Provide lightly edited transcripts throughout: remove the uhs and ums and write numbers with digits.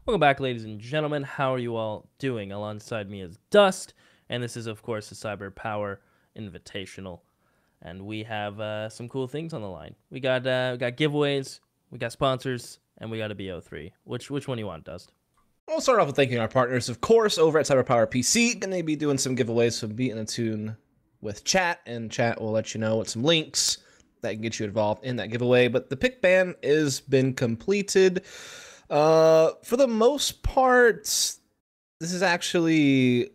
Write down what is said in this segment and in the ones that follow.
Welcome back, ladies and gentlemen. How are you all doing? Alongside me is Dust, and this is, of course, the Cyber Power Invitational. And we have some cool things on the line. We got giveaways, we got sponsors, and we got a BO3. Which one do you want, Dust? We'll start off with thanking our partners, of course, over at CyberPowerPC. Going to be doing some giveaways, so be in a tune with chat, and chat will let you know what some links that can get you involved in that giveaway. But the pick ban has been completed. For the most part, this is actually,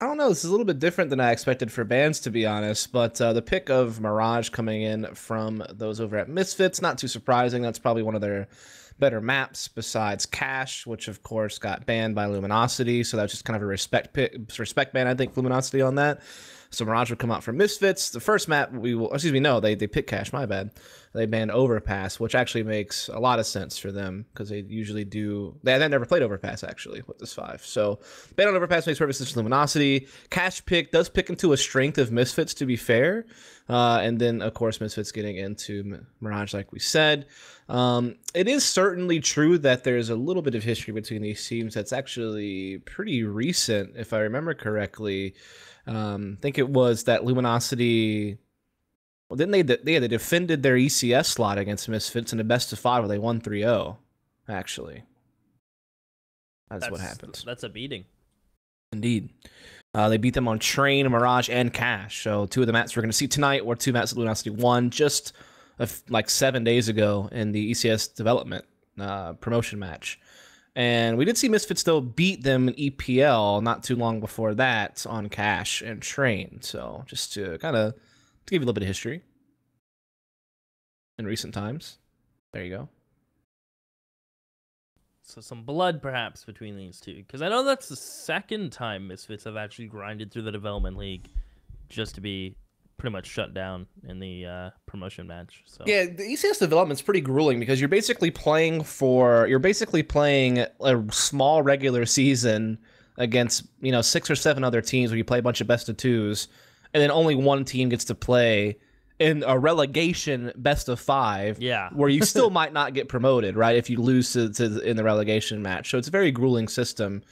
I don't know, this is a little bit different than I expected for bans, to be honest, but the pick of Mirage coming in from those over at Misfits, not too surprising. That's probably one of their better maps besides Cache, which of course got banned by Luminosity, so that's just kind of a respect ban, I think, for Luminosity on that. So Mirage would come out from Misfits. The first map they picked Cache, my bad. They banned Overpass, which actually makes a lot of sense for them because they usually do. They never played Overpass actually with this 5. So ban on Overpass makes perfect sense for Luminosity. Cache pick does pick into a strength of Misfits, to be fair. And then of course Misfits getting into Mirage, like we said. It is certainly true that there's a little bit of history between these teams that's actually pretty recent, if I remember correctly. I think it was that Luminosity. Well, then they defended their ECS slot against Misfits in a best of 5 where they won 3-0. Actually, that's what happened. That's a beating. Indeed, they beat them on Train, Mirage, and Cache. So 2 of the maps we're going to see tonight were 2 maps that Luminosity won just like 7 days ago in the ECS development promotion match. And we did see Misfits, though, beat them in EPL not too long before that on Cache and Train. So just to kind of give you a little bit of history in recent times. There you go. So some blood, perhaps, between these two. Because I know that's the second time Misfits have actually grinded through the development league just to be pretty much shut down in the promotion match. So yeah, the ECS development's pretty grueling because you're basically playing a small regular season against 6 or 7 other teams where you play a bunch of best of 2s, and then only one team gets to play in a relegation best of 5. Yeah, where you still might not get promoted, right? If you lose in the relegation match, so it's a very grueling system.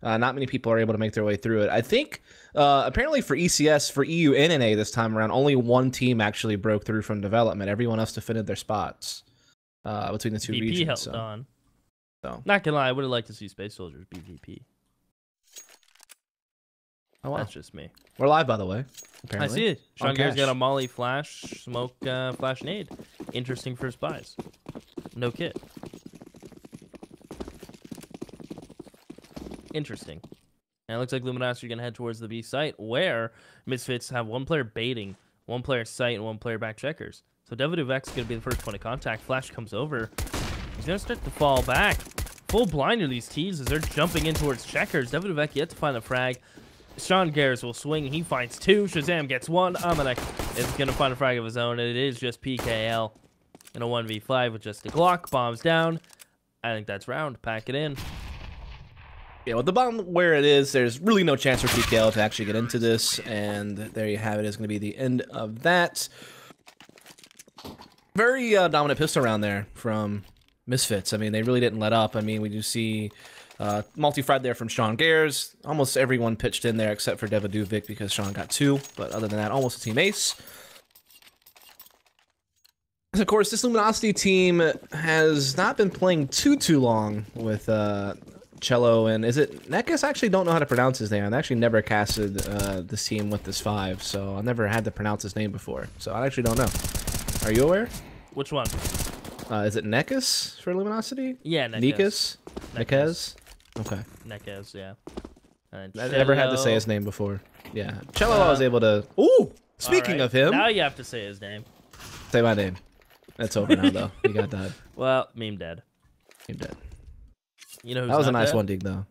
Not many people are able to make their way through it. I think apparently for ECS, for EU and NA this time around, only one team actually broke through from development. Everyone else defended their spots between the 2 regions. Held on. So not gonna lie, I would have liked to see Space Soldiers BVP. Oh wow. That's just me. We're live, by the way. Apparently. I see it. Sean Gare's got a Molly Flash Smoke Flash Nade. Interesting for spies. No kit. Interesting. And it looks like Luminosity are going to head towards the B site, where Misfits have 1 player baiting, 1 player site, and 1 player back checkers. So Devaduvek's going to be the first point of contact. Flash comes over. He's going to start to fall back. Full blind to these T's as they're jumping in towards checkers. Devaduvek yet to find the frag. Sean Gares will swing. He finds 2. Shazam gets 1. Amanek is going to find a frag of his own, and it is just PKL in a 1v5 with just a Glock. Bombs down. I think that's round. Pack it in. Yeah, with the bomb where it is, there's really no chance for PKL to actually get into this, and there you have it. It's going to be the end of that. Very dominant pistol round there from Misfits. I mean, they really didn't let up. I mean, we do see multi-fried there from Sean Gares. Almost everyone pitched in there except for Devaduvek because Sean got 2, but other than that, almost a team ace. Of course, this Luminosity team has not been playing too long with Cello, and is it Nekis? I actually don't know how to pronounce his name. I've actually never casted this team with this 5, so I've never had to pronounce his name before. So I actually don't know. Are you aware? Which one? Is it Nekis for Luminosity? Yeah, Nekis. Nekes? Okay. Nekes, yeah. I never had to say his name before. Yeah. Cello, I was able to... Ooh! Speaking of him... Now you have to say his name. Say my name. That's over now, though. He got died. Well, meme dead. Meme dead. You know who's that was a nice dead? one, Dig, though.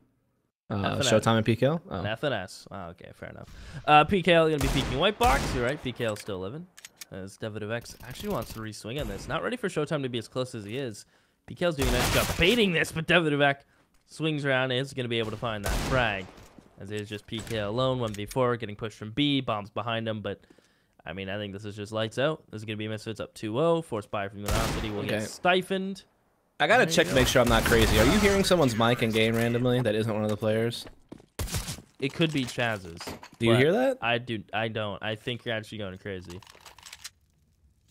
Showtime and PKL? Oh. FNS. Oh, okay, fair enough. PKL going to be peeking white box. You're right, PKL still living. As Devaduvek actually wants to re-swing on this. Not ready for Showtime to be as close as he is. PKL's doing a nice job baiting this, but Devaduvek swings around and is going to be able to find that frag. As it is just PKL alone, 1v4, getting pushed from B, bombs behind him, but I mean, I think this is just lights out. This is going to be Misfits up 2-0. Forced by from Luminosity will get stifled. I gotta check to make sure I'm not crazy. Are you hearing someone's mic in game randomly that isn't one of the players? It could be Chaz's. Do you hear that? I do. I don't. I think you're actually going crazy.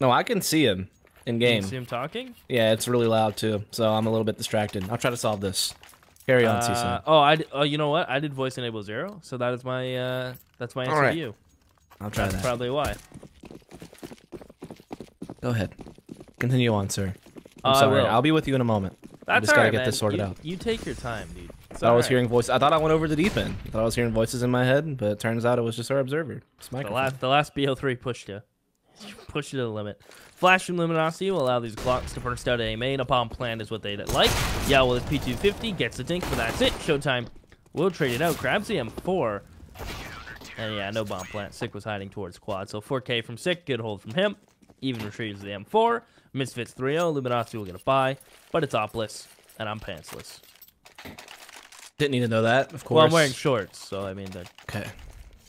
No, I can see him in game. You see him talking? Yeah, it's really loud too, so I'm a little bit distracted. I'll try to solve this. Carry on, CC. Oh, you know what? I did voice enable 0, so that is my that's my answer to you. I'll try that. Probably why. Go ahead. Continue on, sir. I'm sorry. I'll be with you in a moment. I just gotta get this sorted out. You take your time, dude. I was hearing voices. I thought I went over the deep end. I thought I was hearing voices in my head, but it turns out it was just our observer. The last BO3 pushed you. Pushed you to the limit. Flash from Luminosity will allow these clocks to burst out of a main. A bomb plant is what they like. Yeah, well, his P250 gets the dink, but that's it. Showtime will trade it out. Grabs the M4. And yeah, no bomb plant. Sick was hiding towards quad. So 4K from Sick. Good hold from him. Even retrieves the M4. Misfits 3-0. Luminosity will get a buy. But it's opless. And I'm pantsless. Didn't need to know that, of course. Well, I'm wearing shorts, so I mean, okay.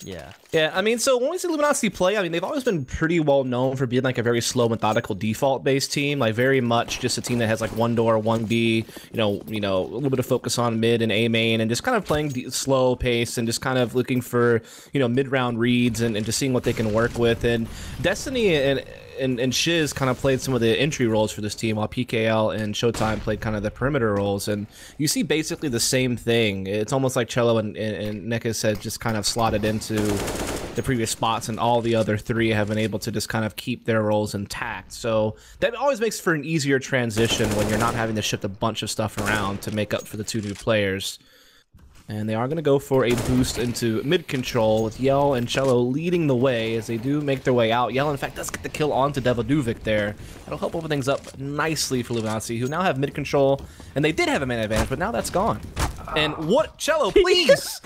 Yeah. Yeah, I mean, so when we see Luminosity play, I mean, they've always been pretty well known for being like a very slow, methodical, default-based team. Like very much just a team that has like one door, one B. You know, a little bit of focus on mid and A main, and just kind of playing slow pace and just kind of looking for mid-round reads and just seeing what they can work with. And Destiny and Shiz kind of played some of the entry roles for this team, while PKL and Showtime played kind of the perimeter roles. And you see basically the same thing. It's almost like Cello and Nekas had just kind of slotted into the previous spots, and all the other three have been able to just kind of keep their roles intact. So that always makes for an easier transition when you're not having to shift a bunch of stuff around to make up for the two new players. And they are going to go for a boost into mid control with Yell and Cello leading the way as they do make their way out. Yell, in fact, does get the kill onto Devoduvic there. That'll help open things up nicely for Luminosity, who now have mid control. And they did have a man advantage, but now that's gone. And what? Cello, please!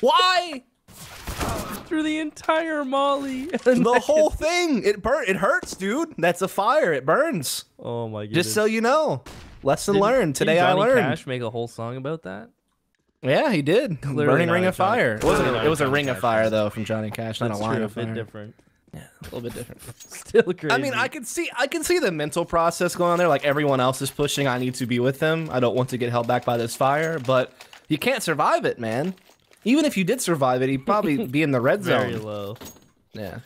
Why? Through the entire molly. The whole thing. It hurts, dude. That's a fire. It burns. Oh my goodness. Just so you know. Lesson learned. Today I learned. Did Johnny Cash make a whole song about that? Yeah, he did. Clearly Burning Ring of Fire. It was a Ring of Fire, Cash. though, from Johnny Cash, not a line of fire. A bit different. Yeah, a little bit different. Still crazy. I mean, I can see the mental process going on there. Like, everyone else is pushing, I need to be with them. I don't want to get held back by this fire, but you can't survive it, man. Even if you did survive it, he'd probably be in the red zone. Very low. Yeah.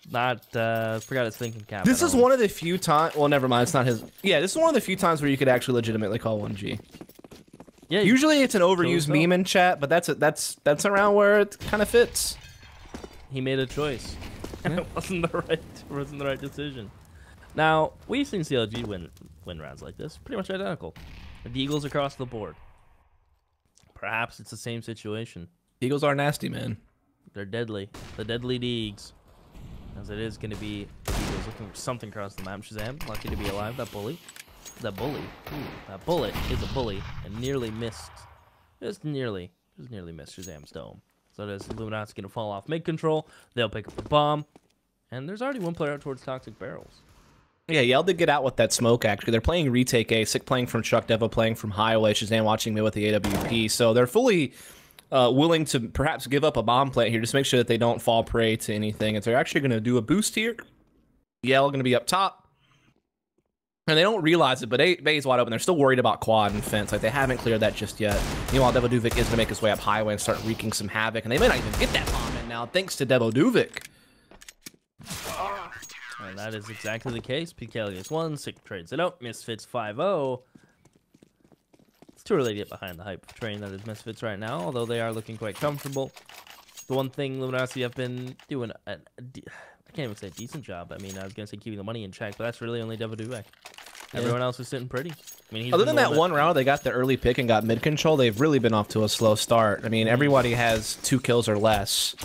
Forgot his thinking cap. This is one of the few times. Well, never mind. It's not his. Yeah, this is one of the few times where you could actually legitimately call 1G. Yeah. Usually it's an overused meme in chat, but that's around where it kind of fits. He made a choice, and it wasn't the right decision. Now we've seen CLG win rounds like this, pretty much identical. The Eagles across the board. Perhaps it's the same situation. Eagles are nasty, man. They're deadly. The deadly Deegs. As it is going to be the Eagles looking for something across the map. Shazam, lucky to be alive. That bully. That bully. Ooh, that bullet is a bully and nearly missed. Just nearly missed Shazam's dome. So there's Luminati's going to fall off mid control. They'll pick up the bomb. And there's already one player out towards Toxic Barrels. Yeah, Yell did get out with that smoke, actually. They're playing retake A, Sick playing from Chuck, Devo playing from Highway, Shazam watching me with the AWP. So they're fully willing to perhaps give up a bomb plant here, just make sure that they don't fall prey to anything. And so they're actually going to do a boost here. Yell going to be up top. And they don't realize it, but Bay's wide open. They're still worried about quad and fence. Like, they haven't cleared that just yet. Meanwhile, Devoduvic is going to make his way up highway and start wreaking some havoc. And they may not even get that bomb in now, thanks to Devoduvic. And that is exactly the case. PKL gets one, Sick trades it out. Misfits 5-0. It's too early to get behind the hype train that is Misfits right now, although they are looking quite comfortable. The one thing Luminosity have been doing, I can't even say a decent job. I mean, I was going to say keeping the money in check, but that's really only Devoduvic. Everyone else is sitting pretty. I mean, other than that one round, they got the early pick and got mid control. They've really been off to a slow start. I mean, everybody has 2 kills or less.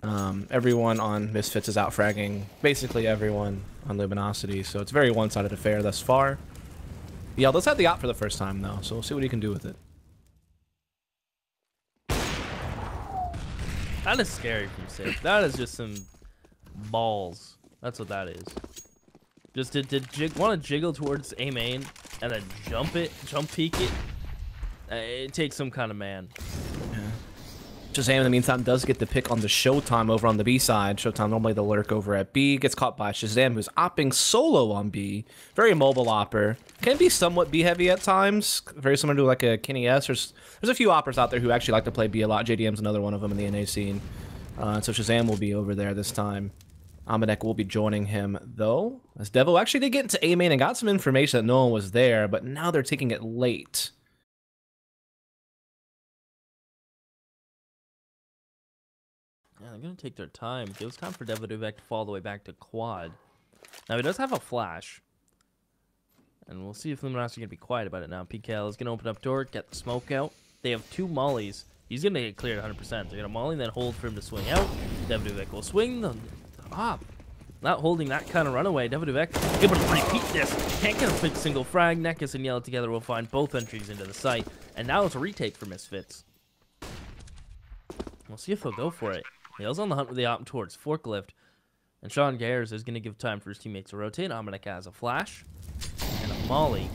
Everyone on Misfits is out fragging basically everyone on Luminosity, so it's a very one-sided affair thus far. Yeah, let's have the op for the first time though, so we'll see what he can do with it. That is scary from Sick. That is just some balls. That's what that is. Just to want to jiggle towards A main and then jump peek it. It takes some kind of man. Yeah. Shazam, in the meantime, does get the pick on the Showtime over on the B side. Showtime normally the lurk over at B. Gets caught by Shazam, who's opping solo on B. Very mobile opper. Can be somewhat B-heavy at times. Very similar to like a Kenny S. There's a few oppers out there who actually like to play B a lot. JDM's another one of them in the NA scene. So Shazam will be over there this time. Amanek will be joining him, though. As Devo actually did get into A main and got some information that no one was there, but now they're taking it late. Yeah, they're going to take their time. Gives time for Devo to fall all the way back to quad. Now, he does have a flash. And we'll see if Luminosity is going to be quiet about it now. PKL is going to open up door, get the smoke out. They have 2 mollies. He's going to get cleared 100%. They're going to molly and then hold for him to swing out. Devo will swing the op. Not holding that kind of runaway. Devo able to repeat this. Can't get a single frag. Nekus and Yell together will find both entries into the site. And now it's a retake for Misfits. We'll see if he'll go for it. Yell's on the hunt with the op towards Forklift. And Sean Gayers is going to give time for his teammates to rotate. Amanek has a flash. And a molly.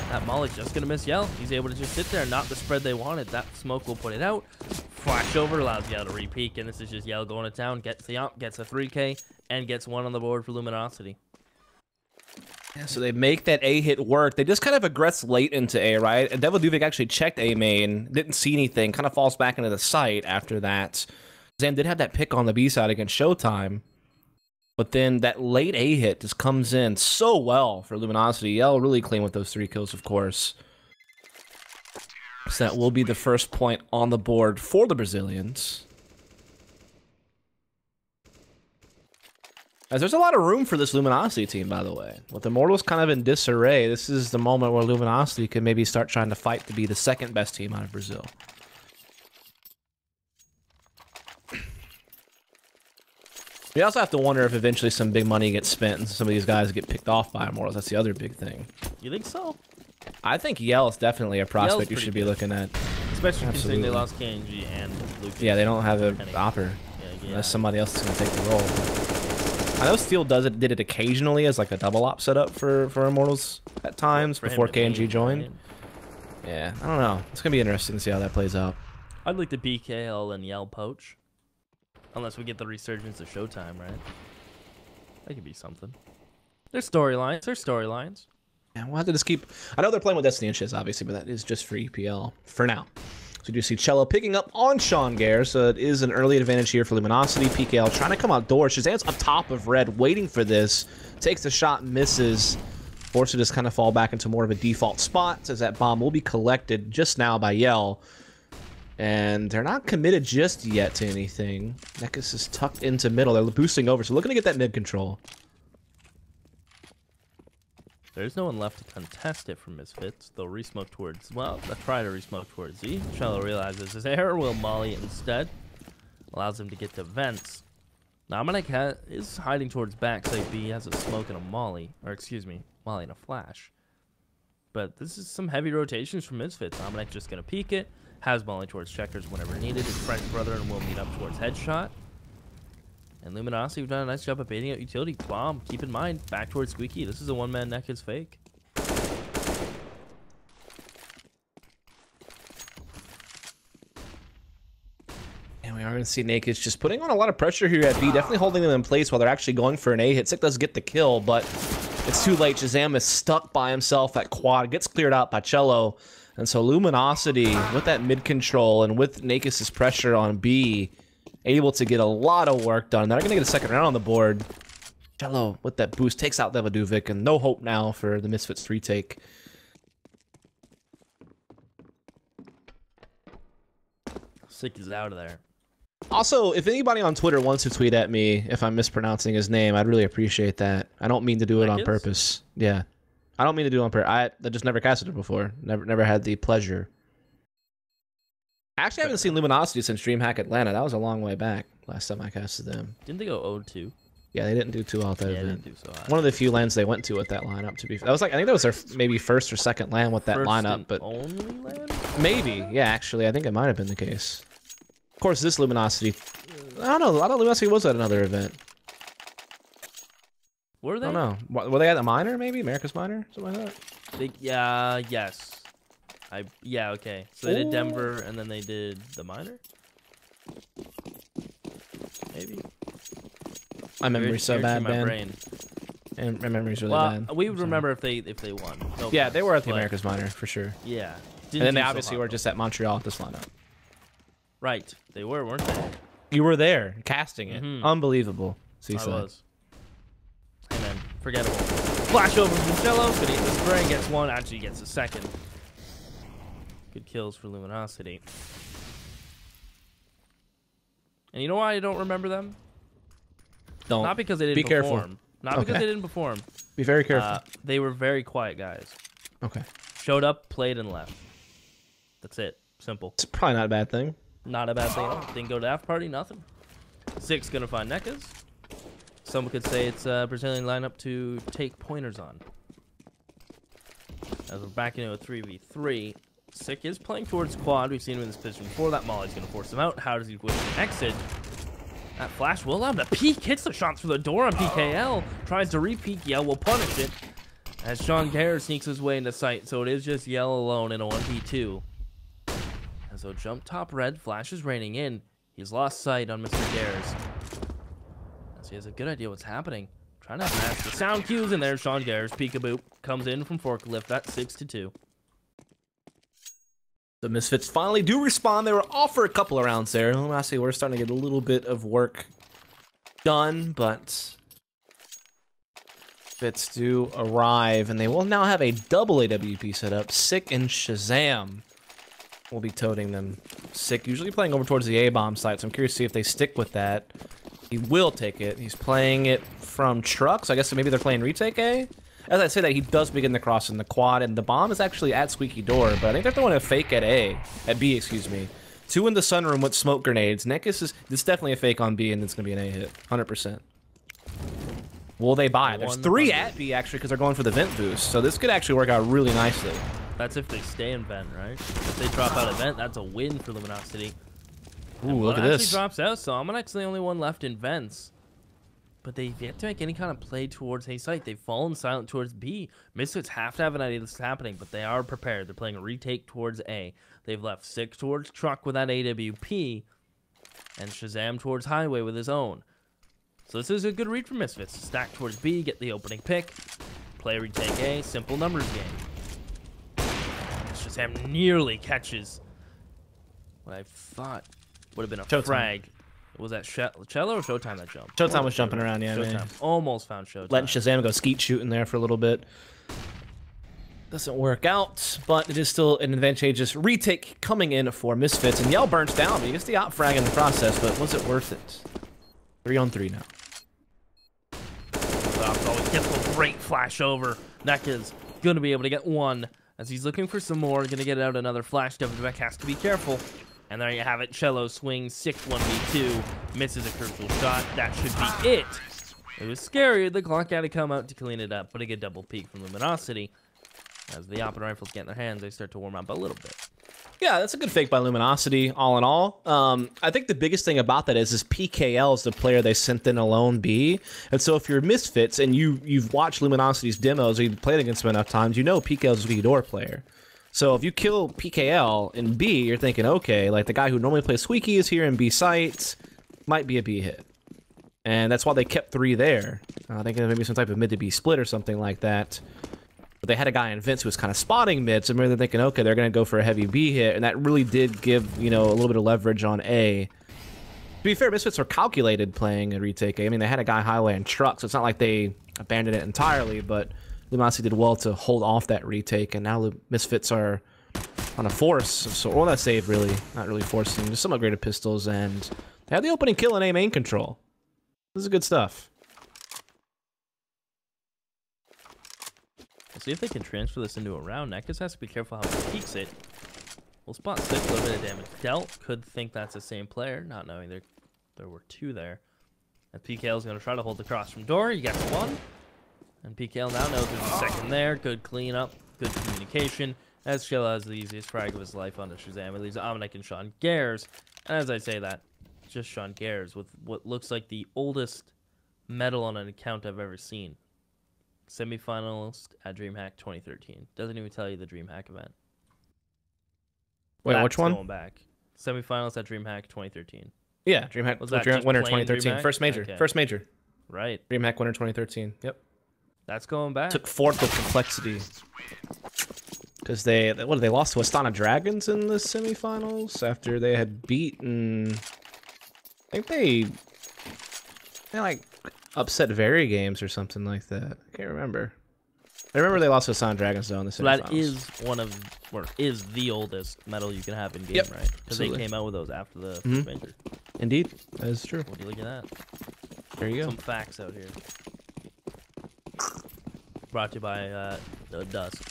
That molly's just going to miss Yell. He's able to just sit there. Not the spread they wanted. That smoke will put it out. Flash over allows Yell to re-peek. And this is just Yell going to town. Gets the op. Gets a 3K. And gets 1 on the board for Luminosity. Yeah, so they make that A hit work. They just kind of aggress late into A, right? And Devil Duvik actually checked A main. Didn't see anything. Kind of falls back into the site after that. Zam did have that pick on the B side against Showtime. But then that late A hit just comes in so well for Luminosity. Yell really clean with those 3 kills, of course. So that will be the first point on the board for the Brazilians. As there's a lot of room for this Luminosity team, by the way. With Immortals kind of in disarray, this is the moment where Luminosity can maybe start trying to fight to be the second best team out of Brazil. We also have to wonder if eventually some big money gets spent and some of these guys get picked off by Immortals. That's the other big thing. You think so? I think Yell is definitely a prospect you should be looking at. Especially considering they lost KNG and Lucas. Yeah, they don't have an opper. Yeah. Unless somebody else is going to take the role. I know Steel did it occasionally as like a double op setup for Immortals at times before KNG joined. Right? Yeah, I don't know. It's going to be interesting to see how that plays out. I'd like the BKL and Yell poach. Unless we get the resurgence of Showtime, right? That could be something. There's storylines. Yeah, we'll have to just keep... I know they're playing with Destiny and Shiz, obviously, but that is just for EPL for now. So you do see Cello picking up on Sean Gare, so it is an early advantage here for Luminosity. PKL trying to come outdoors. Shazam's up top of Red, waiting for this. Takes the shot, misses. Forced to just kind of fall back into more of a default spot, as that bomb will be collected just now by Yell. And they're not committed just yet to anything. Nekus is tucked into middle. They're boosting over, so looking to get that mid control. There's no one left to contest it from Misfits. They'll resmoke towards... Well, they'll try to resmoke towards Z. Cello realizes his error will molly instead. Allows him to get to vents. Now, Amanek is hiding towards backside B. He has a smoke and a molly. Or, excuse me, molly and a flash. But this is some heavy rotations from Misfits. Amanek just going to peek it. Has molly towards checkers whenever needed. His French brother and will meet up towards headshot. And Luminosity have done a nice job of baiting out utility. Bomb, keep in mind, back towards Squeaky. This is a one-man neck is fake. And we are going to see Naked just putting on a lot of pressure here at B. Definitely holding them in place while they're actually going for an A hit. Sick does get the kill, but it's too late. Shazam is stuck by himself at quad. Gets cleared out by Cello. And so Luminosity, with that mid control and with Nakis' pressure on B, able to get a lot of work done. They're going to get a second round on the board. Cello, with that boost, takes out Devaduvic, and no hope now for the Misfits retake. Sick is out of there. Also, if anybody on Twitter wants to tweet at me if I'm mispronouncing his name, I'd really appreciate that. I don't mean to do it on purpose. Yeah. I don't mean to do it on purpose. I just never casted it before. Never had the pleasure. Actually, I haven't seen Luminosity since DreamHack Atlanta. That was a long way back. Last time I casted them. Didn't they go 0-2? Yeah, they didn't do too well at that event. They didn't do so high. One of the few lands they went to with that lineup. To be, that was like I think that was their maybe first or second land with that lineup, but only land? Maybe, yeah. Actually, I think it might have been the case. Of course, this Luminosity. I don't know. I thought Luminosity was at another event. Were they? I don't know. Were they at a minor? Maybe America's minor, something like that. Yes. Yeah. Okay. So they did Denver, and then they did the minor. My memory's so bad, my man. brain. And my memory's really Well, bad. we would remember if they won. No Yeah, they were at the but, America's Minor for sure. Yeah. And then they do so obviously hot, were though. just at Montreal at this lineup. Right. They were, weren't they? You were there, casting it. Unbelievable. I was. Hey, man. Forgettable. Flash over from Cello. Gonna eat the spray. Gets one. Actually gets a second. Good kills for Luminosity. And you know why I don't remember them? Don't. Not because they didn't Be perform. careful. Not because they didn't perform. Be very careful. They were very quiet guys. Okay. Showed up, played, and left. That's it. Simple. It's probably not a bad thing. Not a bad thing at all. Didn't go to after party, nothing. 6 gonna find Nekas. Someone could say it's a Brazilian lineup to take pointers on. As we're back into a 3v3. Sick is playing towards quad. We've seen him in this position before. That Molly's gonna force him out. How does he win an exit? That flash will allow him to peek. Hits the shot through the door on PKL. Tries to re-peek. Yell will punish it. As Sean Gare sneaks his way into sight. So it is just Yell alone in a 1v2. As though jump top red, flash is raining in. He's lost sight on Mr. Gares. As he has a good idea what's happening. Trying to match the sound cues, and there's Sean Gares. Peekaboo comes in from forklift at 6-2. The Misfits finally do respond. They were off for a couple of rounds there. Honestly, we're starting to get a little bit of work done, but Misfits do arrive, and they will now have a double AWP set up. Sick and Shazam will be toting them. Sick usually playing over towards the A-bomb site, so I'm curious to see if they stick with that. He will take it. He's playing it from truck, so I guess maybe they're playing retake A. As I say that, he does begin the cross in the quad, and the bomb is actually at Squeaky Door, but I think they're throwing a fake at B, excuse me. 2 in the sunroom with smoke grenades. Nekus is, this is definitely a fake on B, and it's going to be an A hit, 100%. Will they buy? There's 3 at B, actually, because they're going for the vent boost, so this could actually work out really nicely. That's if they stay in vent, right? If they drop out of vent, that's a win for Luminosity. Ooh, look at this. Drops out, so I'm actually the only one left in vents. But they've yet to make any kind of play towards A site. They've fallen silent towards B. Misfits have to have an idea this is happening, but they are prepared. They're playing a retake towards A. They've left 6 towards truck with that AWP, and Shazam towards highway with his own. So this is a good read for Misfits. Stack towards B, get the opening pick, play retake A, simple numbers game. Shazam nearly catches what I thought would have been a frag. Was that Cello or Showtime that jumped? Showtime was jumping around, yeah. Showtime almost found Showtime. Letting Shazam go skeet shooting there for a little bit. Doesn't work out, but it is still an advantageous retake coming in for Misfits. And Yell burns down. He gets the out frag in the process, but was it worth it? 3-on-3 now. Always gets a great flash over. Neka's going to be able to get 1 as he's looking for some more. Going to get out another flash. Devivek has to be careful. And there you have it. Cello swings 6-1v2. Misses a crucial shot. That should be it. It was scary. The clock had to come out to clean it up. But a good double peek from Luminosity. As the Oppen rifles get in their hands, they start to warm up a little bit. Yeah, that's a good fake by Luminosity, all in all. I think the biggest thing about that is PKL is the player they sent in alone B. And so if you're Misfits and you've watched Luminosity's demos or you've played against them enough times, you know PKL's a V-door player. So if you kill PKL in B, you're thinking, okay, like the guy who normally plays Squeaky is here in B sites, might be a B hit. And that's why they kept 3 there. I think maybe some type of mid to B split or something like that. But they had a guy in Vince who was kind of spotting mid, so maybe they're thinking, okay, they're going to go for a heavy B hit, and that really did give, you know, a little bit of leverage on A. To be fair, Misfits are calculated playing a retake A. I mean, they had a guy highway and truck, so it's not like they abandoned it entirely, but Luminosity did well to hold off that retake, and now Misfits are on a force, so all that save really, not really forcing, just some upgraded pistols, and they have the opening kill in A main control. This is good stuff. We'll see if they can transfer this into a round. Nekas has to be careful how he peeks it. We'll spot 6, a little bit of damage dealt. Could think that's the same player, not knowing there were 2 there. And PKL is going to try to hold the cross from door. He gets 1. And PKL now knows there's a second there. Good cleanup, good communication. As Shella has the easiest frag of his life onto Shazam. It leaves Omnic and Sean Gares. And as I say that, just Sean Gares with what looks like the oldest medal on an account I've ever seen. Semi-finalist at DreamHack 2013. Doesn't even tell you the DreamHack event. Wait, That's which one? Going back. Semi-finalist at DreamHack 2013. Yeah, DreamHack was that winner 2013. DreamHack? First major. Okay. First major. Right. DreamHack winner 2013. Yep. That's going back. Took fourth with complexity. Because they lost to Astana Dragons in the semifinals after they had beaten. I think they like upset Very Games or something like that. I can't remember. I remember they lost to Astana Dragons though in the semifinals. That is one of, or is the oldest medal you can have in game, Yep, right? Because they came out with those after the major. Indeed, that is true. What do you look at that? There you go. Some facts out here. Brought to you by Dust.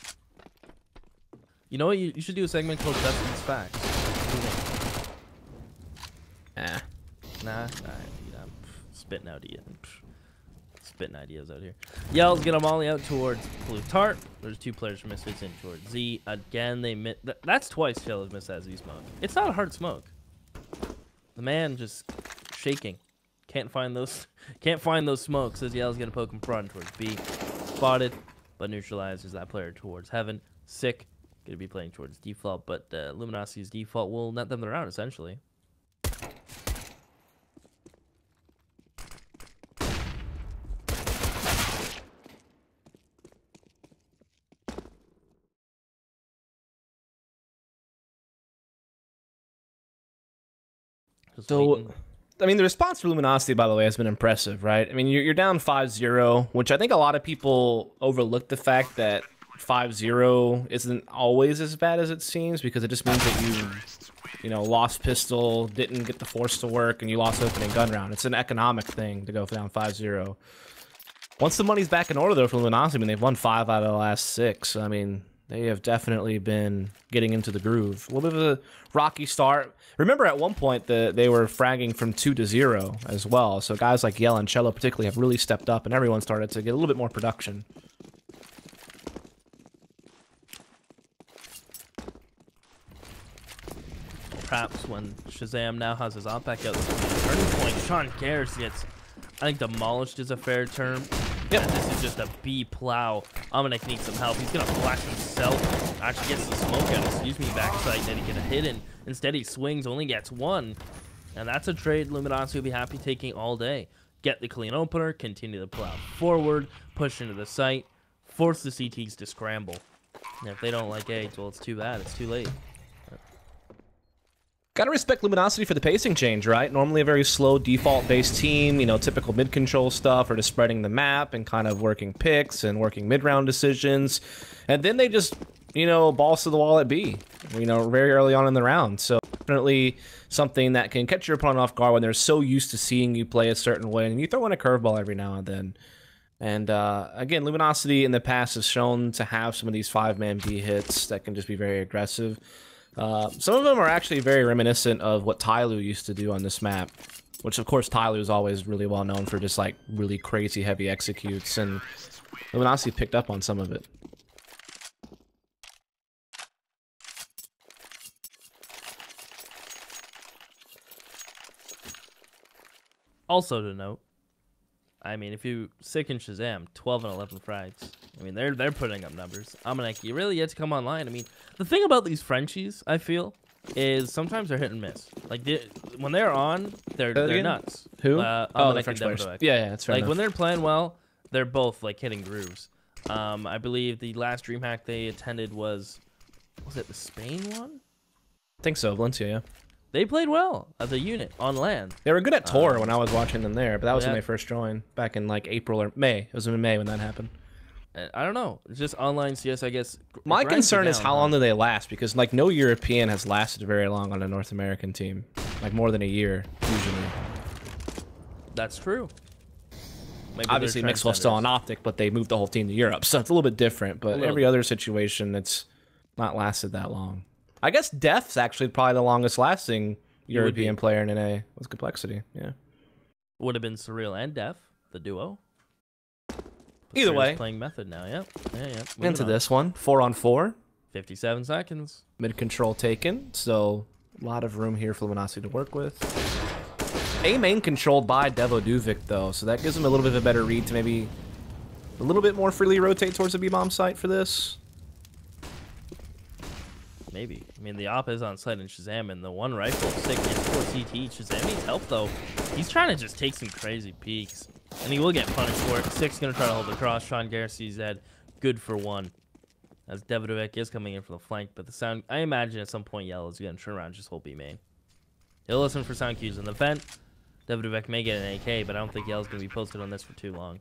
You know what? You should do a segment called Dustin's Facts. What do you think? Nah. I'm spitting out spitting ideas out here. Yells get them all out towards Blue Tart. There's 2 players from Misfits in towards Z. Again, they that's twice Yell has missed that Z smoke. It's not a hard smoke. The man just shaking. Can't find those smokes as Yell's gonna poke him front towards B. Spotted, but neutralizes that player towards Heaven. Sick. Gonna be playing towards default, but Luminosity's default will net them the round essentially. So, I mean, the response for Luminosity, by the way, has been impressive, right? I mean, you're down 5-0, which I think a lot of people overlook the fact that 5-0 isn't always as bad as it seems, because it just means that you know, lost pistol, didn't get the force to work, and you lost opening gun round. It's an economic thing to go down 5-0. Once the money's back in order, though, for Luminosity, I mean, they've won 5 out of the last 6. I mean, they have definitely been getting into the groove. A little bit of a rocky start. Remember, at one point, they were fragging from 2-0 as well. So guys like Yell and Cello particularly have really stepped up, and everyone started to get a little bit more production. Perhaps when Shazam now has his op back out, turning point, Sean Garris gets, I think demolished is a fair term. Yep. And this is just a B plow. Amanek needs some help. He's gonna flash himself. Actually gets the smoke out. Excuse me, backside that he could have hidden. Instead, he swings, only gets 1. And that's a trade Luminosity will be happy taking all day. Get the clean opener, continue to plow forward, push into the site, force the CTs to scramble. And if they don't like A, well, it's too bad. It's too late. Gotta respect Luminosity for the pacing change, right? Normally a very slow default-based team, you know, typical mid-control stuff, or just spreading the map and kind of working picks and working mid-round decisions. And then they just, you know, balls to the wall at B, you know, very early on in the round. So definitely something that can catch your opponent off guard when they're so used to seeing you play a certain way, and you throw in a curveball every now and then. And again, Luminosity in the past has shown to have some of these 5-man B hits that can just be very aggressive. Some of them are actually very reminiscent of what Tyloo used to do on this map, which of course Tyloo is always really well known for just like really crazy heavy executes, and Luminosity picked up on some of it. Also to note, I mean, if you sick in Shazam, 12 and 11 frags. I mean, they're putting up numbers. Amanek, you really yet to come online. I mean, the thing about these Frenchies, I feel, is sometimes they're hit and miss. Like when they're on, they're nuts. Who? The French players. Yeah, that's fair enough. When they're playing well, they're both like hitting grooves. I believe the last DreamHack they attended was it the Spain one? I think so, Valencia. Yeah. They played well as a unit on land. They were good at tour when I was watching them there, but that was when they first joined, back in like April or May. It was in May when that happened. I don't know. It's just online CS, I guess. My concern is how long do they last? Because like no European has lasted very long on a North American team, like more than a year usually. That's true. Maybe obviously Mixwell's still on Optic, but they moved the whole team to Europe, so it's a little bit different. But every other situation, it's not lasted that long. I guess Def's actually probably the longest lasting European player in NA with complexity. Yeah, would have been Surreal and Def, the duo. Either way, playing method now. Yeah. Into this one, 4-on-4, 57 seconds. Mid control taken, so a lot of room here for Luminosity to work with. A main controlled by Devo Duvik though, so that gives him a little bit of a better read to maybe a little bit more freely rotate towards the B-bomb site for this. Maybe. I mean, the op is on site in Shazam, and the one rifle stick is for CT. Shazam needs help, though. He's trying to just take some crazy peeks. and he will get punished for it. 6 gonna try to hold the cross. Sean Garrett sees that. Good for 1. As Davidovec is coming in from the flank, but the sound, I imagine at some point Yellow is gonna turn around and just hold B main. He'll listen for sound cues in the vent. Davidovec may get an AK, but I don't think Yellow's gonna be posted on this for too long.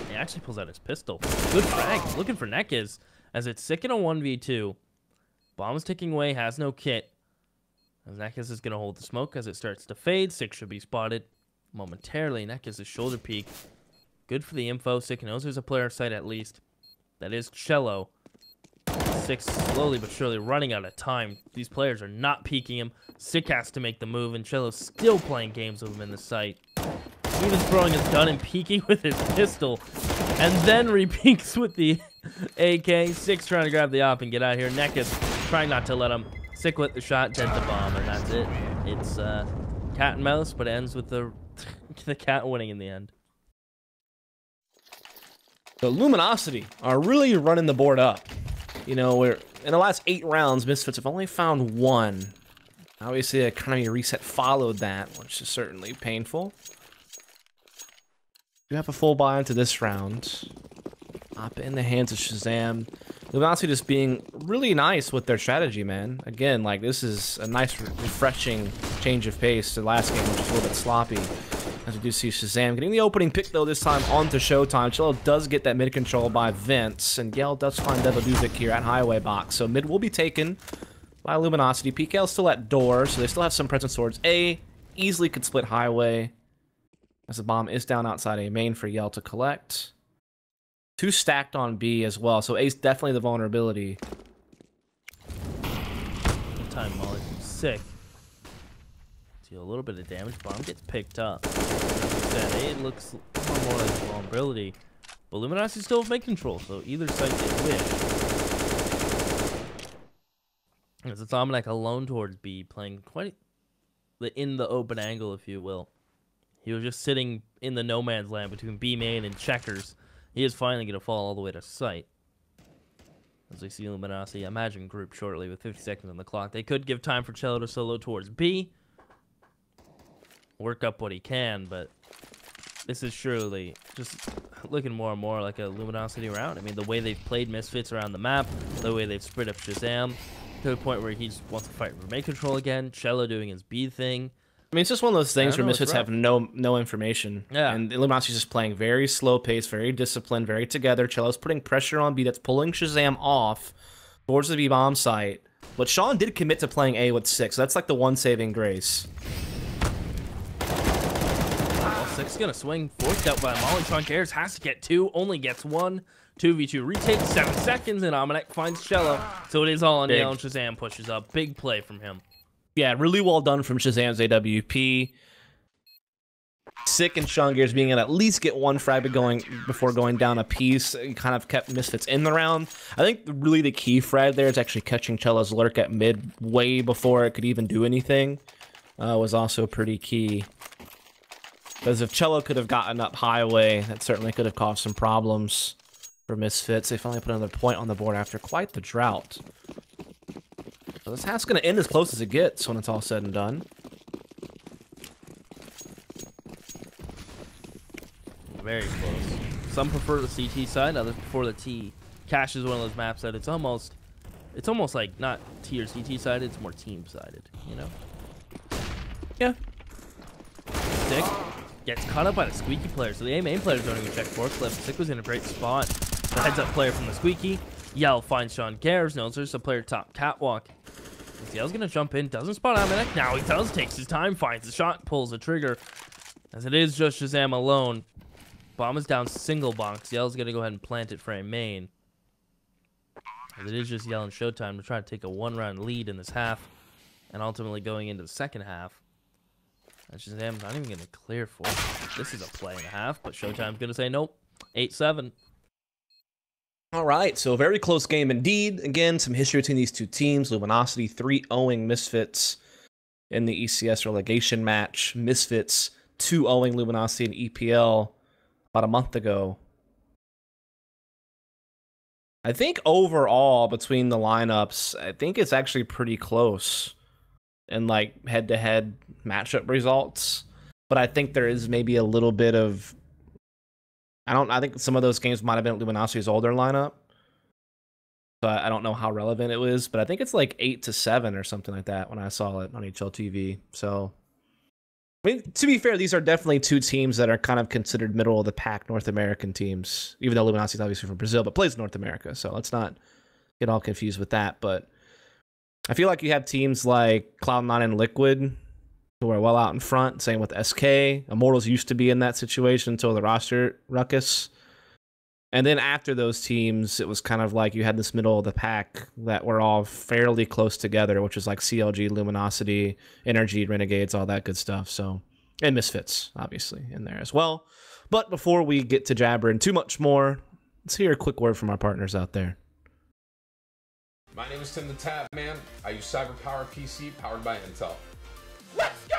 He actually pulls out his pistol. Good frag. Looking for Nekiz as it's sick in a 1v2. Bomb's ticking away, has no kit. As Nekiz is going to hold the smoke as it starts to fade. 6 should be spotted momentarily. Nekiz's shoulder peek. Good for the info. 6 knows there's a player sight at least. That is Cello. 6 slowly but surely running out of time. These players are not peeking him. Sick has to make the move, and Cello's still playing games with him in the sight. Even throwing his gun and peeking with his pistol. And then re-peeks with the AK. 6 trying to grab the op and get out of here. Nekiz trying not to let him. Sick with the shot, dead the bomb, and that's it. It's cat and mouse, but it ends with the cat winning in the end. So Luminosity are really running the board up. You know, we're in the last 8 rounds, Misfits have only found 1. Obviously, a economy reset followed that, which is certainly painful. We have a full buy into this round. Op in the hands of Shazam. Luminosity just being really nice with their strategy, man. Again, like, this is a nice, refreshing change of pace to the last game, which was a little bit sloppy. As we do see Shazam getting the opening pick, though, this time onto Showtime. Cello does get that mid control by Vince, and Yell does find Devaduvic here at Highway Box. So mid will be taken by Luminosity. PKL still at door, so they still have some presence towards A. Easily could split Highway, as the bomb is down outside A main for Yell to collect. 2 stacked on B as well, so A's definitely the vulnerability. Good time, Molly. Sick. Deal a little bit of damage. Bomb gets picked up. As I said, A looks more like a vulnerability, but Luminosity still have make control, so either side gets win. As it's Almanac alone towards B, playing quite in the open angle, if you will. He was just sitting in the no man's land between B main and checkers. He is finally going to fall all the way to sight. As we see Luminosity, imagine group shortly with 50 seconds on the clock. They could give time for Cello to solo towards B. Work up what he can, but this is surely just looking more and more like a Luminosity round. I mean, the way they've played Misfits around the map, the way they've split up Shazam, to the point where he just wants to fight for main control again. Cello doing his B thing. I mean, it's just one of those things where Misfits have no information. Yeah. And Luminosity's just playing very slow pace, very disciplined, very together. Cello's putting pressure on B. That's pulling Shazam off towards the B-bomb site. But Sean did commit to playing A with 6. So that's like the one saving grace. Well, 6 gonna swing. Forced out by Molly. Sean Garrett has to get 2. Only gets 1. 2v2 retake. 7 seconds. And Almanac finds Cello. So it is all on Yale, and Shazam pushes up. Big play from him. Yeah, really well done from Shazam's AWP. Sick and Sean Gears being able to at least get 1 frag going before going down a piece. It kind of kept Misfits in the round. I think really the key frag there is actually catching Cello's lurk at mid way before it could even do anything. Was also pretty key. Because if Cello could have gotten up Highway, that certainly could have caused some problems for Misfits. They finally put another point on the board after quite the drought. So this half's going to end as close as it gets when it's all said and done. Very close. Some prefer the CT side, others prefer the T. Cash is one of those maps that it's almost like not T or CT sided, it's more team sided, you know? Yeah. Sick gets caught up by the squeaky player, so the A main players don't even check forklift. Sick was in a great spot. The heads up player from the squeaky. Yell finds Sean Garrett, knows there's a player top catwalk. Yell's gonna jump in, doesn't spot Almanac. Now he does, takes his time, finds the shot, pulls the trigger. As it is just Shazam alone. Bomb is down single box. Yell's gonna go ahead and plant it for a main. As it is just Yell and Showtime to try to take a 1-round lead in this half. And ultimately going into the second half. And Shazam's not even gonna clear for it. This is a play and a half, but Showtime's gonna say nope. 8-7. All right, so a very close game indeed. Again, some history between these two teams. Luminosity 3-0ing Misfits in the ECS relegation match. Misfits 2-0ing Luminosity in EPL about a month ago. I think overall between the lineups, I think it's actually pretty close in like head-to-head matchup results. but I think there is maybe a little bit of I think some of those games might have been Luminosity's older lineup. So I don't know how relevant it was, but I think it's like 8-7 or something like that when I saw it on HLTV. So, I mean, to be fair, these are definitely two teams that are kind of considered middle of the pack North American teams, even though Luminosity is obviously from Brazil, but plays North America. So let's not get all confused with that. But I feel like you have teams like Cloud9 and Liquid who are well out in front. Same with SK. Immortals used to be in that situation until the roster ruckus. And then after those teams, it was kind of like you had this middle of the pack that were all fairly close together, which is like CLG, Luminosity, Energy, Renegades, all that good stuff. So, and Misfits, obviously, in there as well. But before we get to jabbering too much more, let's hear a quick word from our partners out there. My name is Tim the Tab Man. I use CyberPowerPC powered by Intel. Let's go!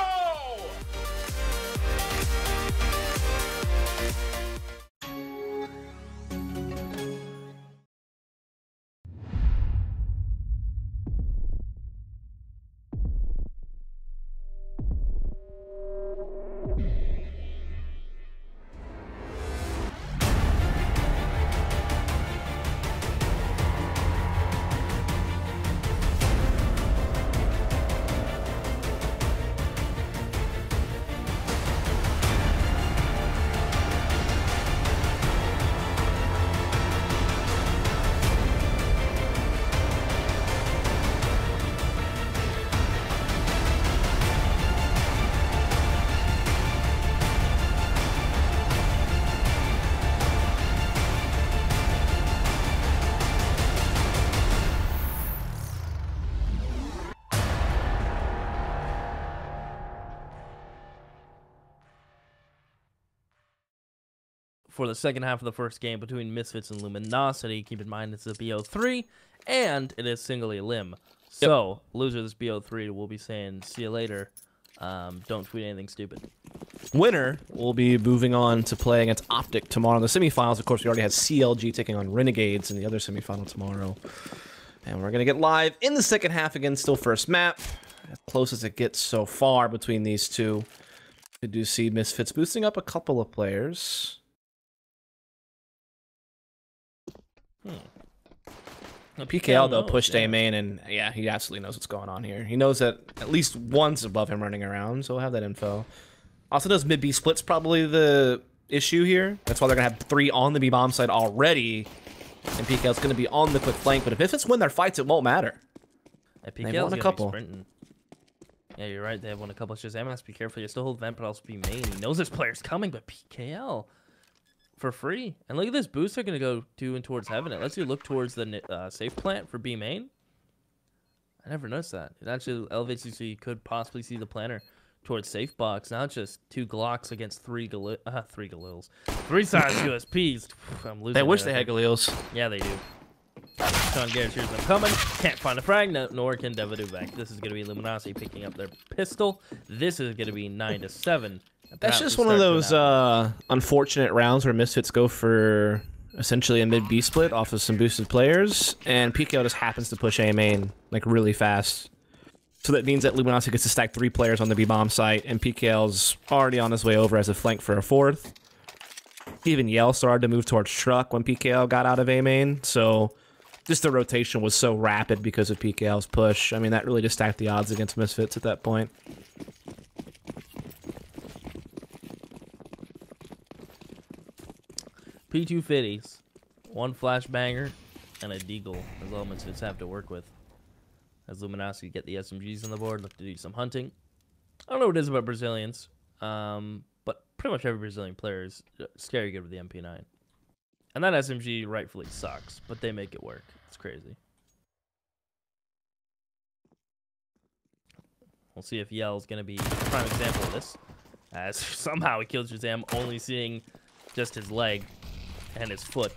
For the second half of the first game between Misfits and Luminosity, keep in mind it's a BO3, and it is singly limb. So, loser of this BO3 will be saying, see you later. Don't tweet anything stupid. Winner will be moving on to play against Optic tomorrow in the semifinals. Of course, we already had CLG taking on Renegades in the other semifinal tomorrow. And we're going to get live in the second half again, still first map. As close as it gets so far between these two. We do see Misfits boosting up a couple of players. PKL, though, pushed A main, and yeah, he absolutely knows what's going on here. He knows that at least one's above him running around, so we'll have that info. Also knows mid-B split's probably the issue here. That's why they're going to have 3 on the B bomb side already, and PKL's going to be on the quick flank, but if Misfits win their fights, it won't matter. They've won a couple. Yeah, you're right, they have won a couple. Shazam has to be careful. You still hold vent, but also be main. He knows this player's coming, but PKL... for free. And look at this boost they're going to go to and towards heaven. It lets you look towards the safe plant for B main. I never noticed that. It actually elevates you so you could possibly see the planter towards safe box. Now it's just 2 Glocks against 3 Galils. 3 size USPs. I'm losing. They wish they had Galils. Yeah, they do. Sean Garrett hears them coming. Can't find a frag, nor can Devaduvek. This is going to be Luminosity picking up their pistol. This is going to be 9-7. That's just one of those unfortunate rounds where Misfits go for essentially a mid-B split off of some boosted players, and PKL just happens to push A main like really fast. So that means that Luminosity gets to stack 3 players on the B-bomb site, and PKL's already on his way over as a flank for a 4th. Even Yell started to move towards truck when PKL got out of A main, so just the rotation was so rapid because of PKL's push. I mean, that really just stacked the odds against Misfits at that point. P250s, 1 flashbanger, and a deagle as all Misfits have to work with. As Luminosity get the SMGs on the board, look to do some hunting. I don't know what it is about Brazilians, but pretty much every Brazilian player is scary good with the MP9. And that SMG rightfully sucks, but they make it work. It's crazy. We'll see if Yell's going to be a prime example of this, as somehow he kills Shazam, only seeing just his leg and his foot.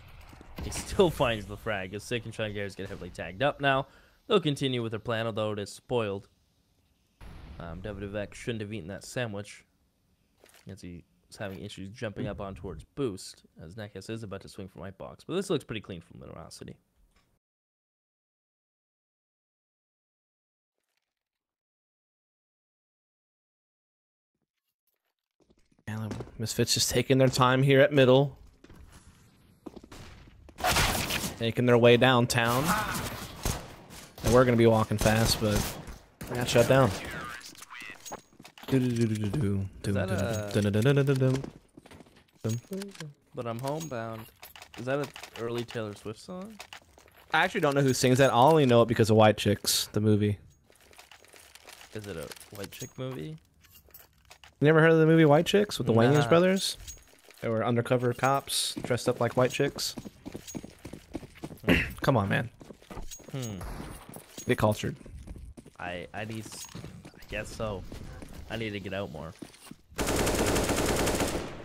He still finds the frag. As Sick and Sean Garrett's get heavily tagged up now. They'll continue with their plan, although it is spoiled. Devaduvek shouldn't have eaten that sandwich, as he was having issues jumping up on towards boost, as Nekes is about to swing from white box. But this looks pretty clean from Luminosity. Yeah, Misfits just taking their time here at middle. Making their way downtown. And we're going to be walking fast, but we got shut down. But I'm homebound. Is that an early Taylor Swift song? I actually don't know who sings that. I only know it because of White Chicks, the movie. Is it a white chick movie? You never heard of the movie White Chicks with the Wayans brothers? They were undercover cops dressed up like white chicks. Come on, man. Get cultured. I guess so. I need to get out more.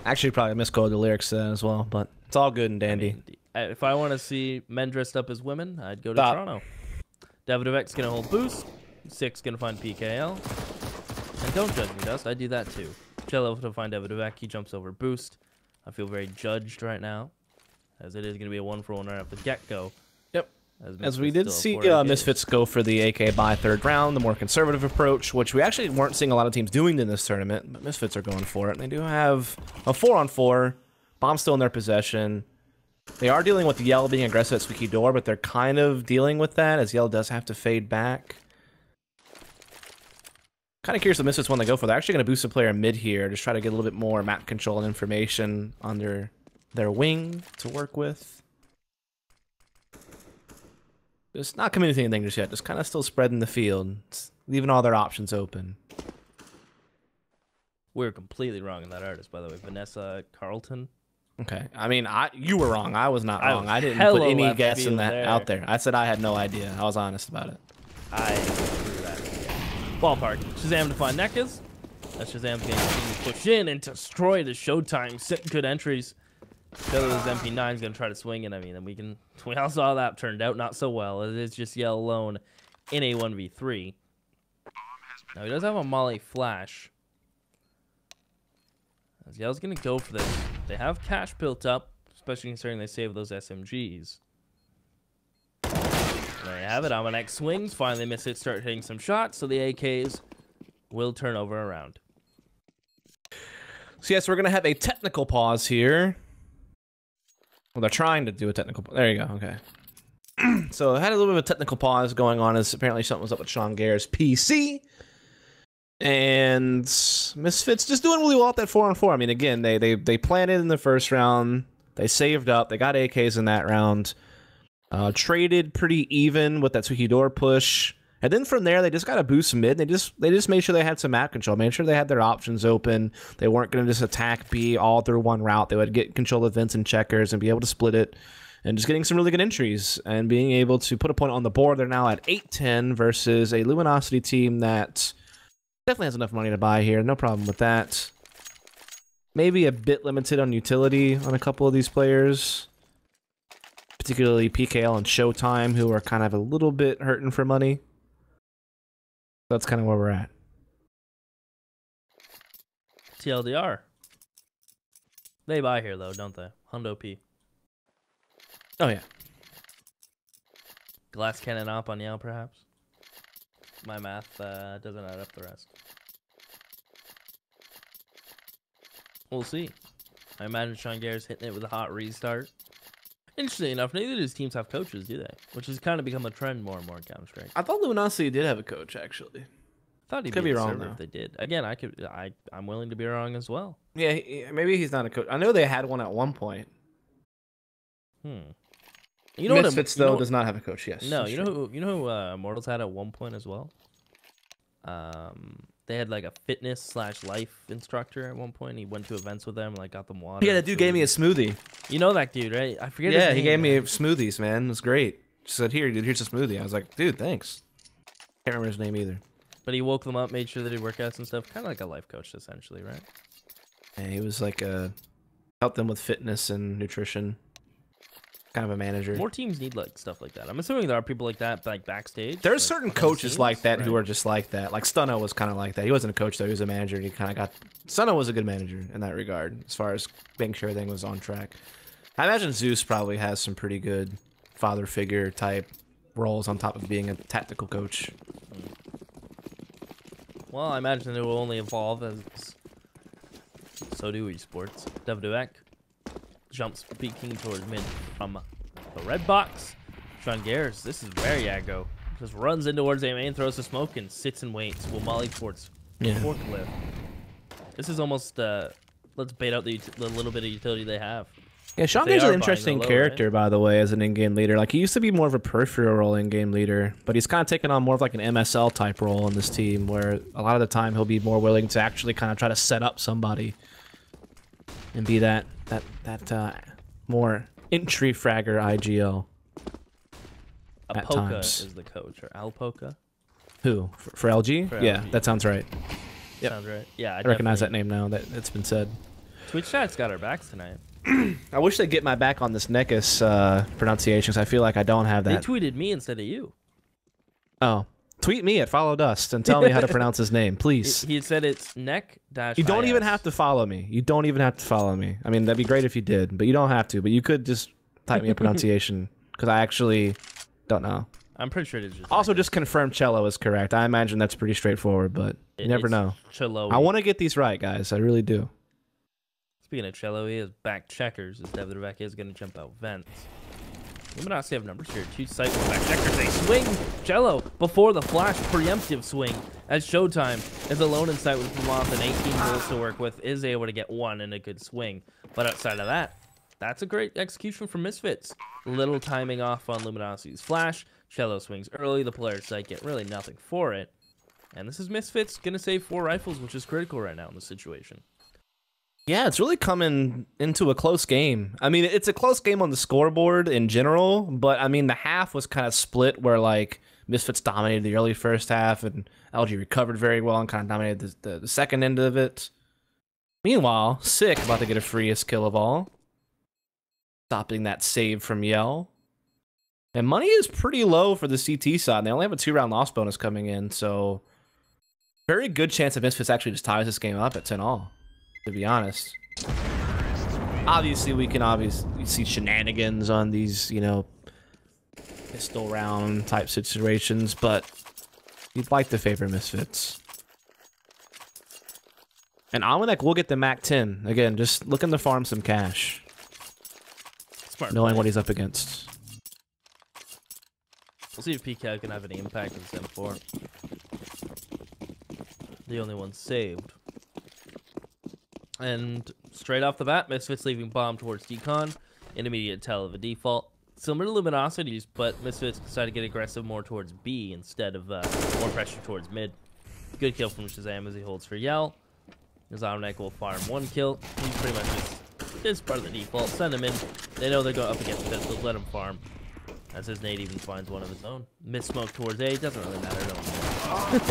Actually, probably misquoted the lyrics to that as well, but it's all good and dandy. I mean, if I want to see men dressed up as women, I'd go to Toronto. Davidovek's gonna hold boost. 6 gonna find PKL. And don't judge me, Dust. I do that too. Jello to find Davidovek. He jumps over boost. I feel very judged right now, as it is gonna be a 1-for-1 right off the get-go. Yep. As we did see Misfits go for the AK buy third round, the more conservative approach, which we actually weren't seeing a lot of teams doing in this tournament, but Misfits are going for it. And they do have a 4-on-4. Bomb still in their possession. They are dealing with Yell being aggressive at Squeaky Door, but they're kind of dealing with that, as Yell does have to fade back. Kind of curious what Misfits when they go for. They're actually going to boost a player mid here, just try to get a little bit more map control and information on their wing to work with. Just not committing anything just yet. Just kind of still spreading the field, leaving all their options open. We're completely wrong in that artist, by the way. Vanessa Carlton. Okay. I mean, you were wrong. I was not wrong. I didn't hella put any left guess in field that there. out there. I said I had no idea. I was honest about it. I agree with that. Ballpark. Shazam to find Nekas. That's Shazam's going to push in and destroy the Showtime. Good entries. Those MP9 is going to try to swing it. I mean, we all saw that turned out not so well. It is just Yell alone in a 1v3. Now, he does have a Molly Flash. As Yell's going to go for this. They have cash built up, especially considering they saved those SMGs. There you have it. Amanek swings. Finally, Misfits start hitting some shots, so the AKs will turn over around. So yes, we're going to have a technical pause here. Well, they're trying to do a technical pause. There you go. Okay. So I had a little bit of a technical pause going on, as apparently something was up with Sean Gare's PC. And Misfits just doing really well at that 4-on-4. I mean, again, they planted in the first round. They saved up. They got AKs in that round. Traded pretty even with that Suki Door push. And then from there, they just got a boost mid. They just made sure they had some map control. Made sure they had their options open. They weren't going to just attack B all through one route. They would get control of vents and checkers and be able to split it. And just getting some really good entries and being able to put a point on the board. They're now at 8-10 versus a Luminosity team that definitely has enough money to buy here. No problem with that. Maybe a bit limited on utility on a couple of these players. Particularly PKL and Showtime, who are kind of a little bit hurting for money. That's kind of where we're at. TLDR. They buy here, though, don't they? Hundo P. Oh, yeah. Glass cannon op on Yale, perhaps? My math doesn't add up the rest. We'll see. I imagine Sean Gare's hitting it with a hot restart. Interesting enough, neither of these teams have coaches, do they? Which has kind of become a trend more and more in Counter-Strike. I thought Luminosity did have a coach, actually. Thought he'd could be wrong, though. If they did. Again, I'm willing to be wrong as well. Yeah, maybe he's not a coach. I know they had one at one point. You know Misfits, though, does not have a coach, yes. No, you know who Immortals had at one point as well? They had like a fitness/life instructor at one point. He went to events with them, like got them water. Yeah, that dude gave me a smoothie. You know that dude, right? I forget his name. Yeah, he gave me smoothies, man. It was great. She said, here, dude, here's a smoothie. I was like, dude, thanks. Can't remember his name either. But he woke them up, made sure they did workouts and stuff. Kind of like a life coach, essentially, right? Yeah, he was like helped them with fitness and nutrition. Kind of a manager. More teams need like stuff like that. I'm assuming there are people like that, like backstage. There's like, certain coaches scenes, like that right? who are just like that. Like Stunno was kind of like that. He wasn't a coach though; he was a manager. And he kind of got. Stunno was a good manager in that regard, as far as making sure everything was on track. I imagine Zeus probably has some pretty good father figure type roles on top of being a tactical coach. Well, I imagine it will only evolve as so do esports. WX jumps peeking towards mid from the red box. Sean Gares, this is very aggro. Just runs in towards A main, throws the smoke, and sits and waits. Will molly towards forklift. This is almost, let's bait out the little bit of utility they have. Yeah, Sean Gare's an interesting character, by the way, as an in-game leader. Like, he used to be more of a peripheral role in-game leader, but he's kind of taken on more of like an MSL type role in this team, where a lot of the time he'll be more willing to actually kind of try to set up somebody and be that more entry fragger IGL. Apoka is the coach, or Alpoka? Who? For LG? For yeah, LG. That sounds right. Yep. Sounds right. Yeah, I recognize that name now that it's been said. Twitch chat's got our backs tonight. I wish they'd get my back on this Nekus pronunciations. I feel like I don't have that. They tweeted me instead of you. Oh. Tweet me at FollowDust and tell me how to pronounce his name, please. He said it's neck dash. You don't even have to follow me. You don't even have to follow me. I mean, that'd be great if you did, but you don't have to. But you could just type me a pronunciation, because I actually don't know. I'm pretty sure it's just... Also, just confirm cello is correct. I imagine that's pretty straightforward, but you never know. Cello. I want to get these right, guys. I really do. Speaking of cello, he has back checkers, as Devdivek is going to jump out vents. Luminosity have numbers here. 2 sight with back checkers. They swing cello before the flash preemptive swing, as Showtime is alone in sight with Vermont and 18 bullets to work with, is able to get 1 in a good swing. But outside of that, that's a great execution from Misfits. Little timing off on Luminosity's flash. Cello swings early. The player's sight get really nothing for it. And this is Misfits going to save 4 rifles, which is critical right now in this situation. Yeah, it's really coming into a close game. I mean, it's a close game on the scoreboard in general, but I mean, the half was kind of split where like Misfits dominated the early first half and LG recovered very well and kind of dominated the second end of it. Meanwhile, Sick about to get a freest kill of all, stopping that save from Yell. And money is pretty low for the CT side. They only have a 2-round loss bonus coming in, so very good chance that Misfits actually just ties this game up at 10-all. To be honest, obviously we can see shenanigans on these, you know, pistol round type situations, but you'd like to favor Misfits. And Almanac will get the MAC 10 again, just looking to farm some cash, Smart knowing play. what he's up against. We'll see if PK can have any impact in Sim 4. The only one saved. And straight off the bat, Misfits leaving bomb towards Decon. Intermediate tell of a default. Similar to Luminosity's, but Misfits decided to get aggressive more towards B instead of more pressure towards mid. Good kill from Shazam as he holds for Yell. Zomnek will farm 1 kill. He's pretty much just part of the default. Send him in. They know they're going up against pistols. Let him farm. As his nade even finds one of his own. Miss smoke towards A. Doesn't really matter. Don't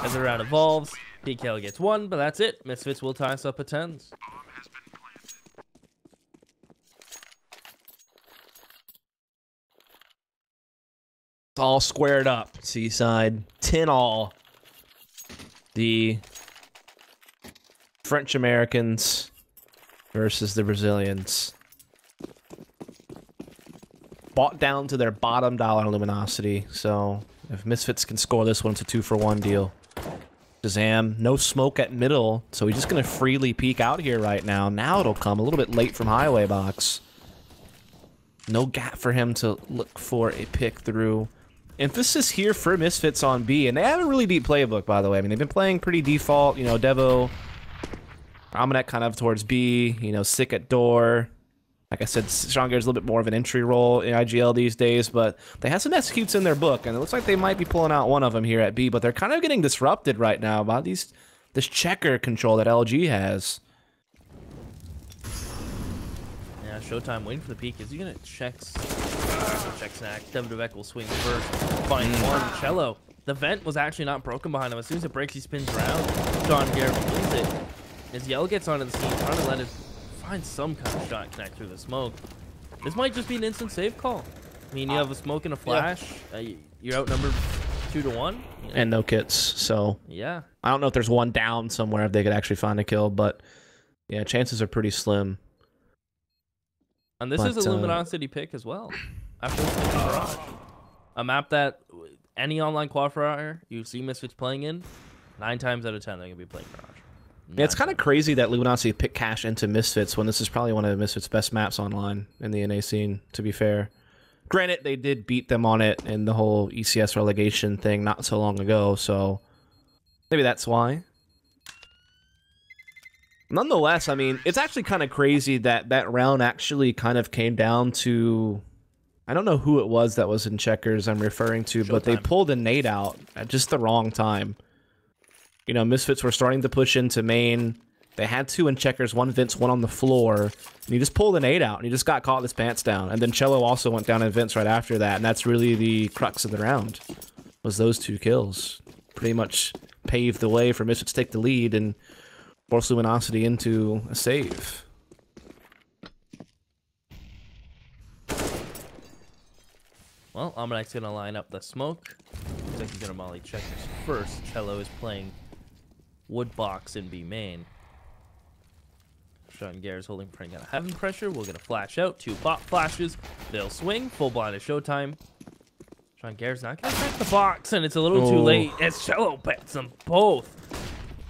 As the round evolves, PKL gets 1, but that's it. Misfits will tie us up at 10s. It's all squared up. Seaside 10-all. The French Americans versus the Brazilians. Bought down to their bottom dollar on Luminosity, so if Misfits can score this one, it's a 2-for-1 deal. Shazam, no smoke at middle, so he's just going to freely peek out here right now. Now it'll come a little bit late from highway box. No gap for him to look for a pick through. Emphasis here for Misfits on B, and they have a really deep playbook, by the way. I mean, they've been playing pretty default, you know, Devo, Almanac kind of towards B, you know, Sick at door. Like I said, Sean Gare's a little bit more of an entry role in IGL these days, but they have some executes in their book, and it looks like they might be pulling out one of them here at B, but they're kind of getting disrupted right now by this checker control that LG has. Yeah, Showtime waiting for the peak. Is he going to check snack? Devdivek will swing first. Find one. Cello. The vent was actually not broken behind him. As soon as it breaks, he spins around. Sean Gare wins it. As Yell gets onto the scene, trying to let it find some kind of shot connect through the smoke. This might just be an instant save call. I mean, you have a smoke and a flash. Yeah. You're outnumbered 2-1. You know? And no kits, so yeah. I don't know if there's one down somewhere if they could actually find a kill, but yeah, chances are pretty slim. And this is a Luminosity pick as well. After Mirage. A map that any online qualifier you see Misfits playing in, 9 times out of 10 they're going to be playing Mirage. Yeah, it's kind of crazy that Luminosity picked Cash into Misfits when this is probably one of Misfits' best maps online in the NA scene, to be fair. Granted, they did beat them on it in the whole ECS relegation thing not so long ago, so maybe that's why. Nonetheless, I mean, it's actually kind of crazy that that round actually kind of came down to... I don't know who it was that was in checkers I'm referring to, but they pulled a nade out at just the wrong time. You know, Misfits were starting to push into main. They had two in checkers, one Vince, one on the floor. And he just pulled an 8 out, and he just got caught with his pants down. And then Cello also went down in Vince right after that, and that's really the crux of the round, was those 2 kills. Pretty much paved the way for Misfits to take the lead and force Luminosity into a save. Well, Almanac's going to line up the smoke. Looks like he's going to molly checkers first. Cello is playing Woodbox in B main. Sean Gare's holding front, gonna heaven pressure. We're gonna flash out. 2 pop flashes. They'll swing. Full blind is showtime. Sean Gare's not gonna crack the box, and it's a little too late as Cello bets them both.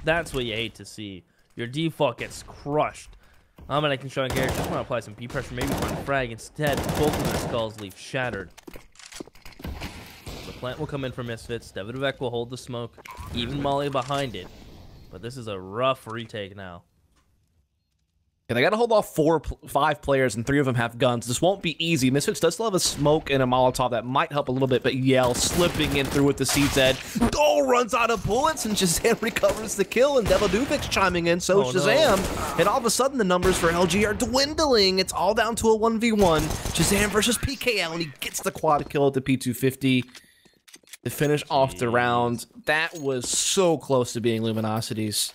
That's what you hate to see. Your default gets crushed. Almanac and Sean Gare just want to apply some P pressure, maybe run a frag. Instead, both of their skulls leave shattered. The plant will come in for Misfits. Davidovec will hold the smoke. Even Molly behind it. But this is a rough retake now. Yeah, they got to hold off 5 players, and 3 of them have guns. This won't be easy. Misfits does still have a smoke and a Molotov that might help a little bit, but Yell slipping in through with the Seed's Edge. Runs out of bullets, and Shazam recovers the kill, and Devildoovic's chiming in, so Shazam. No. And all of a sudden, the numbers for LG are dwindling. It's all down to a 1v1. Shazam versus PKL, and he gets the quad kill at the P250 to finish off the round. That was so close to being Luminosity's.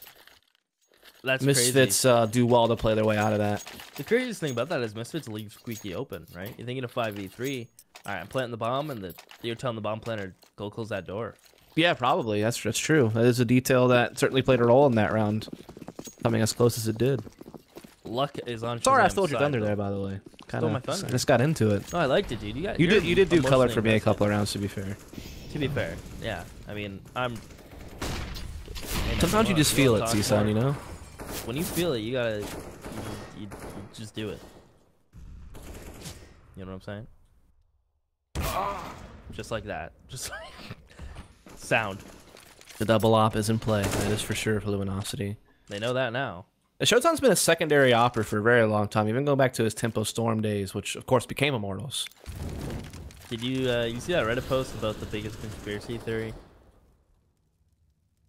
That's Misfits do well to play their way out of that. The craziest thing about that is Misfits leave squeaky open, right? You're thinking of 5v3. All right, I'm planting the bomb, and you're telling the bomb planter, go close that door. Yeah, probably. That's true. That is a detail that certainly played a role in that round, coming as close as it did. Luck is on. Sorry, I stole your thunder there, by the way. Stole my thunder. I just got into it. Oh, I liked it, dude. You did do color for me a couple of rounds, to be fair. To be fair, yeah. I mean, sometimes you just feel it, C-Sun, you know? When you feel it, you gotta, you just do it. You know what I'm saying? Just like that. Just like sound. The double op is in play. That is for sure for Luminosity. They know that now. Showtime's been a secondary opera for a very long time, even going back to his Tempo Storm days, which of course became Immortals. Did you you see that Reddit post about the biggest conspiracy theory?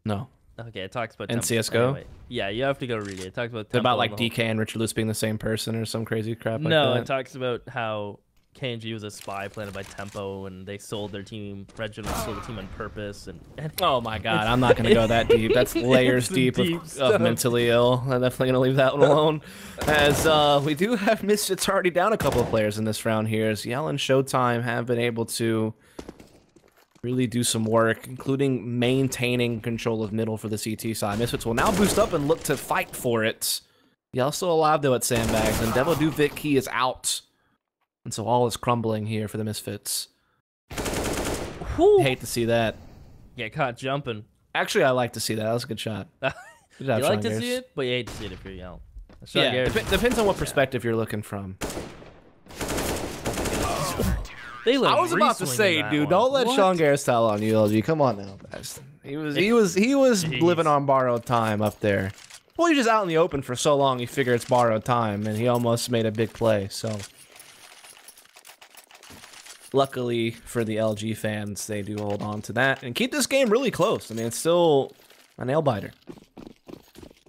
No. Okay, it talks about in CS:GO. Anyway, yeah, you have to go read it. It talks about like DK and Richard Lewis being the same person or some crazy crap. No, like that. It talks about how KNG was a spy planted by Tempo, and they sold their team. Reginald sold the team on purpose, and oh my god, I'm not gonna go that deep. That's layers deep of mentally ill. I'm definitely gonna leave that one alone. As we do have Misfits already down a couple of players in this round here, as Yell and Showtime have been able to really do some work, including maintaining control of middle for the CT side. Misfits will now boost up and look to fight for it. Yell still alive though at Sandbags, and Devildovic, he is out. And so all is crumbling here for the Misfits. Hate to see that. Get caught jumping. Actually, I like to see that. That was a good shot. Good job, you like to see it, but you hate to see it if you're Yell. Yeah, depends on what perspective you're looking from. I was about to say, dude, don't let Sean Garris tell on you, LG. Come on now, guys. He was living on borrowed time up there. Well, he's just out in the open for so long, you figure it's borrowed time, and he almost made a big play, so. Luckily for the LG fans, they do hold on to that and keep this game really close. I mean, it's still a nail-biter.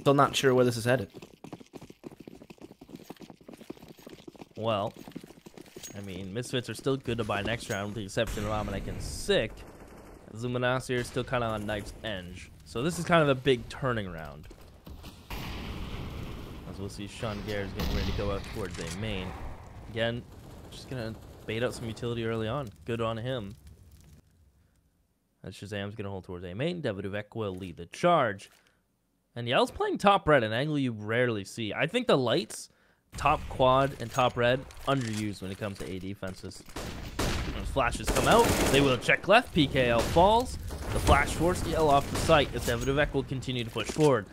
Still not sure where this is headed. Well, I mean, Misfits are still good to buy next round, with the exception of Almanac and Sick. Luminosity are still kind of on knife's edge. So this is kind of a big turning round. As we'll see, Sean Gare is getting ready to go out towards a main. Again, just going to bait out some utility early on. Good on him. As Shazam's going to hold towards a main. Devidovec will lead the charge. And Yell's playing top red, an angle you rarely see. I think the lights, top quad and top red, underused when it comes to A defenses. As flashes come out, they will check left. PKL falls. The flash forced Yell off the site as Devidovec will continue to push forward.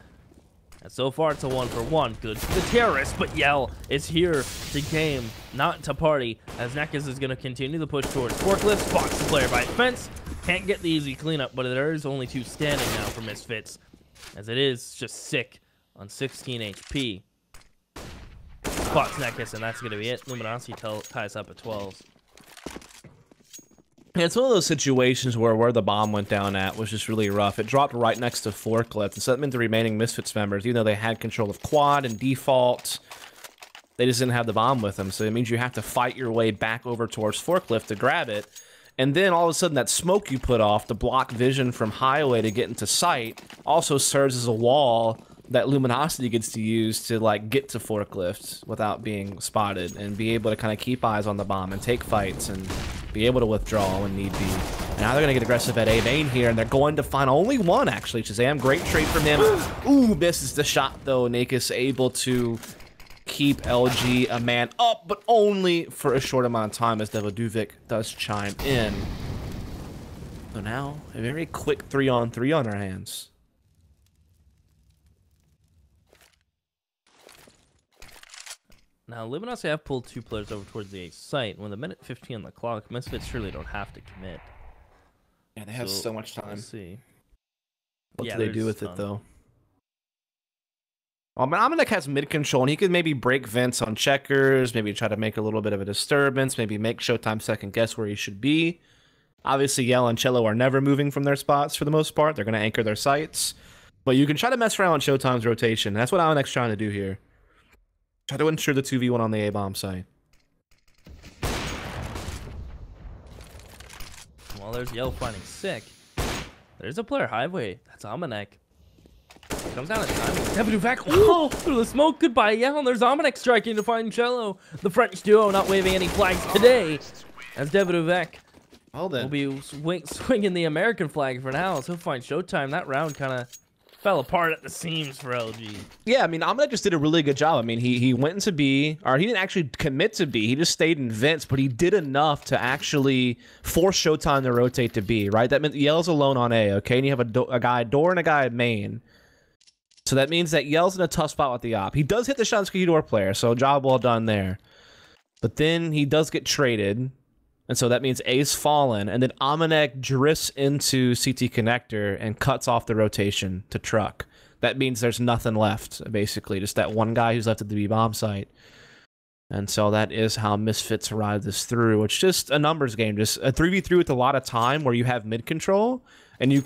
And so far, it's a 1-for-1. Good for the terrorists, but Yell is here to game, not to party, as Nekis is going to continue the push towards forklift. Spots the player by fence. Can't get the easy cleanup, but there is only 2 standing now for Misfits, as it is just sick on 16 HP. Spots Nekis, and that's going to be it. Luminosity ties up at 12. Yeah, it's one of those situations where the bomb went down at was just really rough. It dropped right next to forklift, and so that meant the remaining Misfits members, even though they had control of quad and default, they just didn't have the bomb with them. So it means you have to fight your way back over towards forklift to grab it. And then all of a sudden that smoke you put off to block vision from highway to get into sight also serves as a wall that Luminosity gets to use to like get to forklift without being spotted and be able to kind of keep eyes on the bomb and take fights and be able to withdraw when need be. And now they're going to get aggressive at A main here, and they're going to find only one, actually. Shazam, great trade from him. Ooh, misses the shot, though. Nakis able to keep LG a man up, but only for a short amount of time as Devoduvic does chime in. So now, a very quick 3-on-3 on our hands. Now, Luminosity have pulled 2 players over towards the A site. With a minute 15 on the clock, Misfits surely don't have to commit. Yeah, they have so much time. Let's see. What do they do with it, though? Well, Dominic has mid-control, and he could maybe break vents on checkers, maybe try to make a little bit of a disturbance, maybe make Showtime second-guess where he should be. Obviously, Yell and Cello are never moving from their spots for the most part. They're going to anchor their sights. But you can try to mess around with Showtime's rotation. That's what Dominic's trying to do here. Try to ensure the 2v1 on the A-bomb site. While there's Yell finding sick, there's a player highway. That's Amanek. Comes down at time. Devoduvic. Oh, through the smoke. Goodbye, Yell. And there's Amanek striking to find Cello. The French duo not waving any flags today, as Devoduvic will be swinging the American flag for now. So he'll find Showtime. That round kind of fell apart at the seams for LG. Yeah, I mean, Amanek just did a really good job. I mean, he went into B, or he didn't actually commit to B. He just stayed in vents, but he did enough to actually force Showtime to rotate to B, right? That meant Yell's alone on A, okay? And you have a guy door and a guy at main. So that means that Yell's in a tough spot with the op. He does hit the shot squeaky door player, so job well done there. But then he does get traded, and so that means A's fallen, and then Amanek drifts into CT connector and cuts off the rotation to truck. That means there's nothing left, basically, just that one guy who's left at the B bomb site. And so that is how Misfits ride this through. It's just a numbers game, just a 3v3 with a lot of time where you have mid control, and you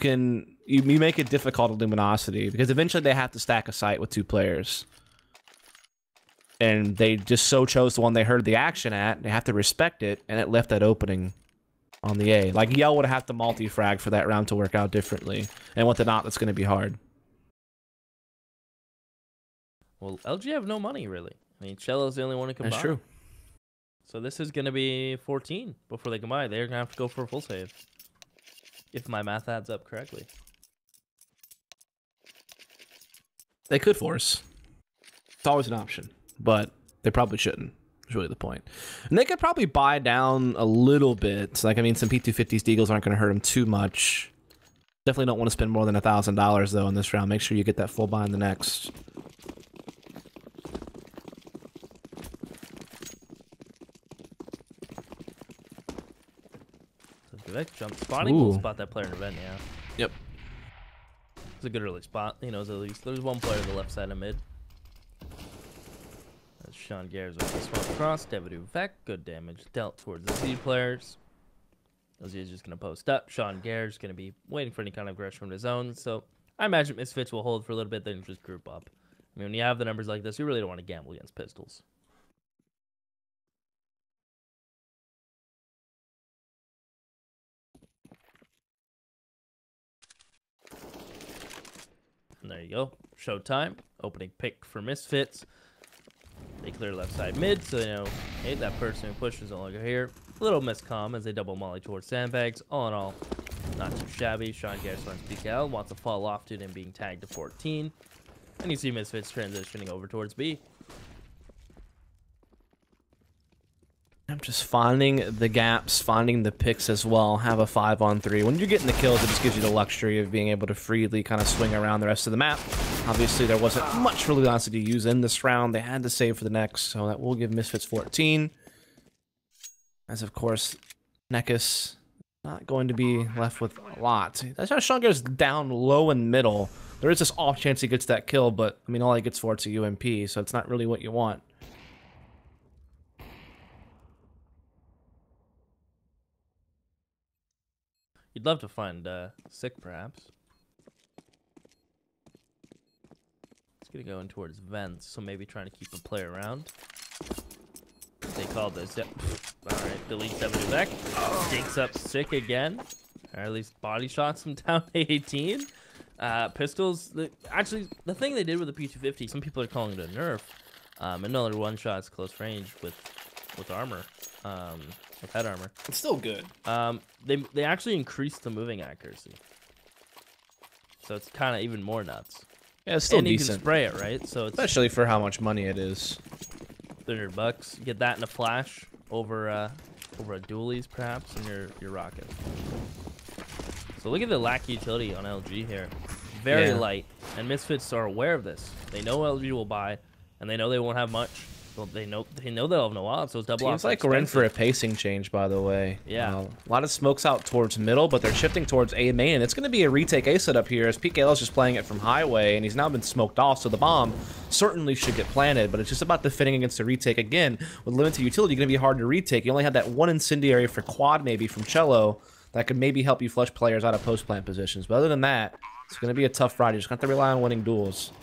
make it difficult at Luminosity, because eventually they have to stack a site with 2 players. And they just so chose the one they heard the action at. They have to respect it, and it left that opening on the A. Like, Yell would have to multi-frag for that round to work out differently. And with the not, that's going to be hard. Well, LG have no money, really. I mean, Cello's the only one who can buy. That's true. So this is going to be 14 before they combine. They're going to have to go for a full save, if my math adds up correctly. They could force. It's always an option, but they probably shouldn't. Is really the point. And they could probably buy down a little bit. Like, I mean, some P250s Deagles aren't going to hurt them too much. Definitely don't want to spend more than $1,000 though in this round. Make sure you get that full buy in the next. Jump spotting. We'll spot that player in event, yeah. Yep. It's a good early spot. He knows at least there's one player on the left side of mid. That's Sean Gares with the smoke across. Devoduvic, good damage dealt towards the Z players. LG is just going to post up. Sean Gares going to be waiting for any kind of aggression from the zone. So I imagine Misfits will hold for a little bit, then just group up. I mean, when you have the numbers like this, you really don't want to gamble against pistols. And there you go. Showtime. Opening pick for Misfits. They clear left side mid, so they know, hey, that person who pushes no longer here. A little miscomm as they double molly towards sandbags. All in all, not too shabby. Sean Garris runs PKL, wants to fall off to him being tagged to 14. And you see Misfits transitioning over towards B. I'm just finding the gaps, finding the picks as well. Have a 5-on-3. When you're getting the kills, it just gives you the luxury of being able to freely kind of swing around the rest of the map. Obviously, there wasn't much for Luminosity to use in this round. They had to save for the next, so that will give Misfits 14. As, of course, Nekus not going to be left with a lot. That's how Sean goes down low and middle. There is this off chance he gets that kill, but, I mean, all he gets for it's a UMP, so it's not really what you want. You'd love to find Sick, perhaps. It's going to go in towards vents, so maybe trying to keep a player around. They called this. Yep. Alright, delete 7 back. Digs up Sick again. Or at least body shots him down to 18. Pistols. Actually, the thing they did with the P250, some people are calling it a nerf. Another one shot's close range with armor. With head armor. It's still good. They actually increased the moving accuracy. So it's kind of even more nuts. Yeah, it's still and decent. You can spray it, right? So it's especially for how much money it is. $300. You get that in a flash over a dualies, perhaps, and you're rocking. So look at the lack of utility on LG here. Very light, and Misfits are aware of this. They know LG will buy, and they know they won't have much. Well, they know they'll have no odds, so it's double. Seems like we're in for a pacing change, by the way. Yeah. A lot of smokes out towards middle, but they're shifting towards A main. It's going to be a retake A setup here, as PKL is just playing it from highway, and he's now been smoked off, so the bomb certainly should get planted, but it's just about defending against the retake. Again, with limited utility, going to be hard to retake. You only had that one incendiary for quad, maybe, from Cello, that could maybe help you flush players out of post-plant positions. But other than that, it's going to be a tough ride. You just got to rely on winning duels.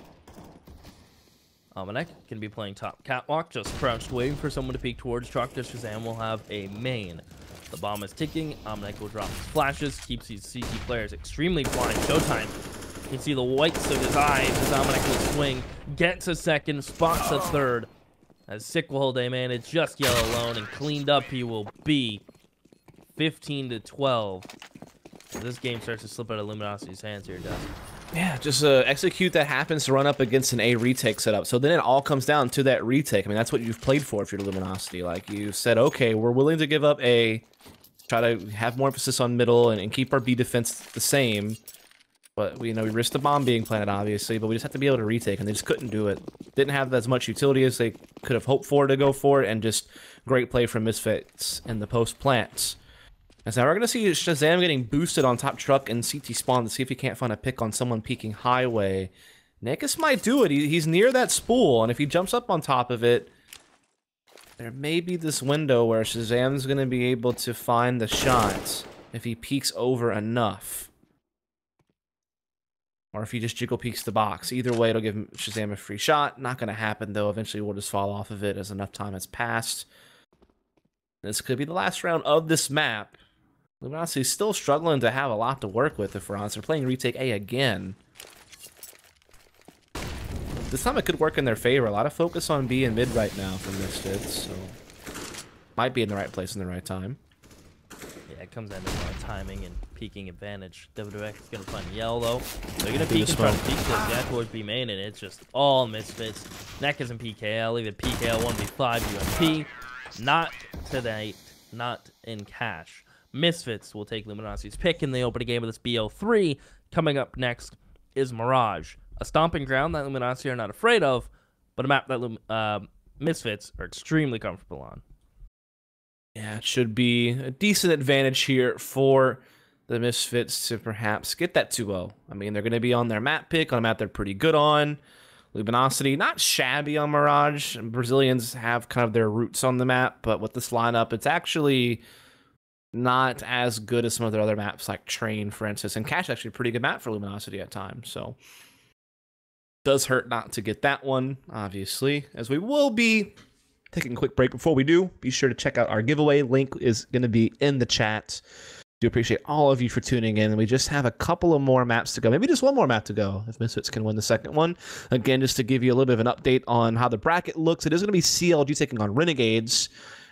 Almanac can be playing top catwalk, just crouched, waiting for someone to peek towards truck. Shazam will have a main. The bomb is ticking. Almanac will drop his flashes, keeps these CT players extremely blind. Showtime. You can see the whites of his eyes as Almanac will swing, gets a second, spots a third. As Sick will hold a man, it's just yellow alone, and cleaned up he will be. 15-12. This game starts to slip out of Luminosity's hands here, Dust. Yeah, just execute that happens to run up against an A retake setup. So then it all comes down to that retake. I mean, that's what you've played for if you're Luminosity. Like, you said, okay, we're willing to give up A, try to have more emphasis on middle and keep our B defense the same. But, we risked the bomb being planted, obviously, but we just have to be able to retake, and they just couldn't do it. Didn't have as much utility as they could have hoped for to go for it, and just great play from Misfits in the post-plants. And so we're going to see Shazam getting boosted on top truck and CT spawn to see if he can't find a pick on someone peeking highway. Nekus might do it. He's near that spool, and if he jumps up on top of it, there may be this window where Shazam's going to be able to find the shot if he peeks over enough. Or if he just jiggle peeks the box. Either way, it'll give Shazam a free shot. Not going to happen, though. Eventually, we'll just fall off of it as enough time has passed. This could be the last round of this map. Luminosity's still struggling to have a lot to work with, if we're honest. They're playing retake A again. This time it could work in their favor. A lot of focus on B and mid right now from Misfits, so might be in the right place in the right time. Yeah, it comes down to timing and peeking advantage. WX is going to find yellow. They're going to peek and try to peek this guy towards B main, and it's just all Misfits. Nekus and PKL, even PKL 1v5 UMP. Not today, not in cash. Misfits will take Luminosity's pick in the opening game of this BO3. Coming up next is Mirage, a stomping ground that Luminosity are not afraid of, but a map that Misfits are extremely comfortable on. Yeah, it should be a decent advantage here for the Misfits to perhaps get that 2-0. I mean, they're going to be on their map pick, on a map they're pretty good on. Luminosity, not shabby on Mirage. Brazilians have kind of their roots on the map, but with this lineup, it's actually not as good as some of their other maps, like Train, for instance. And Cash actually a pretty good map for Luminosity at times, so does hurt not to get that one, obviously, as we will be taking a quick break. Before we do, be sure to check out our giveaway. Link is going to be in the chat. Do appreciate all of you for tuning in. We just have a couple of more maps to go. Maybe just one more map to go if Misfits can win the second one. Again, just to give you a little bit of an update on how the bracket looks, it is going to be CLG taking on Renegades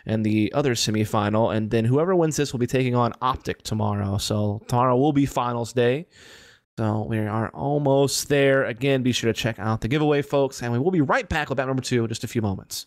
and the other semifinal, and then whoever wins this will be taking on Optic tomorrow. So tomorrow will be finals day. So we are almost there. Again, be sure to check out the giveaway, folks, and we will be right back with map number 2 in just a few moments.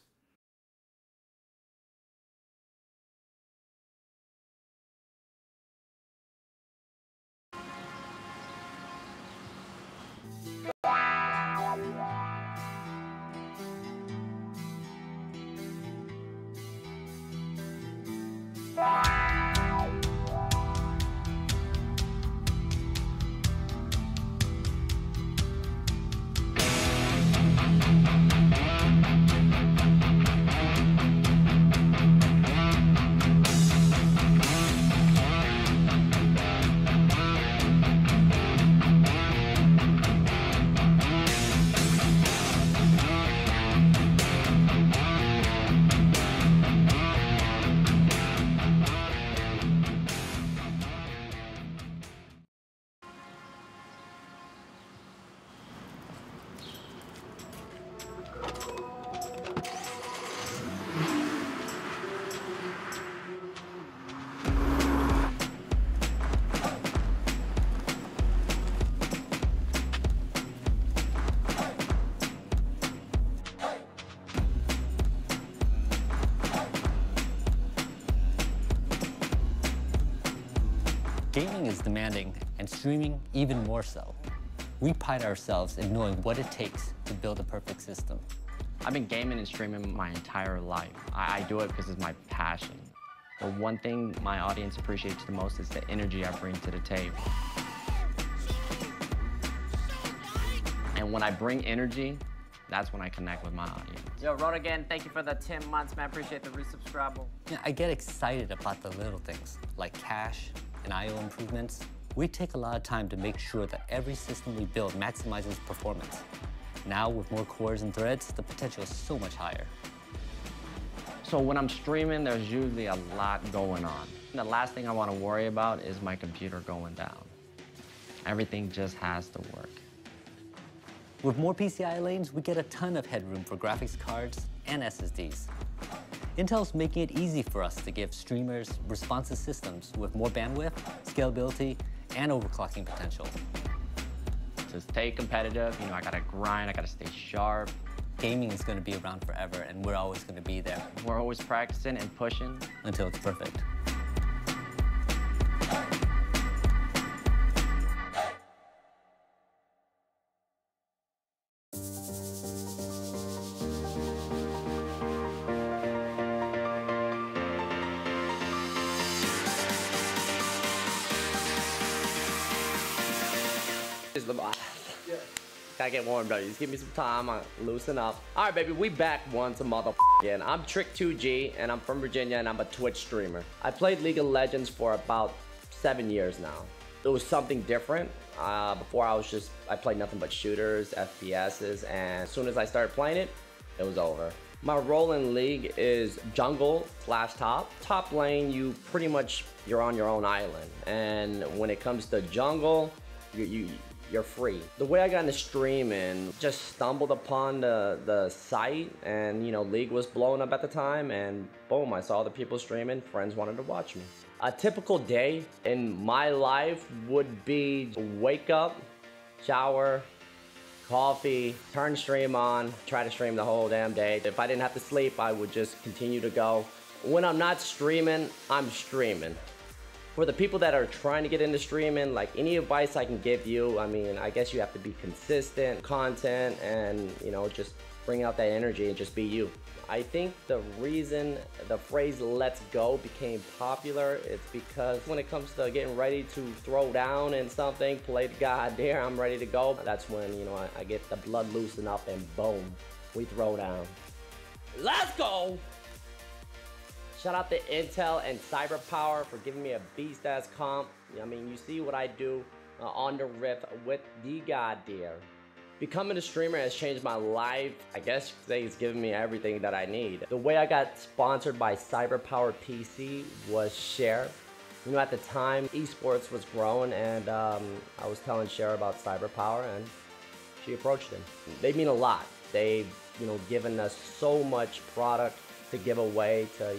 Gaming is demanding, and streaming even more so. We pride ourselves in knowing what it takes to build a perfect system. I've been gaming and streaming my entire life. I do it because it's my passion. The one thing my audience appreciates the most is the energy I bring to the table. And when I bring energy, that's when I connect with my audience. Yo, Ro8 again, thank you for the 10 months, man. Appreciate the resubscribe. Yeah, I get excited about the little things, like cache and I/O improvements. We take a lot of time to make sure that every system we build maximizes performance. Now, with more cores and threads, the potential is so much higher. So when I'm streaming, there's usually a lot going on. The last thing I want to worry about is my computer going down. Everything just has to work. With more PCI lanes, we get a ton of headroom for graphics cards and SSDs. Intel's making it easy for us to give streamers responsive systems with more bandwidth, scalability, and overclocking potential. To stay competitive, I gotta grind, I gotta stay sharp. Gaming is going to be around forever, and we're always going to be there. We're always practicing and pushing. Until it's perfect. Is the boss. Yeah. Gotta get warmed up. Just give me some time. I loosen up. All right, baby. We back once a mother again. I'm Trick2G, and I'm from Virginia, and I'm a Twitch streamer. I played League of Legends for about 7 years now. It was something different. Before I played nothing but shooters, FPSs, and as soon as I started playing it, it was over. My role in League is jungle/top. Top lane, you're on your own island, and when it comes to jungle, you're free. The way I got into streaming, just stumbled upon the site, and League was blowing up at the time, and boom, I saw other people streaming, friends wanted to watch me. A typical day in my life would be wake up, shower, coffee, turn stream on, try to stream the whole damn day. If I didn't have to sleep, I would just continue to go. When I'm not streaming, I'm streaming. For the people that are trying to get into streaming, like any advice I can give you, I guess you have to be consistent, content, and just bring out that energy and just be you. I think the reason the phrase "let's go" became popular is because when it comes to getting ready to throw down in something, play the goddamn, I'm ready to go. That's when, I get the blood loosen up and boom, we throw down. Let's go! Shout out to Intel and CyberPower for giving me a beast-ass comp. You see what I do on the Rift with the goddamn. Becoming a streamer has changed my life. I guess you could say it's given me everything that I need. The way I got sponsored by CyberPowerPC was Cher. At the time, esports was growing, and I was telling Cher about CyberPower, and she approached him. They mean a lot. They've, given us so much product to give away to,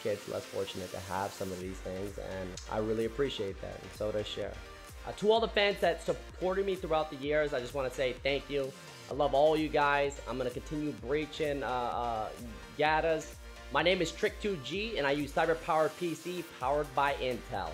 kids less fortunate to have some of these things, and I really appreciate that, and so does Cher. To all the fans that supported me throughout the years, I just want to say thank you. I love all you guys. I'm going to continue breaching Gatas. My name is Trick2G, and I use CyberPowerPC powered by Intel.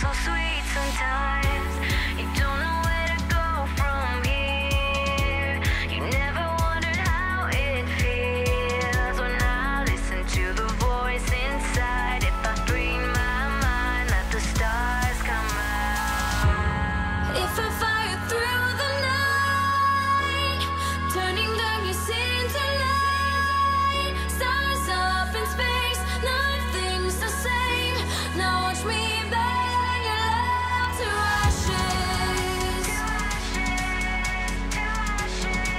so sweet sometimes. You don't know where to go from here. You never wondered how it feels when I listen to the voice inside. If I free my mind, let the stars come out. If I fire through the night, turning darkness into light, stars up in space, nothing's the same. Now watch me burn your love to ashes.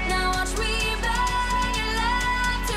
Now watch me burn your love to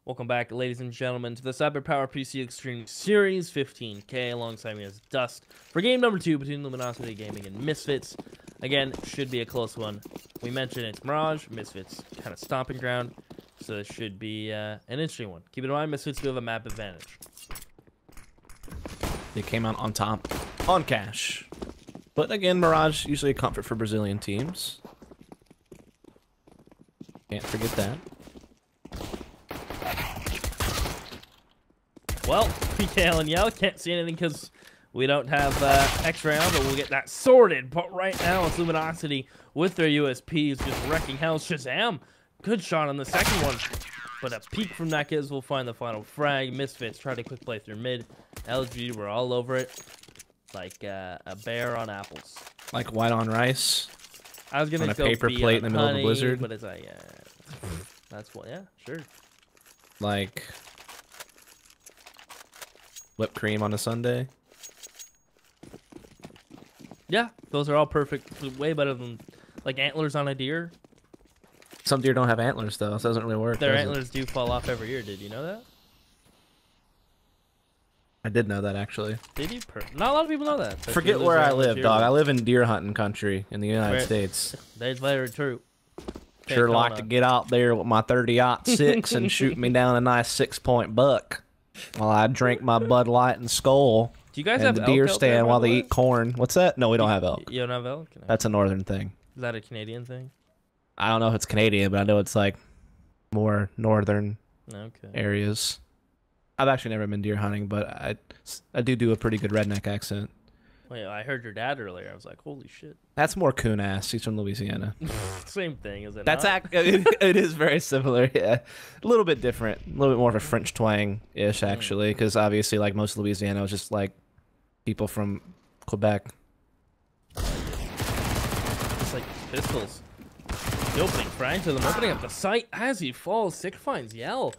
Welcome back, ladies and gentlemen, to the CyberPowerPC Extreme Series 15K. Alongside me is Dust for game number 2 between Luminosity Gaming and Misfits. Again, should be a close one. We mentioned it's Mirage, Misfits kind of stomping ground, so it should be an interesting one. Keep in mind, Misfits do have a map advantage. They came out on top on cash. But again, Mirage, usually a comfort for Brazilian teams. Can't forget that. Well, PKL and Yell can't see anything because we don't have X-Ray on, but we'll get that sorted. But right now, it's Luminosity with their USPs just wrecking hell. Shazam! Good shot on the second one. But a peek from that gives will find the final frag. Misfits try to quick play through mid. LG, we're all over it. Like a bear on apples. Like white on rice. I was gonna on a go paper B plate in on the middle of honey, a blizzard. but it's like, that's what, yeah, sure. Like whipped cream on a sundae. Yeah, those are all perfect. Way better than like antlers on a deer. Some deer don't have antlers though, so it doesn't really work. Their does it? antlers do fall off every year. Did you know that? I did know that actually. Did you? Not a lot of people know that. Forget where I live, dog. I live in deer hunting country in the United States. That's very true. Sure like to get out there with my 30-06 and shoot me down a nice 6-point buck while I drink my Bud Light and Skull. Do you guys and have the elk deer out there, stand by while the they way? eat corn? What's that? No, we don't have elk. You don't have elk? No. That's a northern thing. Is that a Canadian thing? I don't know if it's Canadian, but I know it's like more northern Okay. areas. I've actually never been deer hunting, but I do a pretty good redneck accent. Wait, I heard your dad earlier. I was like, holy shit. That's more coon ass. He's from Louisiana. Same thing, is it? That's not? it is very similar. Yeah, a little bit different, a little bit more of a French twang ish actually, because obviously like most of Louisiana was just like people from Quebec. It's like pistols. The opening frag to them, opening up the sight as he falls. Sick finds Yell.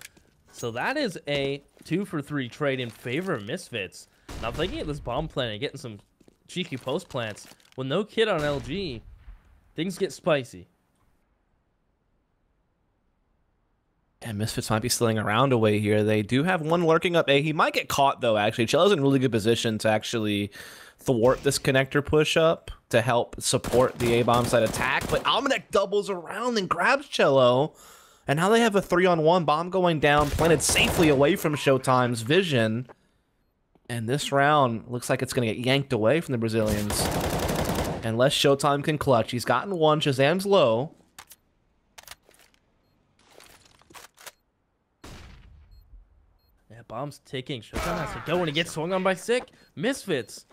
So that is a 2-for-3 trade in favor of Misfits. Now thinking of this bomb plan and getting some cheeky post plants with no kid on LG, things get spicy. And Misfits might be slinging around away here. They do have one lurking up A. He might get caught though. Actually, Cello's in a really good position to actually thwart this connector push up to help support the A bomb side attack. But Almanac doubles around and grabs Cello. And now they have a 3-on-1 bomb going down, planted safely away from Showtime's vision. And this round looks like it's going to get yanked away from the Brazilians. Unless Showtime can clutch. He's gotten one. Shazam's low. Yeah, bomb's ticking. Showdown has to go when he gets swung on by Sick. Misfits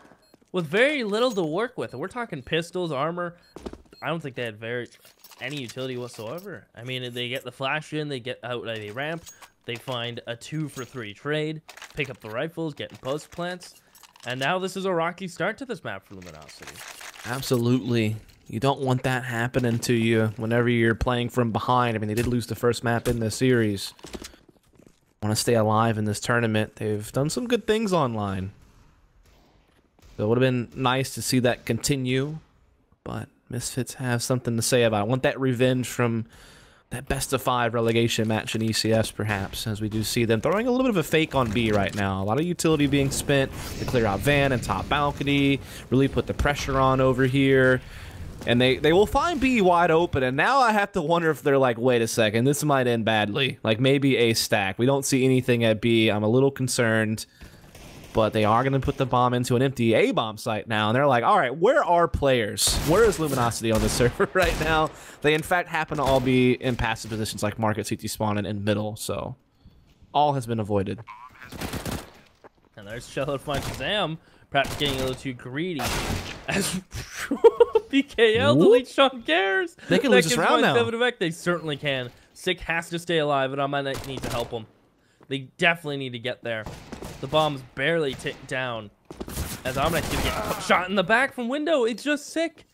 with very little to work with. And we're talking pistols, armor. I don't think they had any utility whatsoever. I mean, they get the flash in, they get out of a ramp, they find a 2-for-3 trade, pick up the rifles, get in post plants, and now this is a rocky start to this map for Luminosity. Absolutely. You don't want that happening to you whenever you're playing from behind. I mean, they did lose the first map in this series. Want to stay alive in this tournament. They've done some good things online. So it would have been nice to see that continue, but Misfits have something to say about it. I want that revenge from that best-of-5 relegation match in ECS, perhaps, as we do see them throwing a little bit of a fake on B right now. A lot of utility being spent to clear out Van and top balcony, really put the pressure on over here. And they will find B wide open, and now I have to wonder if they're like, wait a second, this might end badly. Like, maybe A stack. We don't see anything at B. I'm a little concerned. But they are going to put the bomb into an empty A-bomb site now. And they're like, all right, where are players? Where is Luminosity on the server right now? They, in fact, happen to all be in passive positions like market, CT spawn, and middle. So all has been avoided. And there's Shello to find Shazam. Perhaps getting a little too greedy. As BKL deletes Sean Gares. They can lose this round now. They certainly can. Sick has to stay alive, and I might need to help him. They definitely need to get there. The bomb's barely ticked down. As Omnic gonna get shot in the back from window. It's just Sick.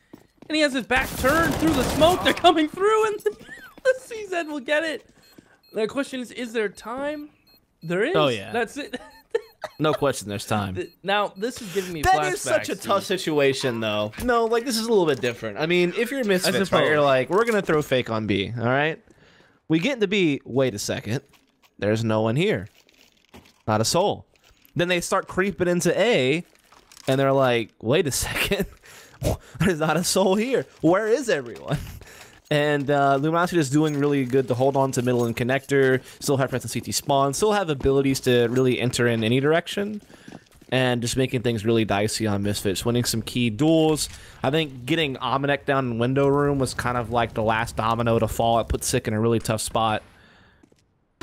And he has his back turned through the smoke. They're coming through, and the CZ will get it. The question is there time? There is. Oh, yeah. That's it. No question, there's time. Now, this is giving me That flashbacks. is such a tough situation, though. No, like, this is a little bit different. I mean, if you're Misfits, right, you're like, we're going to throw fake on B, all right? We get into B, wait a second. There's no one here. Not a soul. Then they start creeping into A, and they're like, wait a second. There's not a soul here. Where is everyone? And Luminosity is doing really good to hold on to middle and connector, still have presence CT spawn, still have abilities to really enter in any direction, and just making things really dicey on Misfits, winning some key duels. I think getting Omnic down in window room was kind of like the last domino to fall. It put Sick in a really tough spot.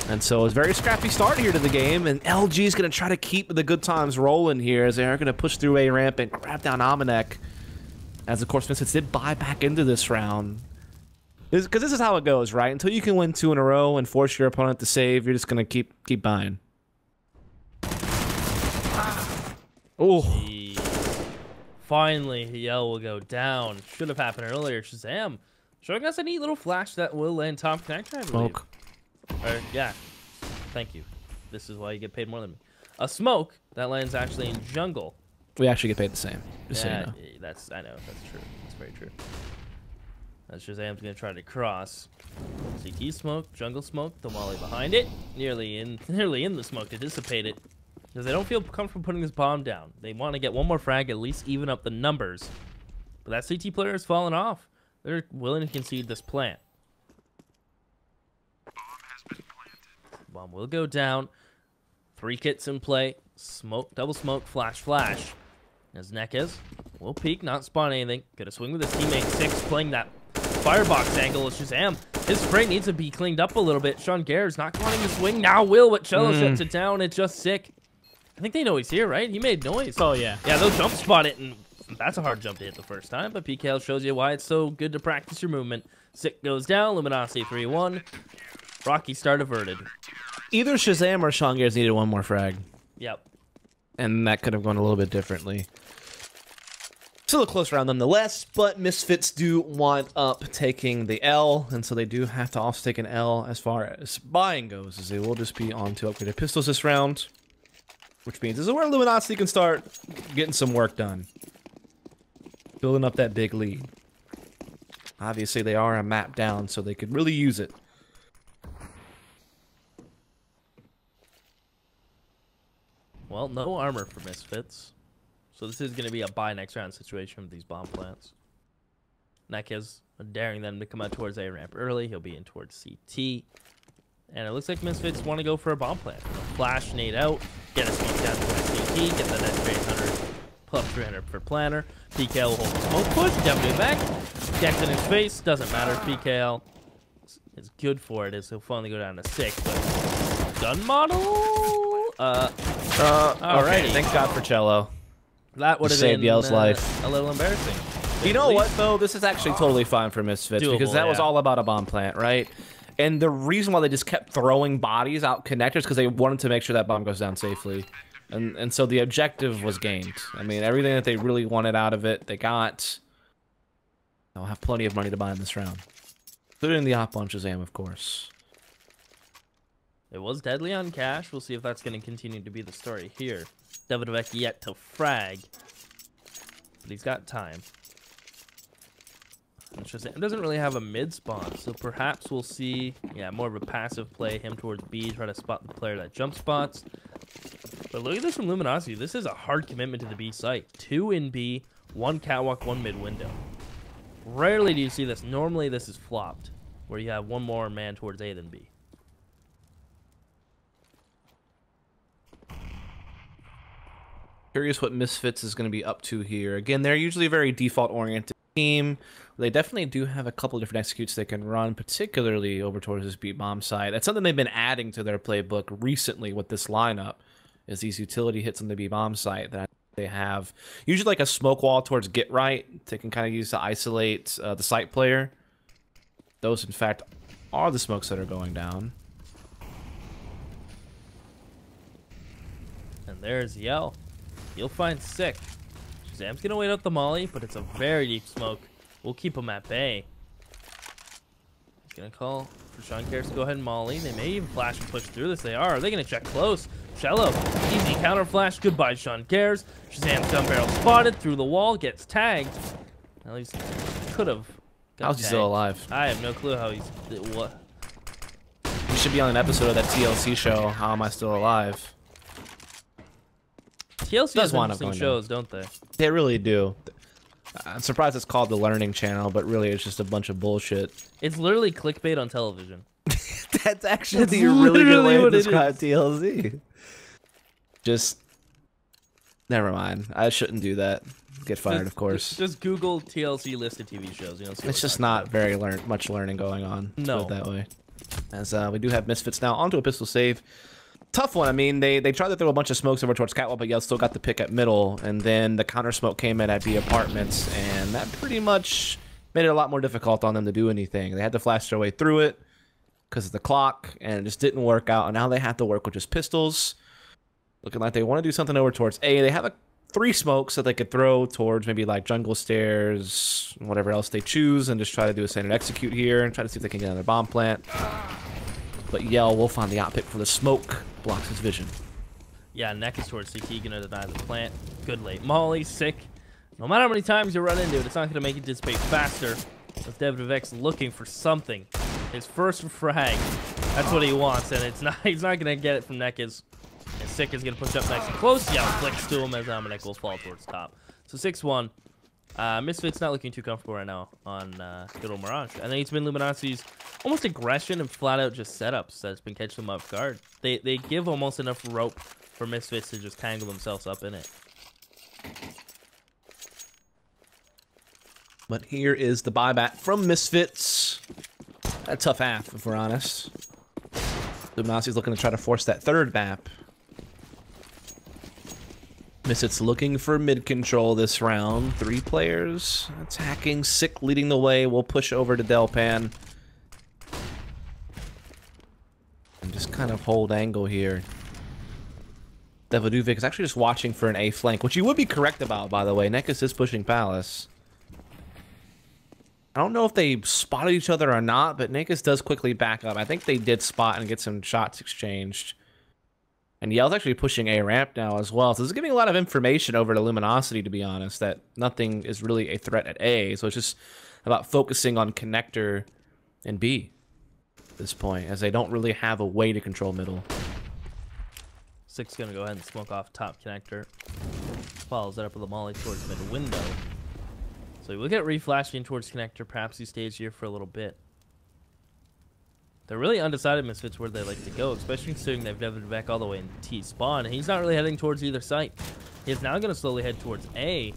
And so it's a very scrappy start here to the game, and LG is going to try to keep the good times rolling here as they are going to push through A ramp and grab down Omnic. As, of course, Misfits did buy back into this round. Because this is how it goes, right? Until you can win 2 in a row and force your opponent to save, you're just going to keep buying. Oh. Finally, Yell will go down. Should have happened earlier. Shazam showing us a neat little flash that will land top connector, I believe. Smoke. Yeah. Thank you. This is why you get paid more than me. A smoke that lands actually in jungle. We actually get paid the same. Just yeah, so you know. I know. That's true. That's very true. As Shazam's going to try to cross. CT smoke, jungle smoke, the molly behind it. Nearly in the smoke to dissipate it. Because they don't feel comfortable putting this bomb down. They want to get one more frag, at least even up the numbers. But that CT player has fallen off. They're willing to concede this plant. Bomb will go down. 3 kits in play. Smoke, double smoke, flash, flash. As Nekez will peek, not spawn anything. Gonna swing with his teammate 6, playing that firebox angle. Shazam, his spray needs to be cleaned up a little bit. Sean Gare's not wanting to swing. Now will, but Cello shuts it down. It's just Sick. I think they know he's here, right? He made noise. Oh, yeah. Yeah, they'll jump spot it, and that's a hard jump to hit the first time, but PKL shows you why it's so good to practice your movement. Sick goes down, Luminosity 3-1. Rocky start averted. Either Shazam or Sean Gares needed one more frag. Yep. And that could have gone a little bit differently. Still a close round nonetheless, but Misfits do wind up taking the L, and so they do have to also take an L as far as buying goes, as they will just be on to upgraded pistols this round. Which means this is where Luminosity can start getting some work done. Building up that big lead. Obviously, they are a map down, so they could really use it. Well, no armor for Misfits. So this is going to be a buy next round situation with these bomb plants. Nekez daring them to come out towards A ramp early. He'll be in towards CT. And it looks like Misfits want to go for a bomb plant. Flash, nade out, get a smoke down towards CT, get the net 300 plus 300 for planner. PKL will hold the smoke push, W back, gets in his face, doesn't matter. PKL is good for it as he'll finally go down to 6. But gun model Alrighty, thank God for Cello. That would have saved been Yell's life. a little embarrassing. You know what, though? This is actually totally fine for Misfits because Doable, that was yeah. all about a bomb plant, right? And the reason why they just kept throwing bodies out connectors because they wanted to make sure that bomb goes down safely. And so the objective was gained. I mean, everything that they really wanted out of it, they got. They'll have plenty of money to buy in this round. Including the op on Shazam, of course. It was deadly on cash. We'll see if that's going to continue to be the story here. Davidovec yet to frag. But he's got time. Shazam doesn't really have a mid spawn, so perhaps we'll see, more of a passive play, him towards B, try to spot the player that jump spots. But look at this from Luminosity. This is a hard commitment to the B site. 2 in B, 1 catwalk, 1 mid window. Rarely do you see this. Normally this is flopped, where you have one more man towards A than B. Curious what Misfits is going to be up to here. Again, they're usually a very default-oriented team. They definitely do have a couple of different executes they can run, particularly over towards this B bomb side. That's something they've been adding to their playbook recently with this lineup, is these utility hits on the B bomb site that they have. Usually like a smoke wall towards get right. They can kind of use to isolate the site player. Those, in fact, are the smokes that are going down. And there's Yell. You'll find sick. Shazam's gonna wait up the molly, but it's a very deep smoke. We'll keep him at bay. He's gonna call for Sean Cares to go ahead and molly. They may even flash and push through this. They are. Are they gonna check close? Cello, easy counter flash. Goodbye, Sean Cares. Shazam's gun barrel spotted through the wall, gets tagged. At least could have. How's he still alive? I have no clue how he's what. You should be on an episode of that TLC show, How Am I Still Alive? TLC has interesting shows, don't they? They really do. I'm surprised it's called the Learning Channel, but really it's just a bunch of bullshit. It's literally clickbait on television. That's actually a really good way to describe TLC. Just, never mind. I shouldn't do that. Get fired, of course. Just Google TLC listed TV shows. You know, it's just not very much learning going on. No. Put it that way. As we do have Misfits now onto a pistol save. Tough one. I mean, they tried to throw a bunch of smokes over towards Catwalk, but Yell still got the pick at middle, and then the counter smoke came in at B apartments, and that pretty much made it a lot more difficult on them to do anything. They had to flash their way through it because of the clock, and it just didn't work out, and now they have to work with just pistols. Looking like they want to do something over towards A. They have 3 smokes that they could throw towards maybe like jungle stairs, whatever else they choose, and just try to do a standard execute here and try to see if they can get another bomb plant. But Yell will find the out pick for the smoke. Blocks his vision. Yeah, neck is towards CT, gonna deny the plant. Good late molly, sick. No matter how many times you run into it, it's not gonna make it dissipate faster. With Davidovec's looking for something. His first frag. That's what he wants, and it's not. He's not gonna get it from Neckis. And Sick is gonna push up nice and close. Yeah, flicks to him as Amanek will fall towards top. So 6-1. Misfits not looking too comfortable right now on good old Mirage. I think it's been Luminosity's almost aggression and flat out just setups that's been catching them off guard. They give almost enough rope for Misfits to just tangle themselves up in it. But here is the buyback from Misfits. A tough half, if we're honest. Luminosity's looking to try to force that third map. Misfits looking for mid control this round. 3 players attacking. Sick leading the way. We'll push over to Delpan. And just kind of hold angle here. Davidovec is actually just watching for an A flank, which you would be correct about, by the way. Neckis is pushing Palace. I don't know if they spotted each other or not, but Neckis does quickly back up. I think they did spot and get some shots exchanged. And Yell's actually pushing A ramp now as well. So this is giving a lot of information over to Luminosity, to be honest, that nothing is really a threat at A. So it's just about focusing on connector and B at this point, as they don't really have a way to control middle. Sick's gonna go ahead and smoke off top connector. Follows that up with a molly towards mid window. So we look at reflashing towards connector. Perhaps he stays here for a little bit. They're really undecided, Misfits, where they like to go, especially considering they've Davidovec all the way in T spawn, and he's not really heading towards either site. He's now going to slowly head towards A.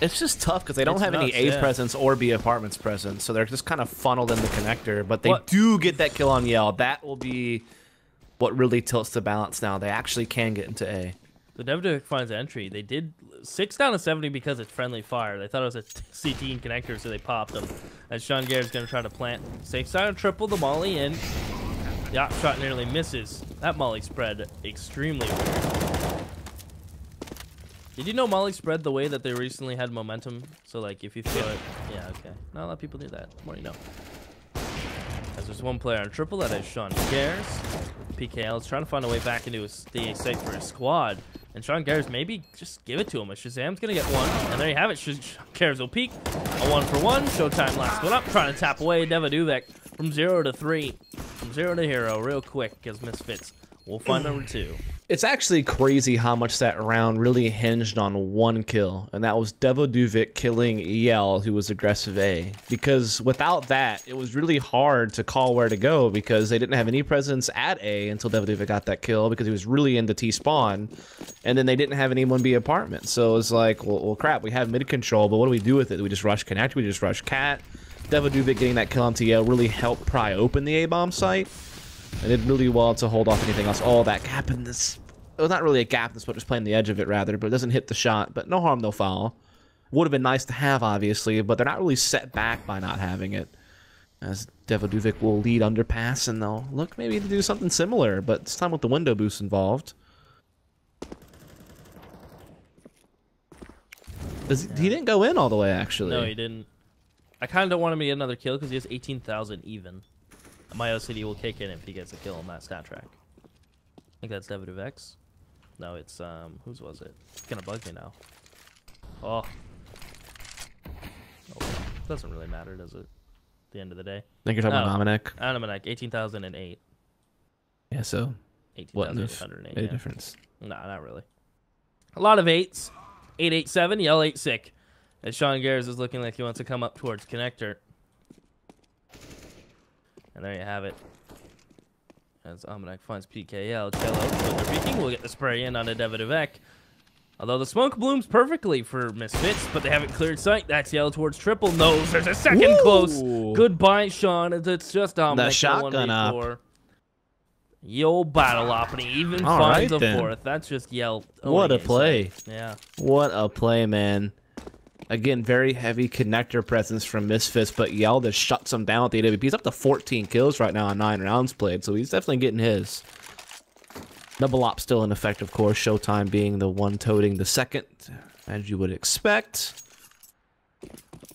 It's just tough because they don't have any A presence or B apartments presence, so they're just kind of funneled in the connector. But they do get that kill on Yell. That will be what really tilts the balance now. They actually can get into A. The Devdivik finds entry. They did 6 down to 70 because it's friendly fire. They thought it was a CT and connector, so they popped them. As Sean Garrett's going to try to plant. Safe side of triple, the molly in. The op shot nearly misses. That molly spread extremely weird. Did you know molly spread the way that they recently had momentum? So, like, if you throw it... Yeah, okay. Not a lot of people do that. What do you know? As there's one player on triple, that is Sean Garrett. PKL is trying to find a way back into the site for his squad. And Sean Garrett's maybe just give it to him. Shazam's going to get one. And there you have it. Sean Garrett's will peek. A 1-for-1. Showtime last one up. Trying to tap away Devdivik from 0 to 3. From 0 to hero real quick as Misfits. We'll find number 2. It's actually crazy how much that round really hinged on one kill, and that was Devdivik killing Yell, who was aggressive A. Because without that, it was really hard to call where to go because they didn't have any presence at A until Devdivik got that kill because he was really into T-spawn, and then they didn't have anyone B apartment. So it was like, well, crap, we have mid control, but what do we do with it? Do we just rush Connect? We just rush Cat? Devdivik getting that kill onto Yell really helped pry open the A-bomb site. I did really well to hold off anything else. Oh, that gap in this... It was not really a gap, this but just playing the edge of it, rather. But it doesn't hit the shot. But no harm, no foul. Would have been nice to have, obviously. But they're not really set back by not having it. As Devdivik will lead underpass, and they'll look maybe to do something similar. But this time with the window boost involved. He didn't go in all the way, actually. No, he didn't. I kind of don't want him to get another kill because he has 18,000 even. My OCD will kick in if he gets a kill on that stat track. I think that's Devdivik. No, it's whose was it? It's gonna bug me now. Oh, doesn't really matter, does it? At the end of the day. I think you're talking about Dominic. Dominic, 18,008. Yeah, so 18,808. Any difference? No, not really. A lot of 8s. 887, Yell 8 sick. As Sean Garrett is looking like he wants to come up towards connector. And there you have it. As Dominic finds PKL, Cello, they're peeking. We'll get the spray in onto Devdivik. Although the smoke blooms perfectly for Misfits, but they haven't cleared sight. That's Yell towards triple nose. There's a second close. Goodbye, Sean. It's just Dominic. The shotgun up. Yo, battle op, and he even finds a fourth. That's just Yell. What a play. Yeah. What a play, man. Again, very heavy connector presence from Misfits, but Yell just shuts him down with the AWP. He's up to 14 kills right now on 9 rounds played, so he's definitely getting his. Double op still in effect, of course. Showtime being the one toting the second, as you would expect.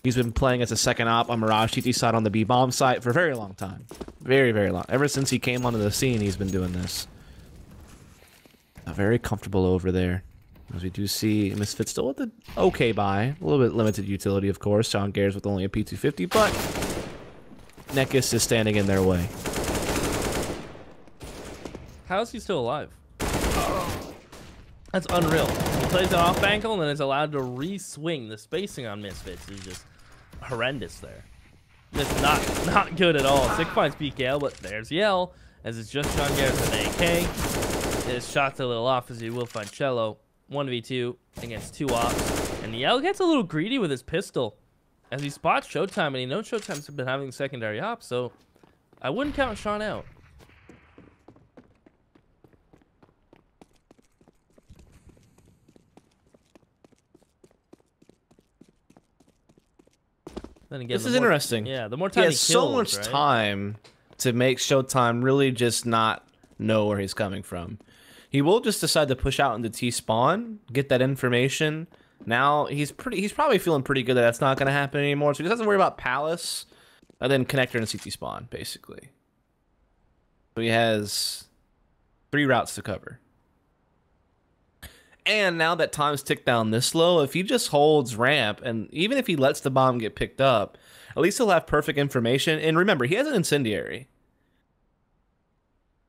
He's been playing as a second op on Mirage TT side on the B-bomb site for a very long time. Very, very long. Ever since he came onto the scene, he's been doing this. Very comfortable over there. As we do see Misfits still with the okay buy. A little bit limited utility, of course. Sean Garrett's with only a P250, but Nekis is standing in their way. How is he still alive? That's unreal. He plays it off ankle and then is allowed to re-swing. The spacing on Misfits is just horrendous there. Just not good at all. Sick finds PKL, but there's Yell, as it's just Sean Garrett with an AK. His shot's a little off, as he will find Cello. 1v2 against 2 ops. And Yell gets a little greedy with his pistol as he spots Showtime, and he knows Showtime's been having secondary ops, so I wouldn't count Sean out. Then again, this is interesting. Yeah, the more time he has so much right? time to make Showtime really just not know where he's coming from. He will just decide to push out into T-spawn, get that information. Now he's probably feeling pretty good that that's not going to happen anymore. So he doesn't worry about Palace, and then connector and CT spawn basically. So he has 3 routes to cover. And now that time's ticked down this low, if he just holds ramp, and even if he lets the bomb get picked up, at least he'll have perfect information. And remember, he has an incendiary.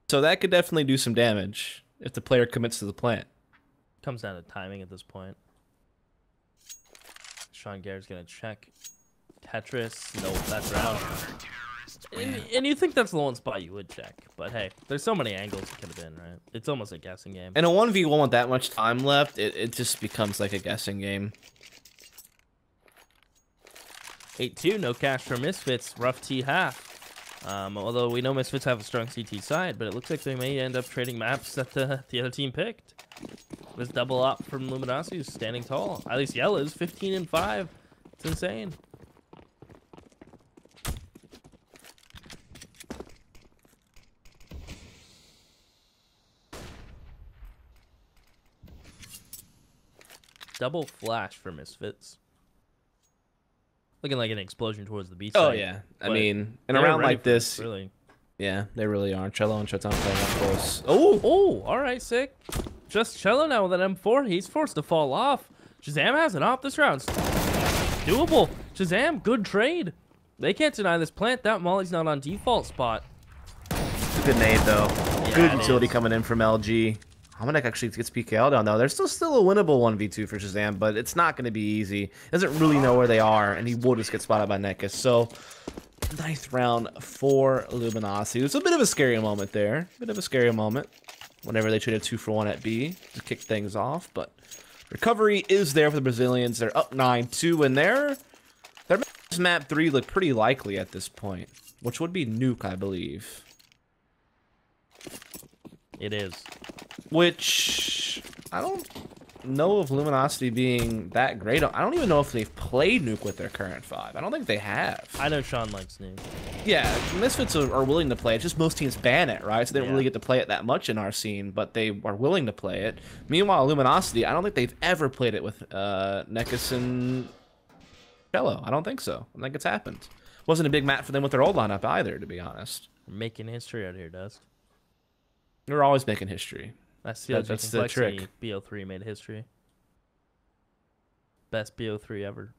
So that could definitely do some damage if the player commits to the plant. Comes down to timing at this point. Sean Garrett's going to check. Tetris. Nope, that's round. And you think that's the one spot you would check. But hey, there's so many angles it could have been, right? It's almost a guessing game. In a 1v1 with that much time left, it just becomes like a guessing game. 8-2, no cash for Misfits. Rough T half. Although we know Misfits have a strong CT side, but it looks like they may end up trading maps that the other team picked. This double up from Luminosity is standing tall. At least Yell is 15 and 5. It's insane. Double flash for Misfits. Looking like an explosion towards the B side. Oh yeah, I mean, in a round like this, really. Yeah, they really are. Cello and Showtime playing up close. Oh, all right, sick. Just Cello now with an M4. He's forced to fall off. Shazam has it off this round. Doable. Shazam, good trade. They can't deny this plant. That Molly's not on default spot. It's a good nade, though. Yeah, good utility coming in from LG. Hominic actually gets PKL down, though. There's still a winnable 1v2 for Shazam, but it's not going to be easy. He doesn't really know where they are, and he will just get spotted by Nekus. So, 9th round for Luminosity. It's a bit of a scary moment there. Bit of a scary moment whenever they traded 2-for-1 at B to kick things off, but recovery is there for the Brazilians. They're up 9-2, and their map 3 look pretty likely at this point, which would be Nuke, I believe. It is. Which, I don't know of Luminosity being that great. I don't even know if they've played Nuke with their current 5. I don't think they have. I know Sean likes Nuke. Yeah, Misfits are willing to play it. Just most teams ban it, right? So they don't really get to play it that much in our scene, but they are willing to play it. Meanwhile, Luminosity, I don't think they've ever played it with Nekus and Cello. I don't think so. I don't think it's happened. Wasn't a big map for them with their old lineup either, to be honest. We're making history out here, Dust. They're always making history. That's the trick. BO3 made history. Best BO3 ever.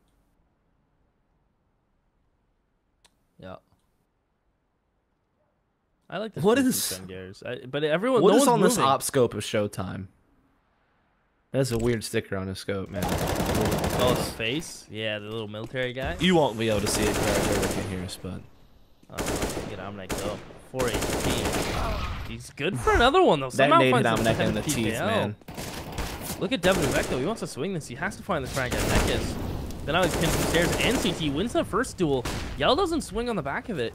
Yeah. I like this. What is? But everyone. What no is on moving. this op scope of Showtime? That's a weird sticker on his scope, man. Oh, his face? Yeah, the little military guy. You won't be able to see it because everyone can hear us, but. Get Omnic though. 4 HP. He's good for another one though. That Somehow nade hit finds Omnic in the teeth, man. Look at Devin Uvek though. He wants to swing this. He has to find this frag at Nekus. Then now he's pinned from stairs, and CT wins the first duel. Yell doesn't swing on the back of it.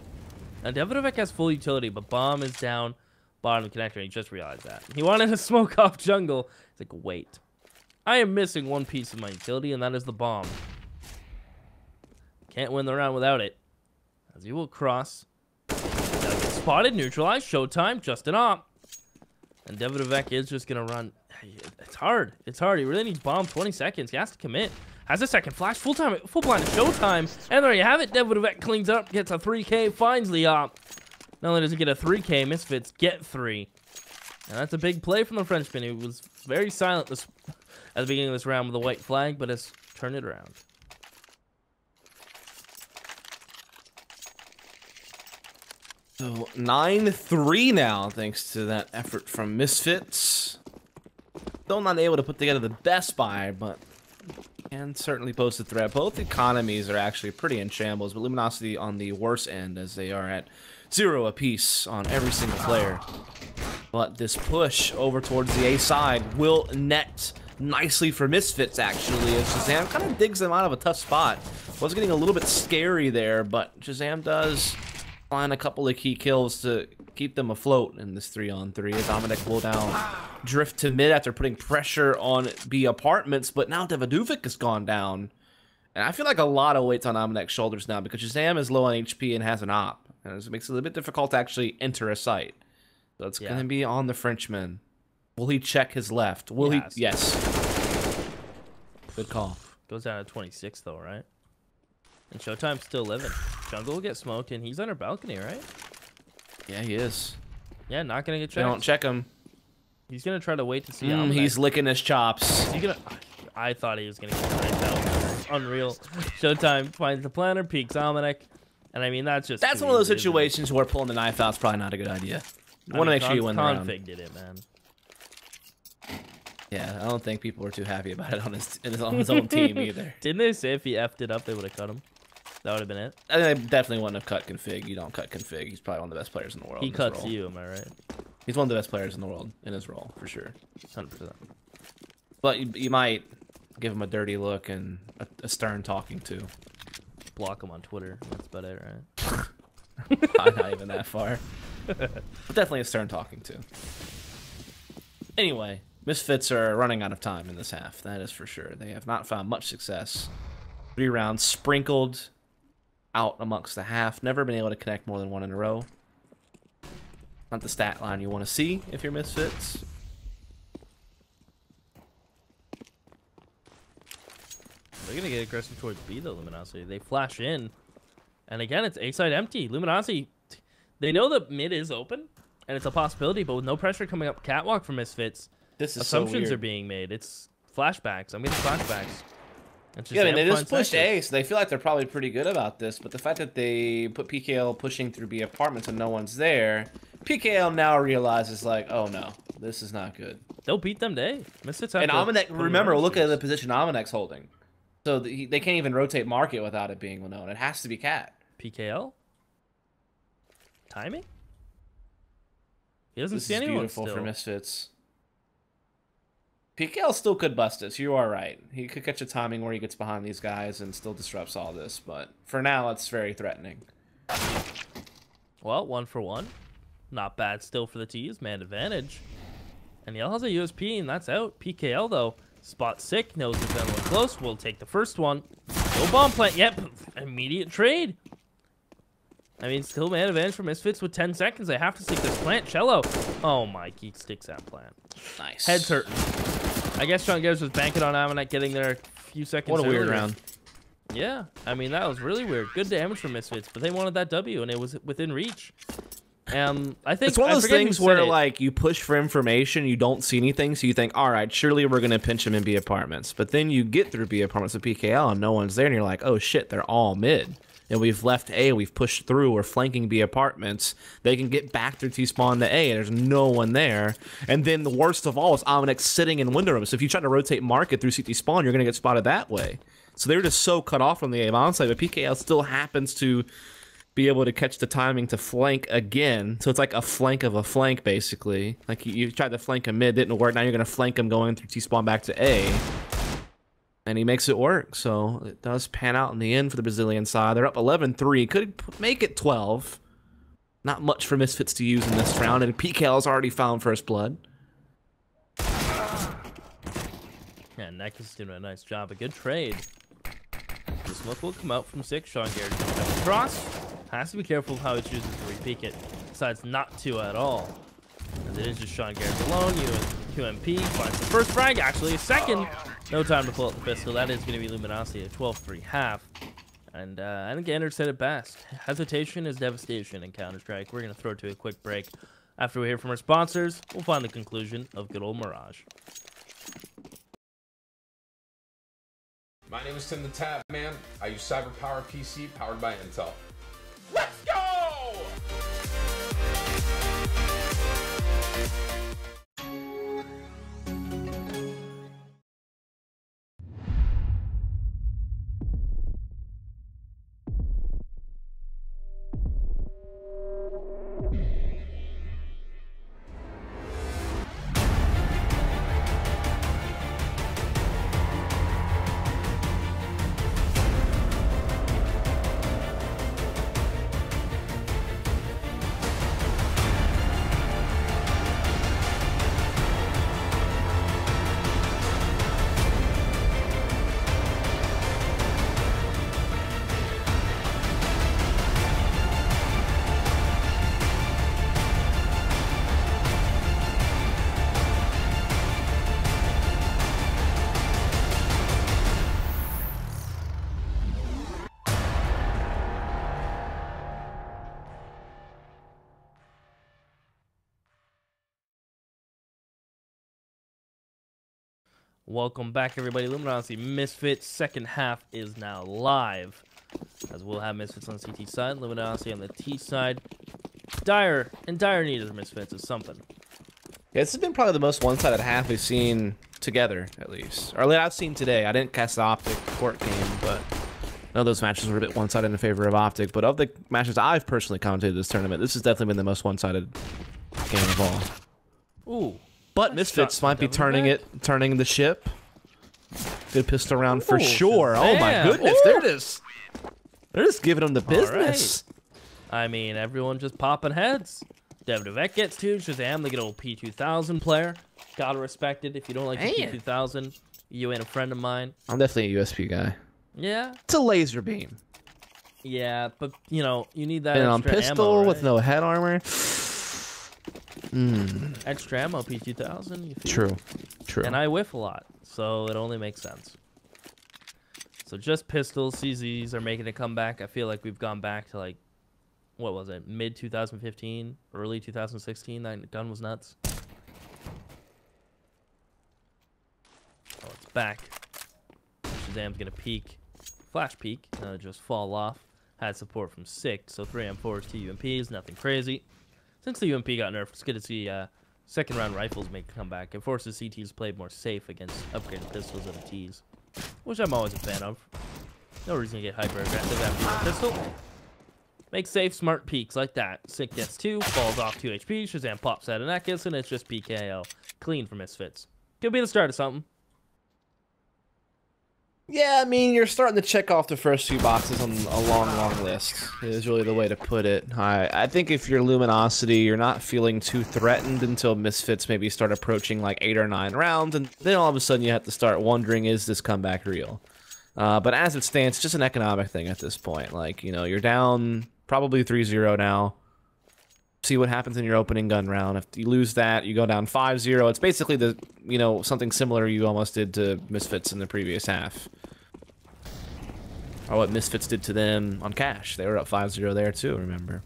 Now Devin Uvek has full utility, but Bomb is down bottom connector. He just realized that. He wanted to smoke off jungle. He's like, wait. I am missing one piece of my utility, and that is the bomb. Can't win the round without it. As he will cross. Now get spotted, neutralized, showtime, just an op. And Devin Uvek is just going to run. It's hard. It's hard. He really needs bomb 20 seconds. He has to commit. Has a second flash, full blind to showtime. And there you have it. Devin Uvek cleans up, gets a 3K, finds the op. Not only does he get a 3K, Misfits get 3. And that's a big play from the Frenchman, who was very silent at the beginning of this round with a white flag, but has turned it around. So 9-3 now, thanks to that effort from Misfits. Still not able to put together the best buy, but can certainly pose a threat. Both economies are actually pretty in shambles, but Luminosity on the worst end as they are at 0 apiece on every single player. But this push over towards the A side will net nicely for Misfits, actually, as Shazam kind of digs them out of a tough spot. Was getting a little bit scary there, but Shazam does find a couple of key kills to keep them afloat in this 3-on-3. As Dominic will now drift to mid after putting pressure on B apartments, but now Devaduvik has gone down. And I feel like a lot of weight's on Dominic's shoulders now because Shazam is low on HP and has an op. And it makes it a little bit difficult to actually enter a site. So it's going to be on the Frenchman. Will he check his left? Will he? Yes. Good call. Goes down to 26 though, right? And Showtime's still living. Jungle will get smoked, and he's on our balcony, right? Yeah, he is. Yeah, not gonna get checked. They don't check him. He's gonna try to wait to see. He's licking his chops. Is he gonna? I thought he was gonna get knifed out. Unreal. Showtime finds the planner, peeks Almanac, and I mean that's one of those situations where pulling the knife out is probably not a good idea. You want to make sure you win the round. Config did it, man. Yeah, I don't think people were too happy about it on his own team either. Didn't they say if he effed it up, they would have cut him? That would have been it. I think they definitely wouldn't have cut config. You don't cut config. He's probably one of the best players in the world. He cuts you, am I right? He's one of the best players in the world in his role, for sure. 100%. But you might give him a dirty look and a stern talking to. Block him on Twitter. That's about it, right? Not even that far. But definitely a stern talking to. Anyway, Misfits are running out of time in this half. That is for sure. They have not found much success. 3 rounds sprinkled out amongst the half. Never been able to connect more than 1 in a row. Not the stat line you want to see if you're Misfits. They're going to get aggressive towards B, though, Luminosity. They flash in. And again, it's A side empty. Luminosity, they know that mid is open, and it's a possibility, but with no pressure coming up catwalk from Misfits, This is assumptions so are being made. It's flashbacks. I'm getting flashbacks. It's just yeah, I mean, they just amplifying pushed sectors. A, so they feel like they're probably pretty good about this. But the fact that they put PKL pushing through B apartments and no one's there, PKL now realizes, like, oh no, this is not good. They'll beat them to A. Misfits have And to Almanac, put in remember, runs look here. at the position Almanac's holding. So they can't even rotate market without it being known. It has to be Cat. PKL? Timing? He doesn't This see is anyone beautiful still. for Misfits. PKL still could bust us. You are right. He could catch a timing where he gets behind these guys and still disrupts all this. But for now, it's very threatening. Well, 1 for 1. Not bad still for the T's. Man advantage. And Yell has a USP, and that's out. PKL, though. Spot sick. Knows there's anyone close. We'll take the first one. No bomb plant. Yep. Immediate trade. I mean, still man advantage for Misfits with 10 seconds. They have to stick this plant. Cello. Oh, my. He sticks that plant. Nice. Head's hurting. I guess Sean Gibbs was banking on Amanek getting there a few seconds What a weird earlier. round. Yeah, I mean, that was really weird. Good damage from Misfits, but they wanted that W, and it was within reach. I think It's one I of those forget who things said where, it. like, you push for information, you don't see anything, so you think, all right, surely we're going to pinch him in B apartments. But then you get through B apartments with PKL, and no one's there, and you're like, oh, shit, they're all mid. And we've left A, we've pushed through, we're flanking B apartments. They can get back through T-spawn to A, and there's no one there. And then the worst of all is Omnic sitting in window room. So if you try to rotate market through CT spawn, you're going to get spotted that way. So they were just so cut off from the A onside, but PKL still happens to be able to catch the timing to flank again. So it's like a flank of a flank, basically. Like you tried to flank him mid, didn't work. Now you're going to flank him going through T-spawn back to A. And he makes it work. So it does pan out in the end for the Brazilian side. They're up 11-3. Could make it 12. Not much for Misfits to use in this round. And PKL's already found first blood. Yeah, Neck is doing a nice job. A good trade. The smoke will come out from 6. Sean Garrett comes across. Has to be careful of how he chooses to repeak it. Decides not to at all. As it is just Sean Garrett alone. QMP finds the first frag. Actually, a second. No time to pull out the pistol. That is going to be Luminosity at 12-3 half. And I think Anders said it best. Hesitation is devastation in Counter-Strike. We're going to throw it to a quick break. After we hear from our sponsors, we'll find the conclusion of good old Mirage. My name is Tim the Tap Man. I use CyberPowerPC powered by Intel. Let's go! Welcome back, everybody. Luminosity Misfits second half is now live, as we'll have Misfits on the CT side, Luminosity on the T side. Dire need of Misfits is something. Yeah, this has been probably the most one-sided half we've seen together, at least. Or I've seen today. I didn't cast the Optic court game, but I know those matches were a bit one-sided in favor of Optic. But of the matches I've personally commentated this tournament, this has definitely been the most one-sided game of all. Ooh. But Nice Misfits shot, might be Devil turning the ship. Good pistol round for Ooh, sure. Oh my Shazam. goodness, Ooh. they're just giving them the business. I mean, everyone just popping heads. Devdevec gets 2. Shazam, the good old P2000 player. Gotta respect it. If you don't like the P2000, you ain't a friend of mine. I'm definitely a USP guy. Yeah. It's a laser beam. Yeah, but, you know, you need that And extra on pistol ammo, right? with no head armor. Extra ammo, P2000. You feel? True. True. And I whiff a lot, so it only makes sense. So just pistols, CZs are making a comeback. I feel like we've gone back to, like, what was it, mid 2015, early 2016? That gun was nuts. Oh, it's back. Shazam's gonna peek, flash peek, just fall off. Had support from 6, so 3 M4s, 2 UMPs, nothing crazy. Since the UMP got nerfed, it's good to see second round rifles make a comeback. It forces CTs to play more safe against upgraded pistols and Ts, which I'm always a fan of. No reason to get hyper aggressive after your pistol. Make safe, smart peeks like that. Sick gets 2, falls off 2 HP. Shazam pops out of Nekis, and it's just PKO. Clean for Misfits. Could be the start of something. Yeah, I mean, you're starting to check off the first few boxes on a long, long list. Is really the way to put it. I think if you're Luminosity, you're not feeling too threatened until Misfits maybe start approaching like 8 or 9 rounds, and then all of a sudden you have to start wondering, is this comeback real? But as it stands, it's just an economic thing at this point. Like, you know, you're down probably 3-0 now. See what happens in your opening gun round. If you lose that, you go down 5-0. It's basically the, you know, something similar you almost did to Misfits in the previous half. Or what Misfits did to them on Cash. They were up 5-0 there too, remember?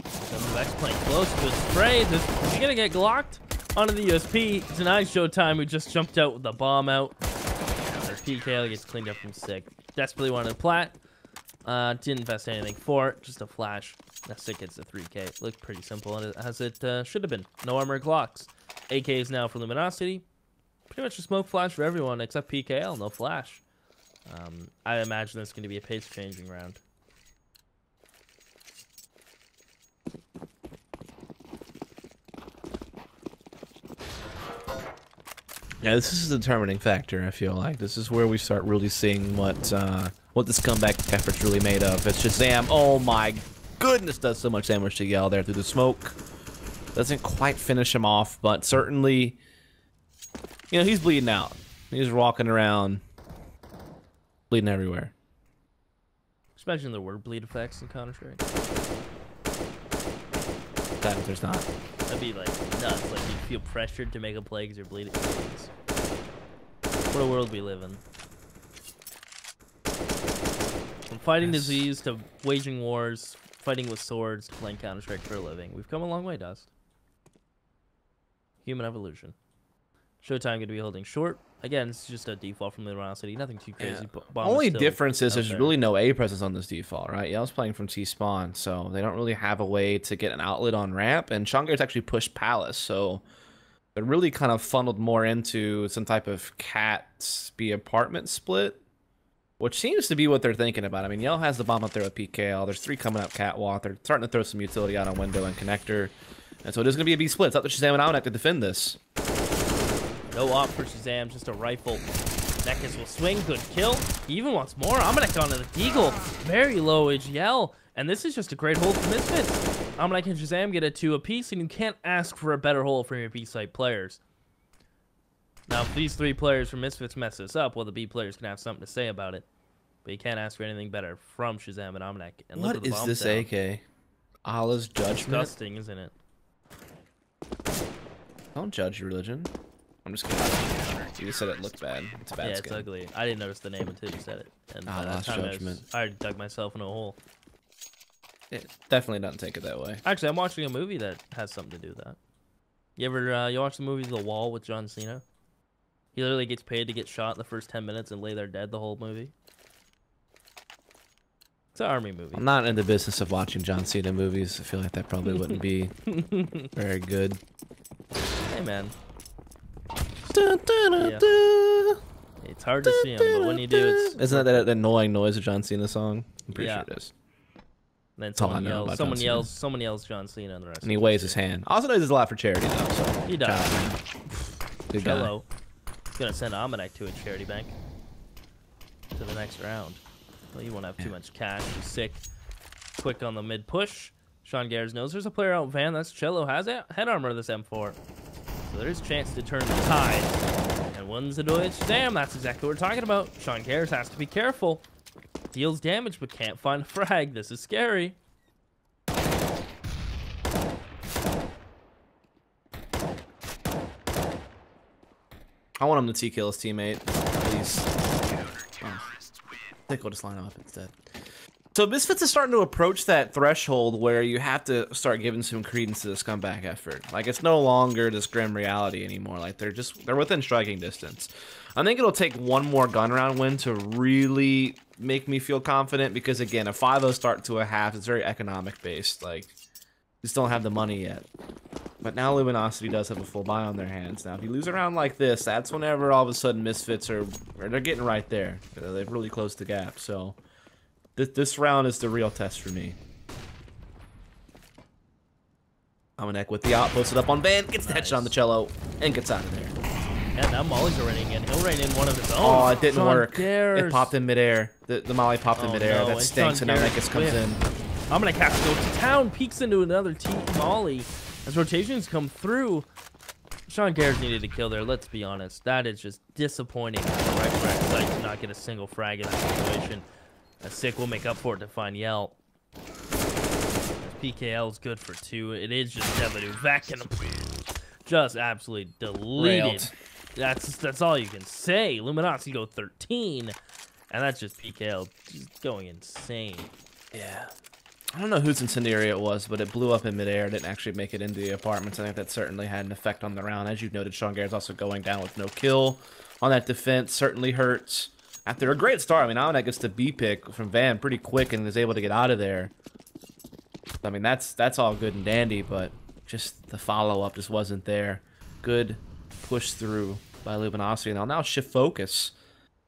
Vex playing close to his spray. Is he gonna get glocked? Onto the USP. Tonight Showtime, who just jumped out with the bomb out. There's PK gets cleaned up from 6. Desperately wanted a plat. Didn't invest anything for it. Just a flash. That stick gets a 3K. Looked pretty simple as it should have been. No armor Glocks. AKs now for Luminosity. Pretty much a smoke flash for everyone except PKL. No flash. I imagine it's going to be a pace changing round. Yeah, this is a determining factor, I feel like. This is where we start really seeing what this comeback effort's really made of. It's Shazam. Oh my goodness, does so much damage to Yell there through the smoke. Doesn't quite finish him off, but certainly, you know, he's bleeding out. He's walking around, bleeding everywhere. Just imagine there were bleed effects in Counter-Strike. That there's not. That'd be like nuts. Like you feel pressured to make a play because you're bleeding. What a world we live in. From fighting disease to waging wars, fighting with swords to playing Counter-Strike for a living. We've come a long way, Dust. Human evolution. Showtime going to be holding short. Again, it's just a default from Luminosity. Nothing too crazy. Yeah. Bomb Only is still difference is out there's there. really no A presence on this default, right? Yell's playing from T-spawn, so they don't really have a way to get an outlet on ramp, and Chonga's actually pushed Palace, so they're really kind of funneled more into some type of cat B apartment split, which seems to be what they're thinking about. I mean, Yell has the bomb up there with PKL. There's 3 coming up catwalk. They're starting to throw some utility out on window and connector, and so it is going to be a B split. It's up to Shazam and Almanac to defend this. No op for Shazam, just a rifle. Nekis will swing, good kill. He even wants more. Almanac onto the Deagle. Very low HL. And this is just a great hold for Misfits. Almanac and Shazam get a 2 apiece, and you can't ask for a better hold from your B-site players. Now, if these 3 players from Misfits mess this up, well, the B players can have something to say about it. But you can't ask for anything better from Shazam and Almanac. And look at What the is bomb this down. AK? Allah's judgment? Disgusting, isn't it? Don't judge your religion. I'm just kidding. You just said it looked bad. It's a bad Yeah, skin. it's ugly. I didn't notice the name until you said it. And by that Allah's time judgment. I already dug myself in a hole. It definitely doesn't take it that way. Actually, I'm watching a movie that has something to do with that. You ever you watch the movie The Wall with John Cena? He literally gets paid to get shot in the first 10 minutes and lay there dead the whole movie. It's an army movie. I'm not in the business of watching John Cena movies. I feel like that probably wouldn't be very good. Hey, man. Dun, dun, dun, Yeah. dun. It's hard to see him, but when you do, it's... Isn't that annoying noise of John Cena song? I'm pretty Yeah. sure it is. Then all I someone know yells, about someone John yells, someone yells John Cena, and the rest. And he is waves just his hand. Also knows there's a lot for charity though. So He does. shout out, man. Good guy. Cello. He's gonna send Almanac to a charity bank to the next round. Well, you won't have too much cash. He's sick. Quick on the mid push. Sean Gares knows there's a player out van. That's Cello. Has head armor this M4. So there's a chance to turn the tide. And one's the Deutsch. Damn, that's exactly what we're talking about. Sean Gares has to be careful. Deals damage but can't find a frag. This is scary. I want him to T-kill his teammate, please. Oh, I think we'll just line up instead. So Misfits is starting to approach that threshold where you have to start giving some credence to this comeback effort. Like, it's no longer this grim reality anymore. Like, they're within striking distance. I think it'll take one more gun round win to really make me feel confident because, again, a 5-0 start to a half is very economic based. Like, just don't have the money yet. But now Luminosity does have a full buy on their hands. Now, if you lose a round like this, that's whenever all of a sudden Misfits they're getting right there. They've really closed the gap. So this round is the real test for me. Almanac with the op, posted up on Van, gets the headshot on the Cello, and gets out of there. And now Molly's running in. He'll rain in one of his own. Oh, it didn't Sean work. Gares. It popped in midair. The Molly popped in midair. No. That And stinks, Sean and now Gares Nekis comes in. I'm gonna have to go to town. Peeks into another Molly. As rotations come through, Sean Gares needed to kill there. Let's be honest. That is just disappointing. The right frag site to not get a single frag in that situation. A sick will make up for it to find Yelp. PKL is good for 2. It is just Devaduvek and just absolutely deleted. Railed. That's all you can say. Luminosity go 13, and that's just PKL just going insane. Yeah. I don't know whose incendiary it was, but it blew up in midair. It didn't actually make it into the apartments. I think that certainly had an effect on the round. As you've noted, Sean Gares also going down with no kill on that defense. Certainly hurts. After a great start, I mean, Almanac gets the B pick from Van pretty quick and is able to get out of there. I mean, that's all good and dandy, but just the follow-up just wasn't there. Good push through by Luminosity. And they'll now shift focus.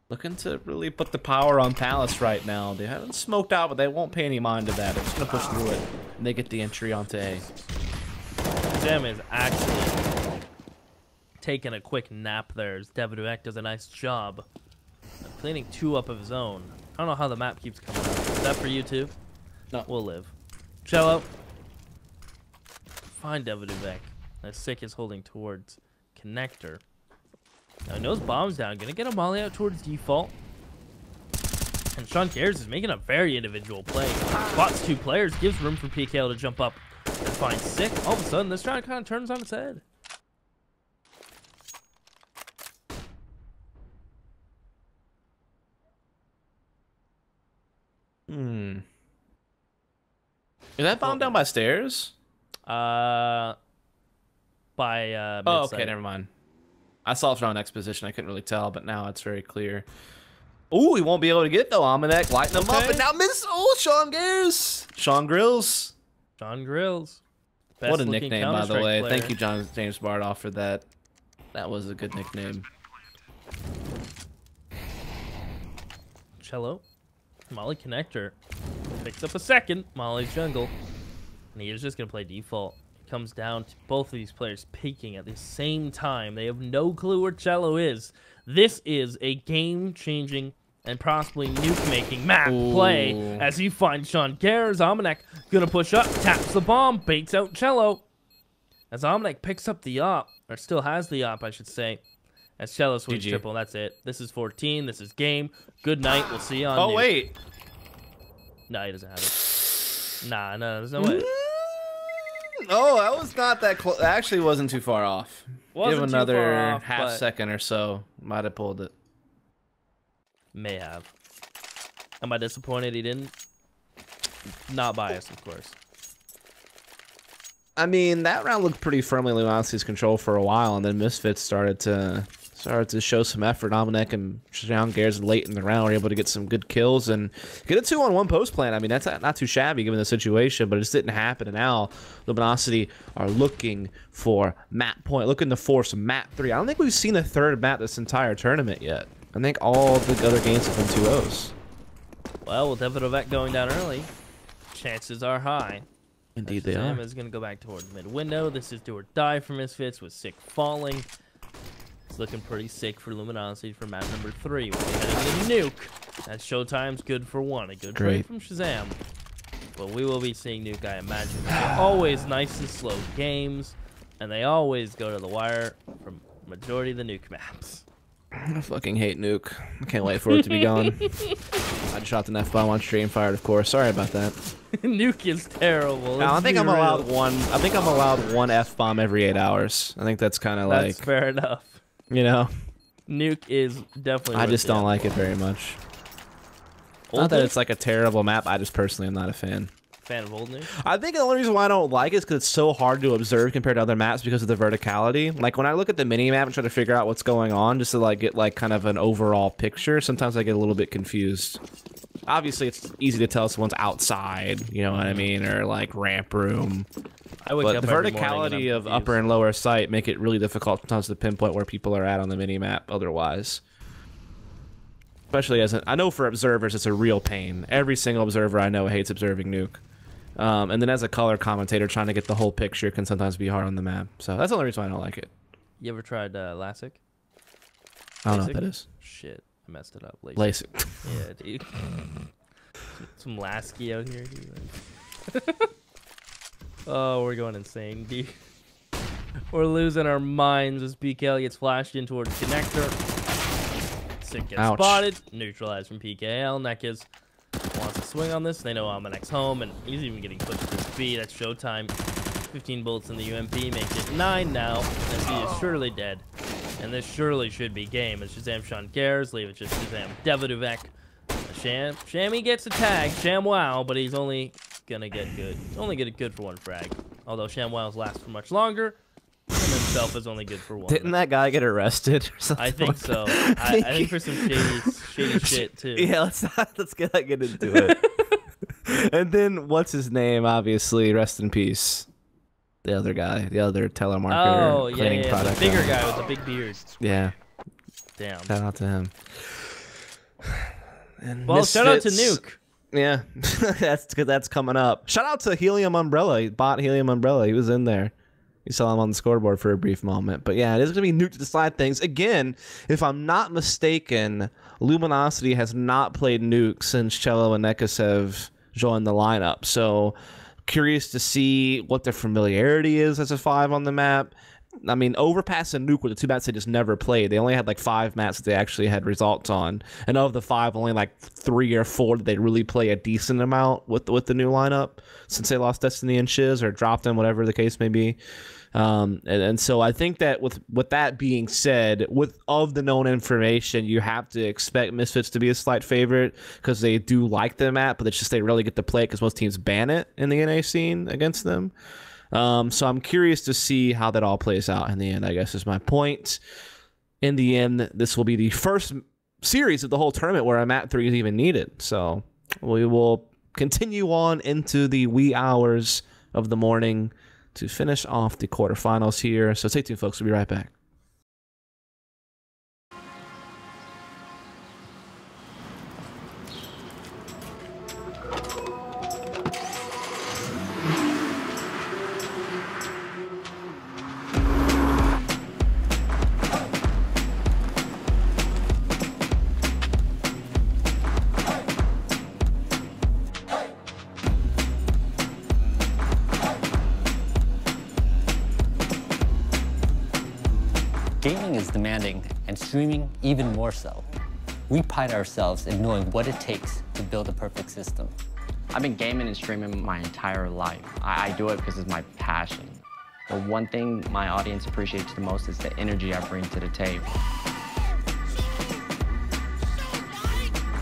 Looking to really put the power on Palace right now. They haven't smoked out, but they won't pay any mind to that. They're just going to push through it. And they get the entry onto A. Zem is actually taking a quick nap there as Devaduvek does a nice job of cleaning 2 up of his own. I don't know how the map keeps coming up. Is that for you too? No. We'll live. Cello. Find Devaduvek. That sick is holding towards connector. Now he knows bomb's down. Gonna get a molly out towards default. And Sean Gares is making a very individual play. Spots 2 players, gives room for PKL to jump up and find sick. All of a sudden, this round kind of turns on its head. Is that bomb down by stairs? By Oh, okay, never mind. I saw it from next position. I couldn't really tell, but now it's very clear. Ooh, he won't be able to get though. Almanac lighting him up, and now miss. Oh, Sean Gares. Sean Grills. Sean Grills. Best What a looking nickname, by the Counter-Strike way. player. Thank you, James Bardoff, for that. That was a good nickname. Cello. Molly connector. Picks up a second. Molly's jungle. And he is just going to play default. It comes down to both of these players peeking at the same time. They have no clue where Cello is. This is a game-changing and possibly nuke-making map play as he finds Sean Gares. Almanac going to push up, taps the bomb, baits out Cello. As Almanac picks up the op, or still has the op, I should say. As Cello swings GG. triple, that's it. This is 14. This is game. Good night. We'll see you on Oh, nuke. wait. No, he doesn't have it. Nah, no, there's no way. Oh, that was not that close. That actually wasn't too far off. Wasn't Give too another far off, half but second or so. Might have pulled it. may have. Am I disappointed he didn't? Not biased, of course. I mean, that round looked pretty firmly in Luminosity's control for a while, and then Misfits started to show some effort. Almanac and Sean Gares late in the round were able to get some good kills and get a 2-on-1 post plan. I mean, that's not too shabby given the situation, but it just didn't happen. And now Luminosity are looking for map point, looking to force map 3. I don't think we've seen a third map this entire tournament yet. I think all the other games have been 2-0s. Well, with Devaduvek going down early, chances are high. Indeed they Shazam are. is going to go back towards mid window. This is do or die for Misfits with sick falling. It's looking pretty sick for Luminosity for map number 3. We're heading to nuke. That Showtime's good for one. A good Great. trade from Shazam. But we will be seeing Nuke, I imagine. They're always nice and slow games, and they always go to the wire for majority of the Nuke maps. I fucking hate Nuke. I can't wait for it to be gone. I just dropped an F-bomb on stream, fired, of course. Sorry about that. Nuke is terrible. No, I Let's think be I'm real. allowed one. I think I'm allowed one F-bomb every 8 hours. I think that's kind of like, That's fair enough. you know. Nuke is definitely. I worth just the don't like it effort. very much. Old Not that Nuke? it's like a terrible map. I just personally am not a fan. Fan of old Nuke. I think the only reason why I don't like it is because it's so hard to observe compared to other maps because of the verticality. Like when I look at the mini map and try to figure out what's going on, just to like get like kind of an overall picture, sometimes I get a little bit confused. Obviously, it's easy to tell someone's outside, you know what I mean, or like ramp room. I wake But up the every morning and verticality I'm of confused. upper and lower sight make it really difficult sometimes to pinpoint where people are at on the mini map. Otherwise. Especially as I know for observers, it's a real pain. Every single observer I know hates observing Nuke. And then as a color commentator, trying to get the whole picture can sometimes be hard on the map. So that's the only reason why I don't like it. You ever tried LASIK? I don't know LASIK? what that is. Shit, I messed it up. LASIK. Yeah, dude. Some Lasky out here, dude. Oh, we're going insane, dude. We're losing our minds as PKL gets flashed in towards the connector. Sick gets Ouch. spotted. Neutralized from PKL. Nekis wants to swing on this. They know I'm next home, and he's even getting pushed to speed. That's Showtime. 15 bullets in the UMP makes it 9 now. As he is surely dead. And this surely should be game. As Shazam Sean cares, leave it just Shazam Devaduvek. Shammy gets a tag. ShamWow, but he's only gonna get good. He's only gonna get good for one frag. Although ShamWow's last for much longer. Him himself is only good for one. Didn't that guy get arrested or something? I think so. I think for some shady shit too. Yeah, let's get into it. And then what's his name? Obviously, rest in peace. The other guy, the other telemarketer Oh, cleaning yeah, product the bigger guy. guy with the big beard. Yeah, Damn. shout out to him. And Well, shout out to Misfits. Nuke. Yeah, that's coming up. Shout out to Helium Umbrella. He bought Helium Umbrella. He was in there. You saw him on the scoreboard for a brief moment. But yeah, it is going to be Nuke to decide things. Again, if I'm not mistaken, Luminosity has not played Nuke since Cello and Nekis have joined the lineup. So curious to see what their familiarity is as a 5 on the map. I mean, Overpass and Nuke were the 2 maps they just never played. They only had like 5 maps that they actually had results on. And of the 5, only like 3 or 4 did they really play a decent amount with the new lineup since they lost Destiny and Shiz or dropped them, whatever the case may be. And so I think that with that being said, with of the known information, you have to expect Misfits to be a slight favorite because they do like the map, but it's just they really get to play it because most teams ban it in the NA scene against them. So I'm curious to see how that all plays out in the end, I guess is my point. In the end, this will be the first series of the whole tournament where a map 3 is even needed. So we will continue on into the wee hours of the morning to finish off the quarterfinals here. So stay tuned, folks. We'll be right back. Gaming is demanding, and streaming even more so. We pride ourselves in knowing what it takes to build a perfect system. I've been gaming and streaming my entire life. I do it because it's my passion. The one thing my audience appreciates the most is the energy I bring to the table.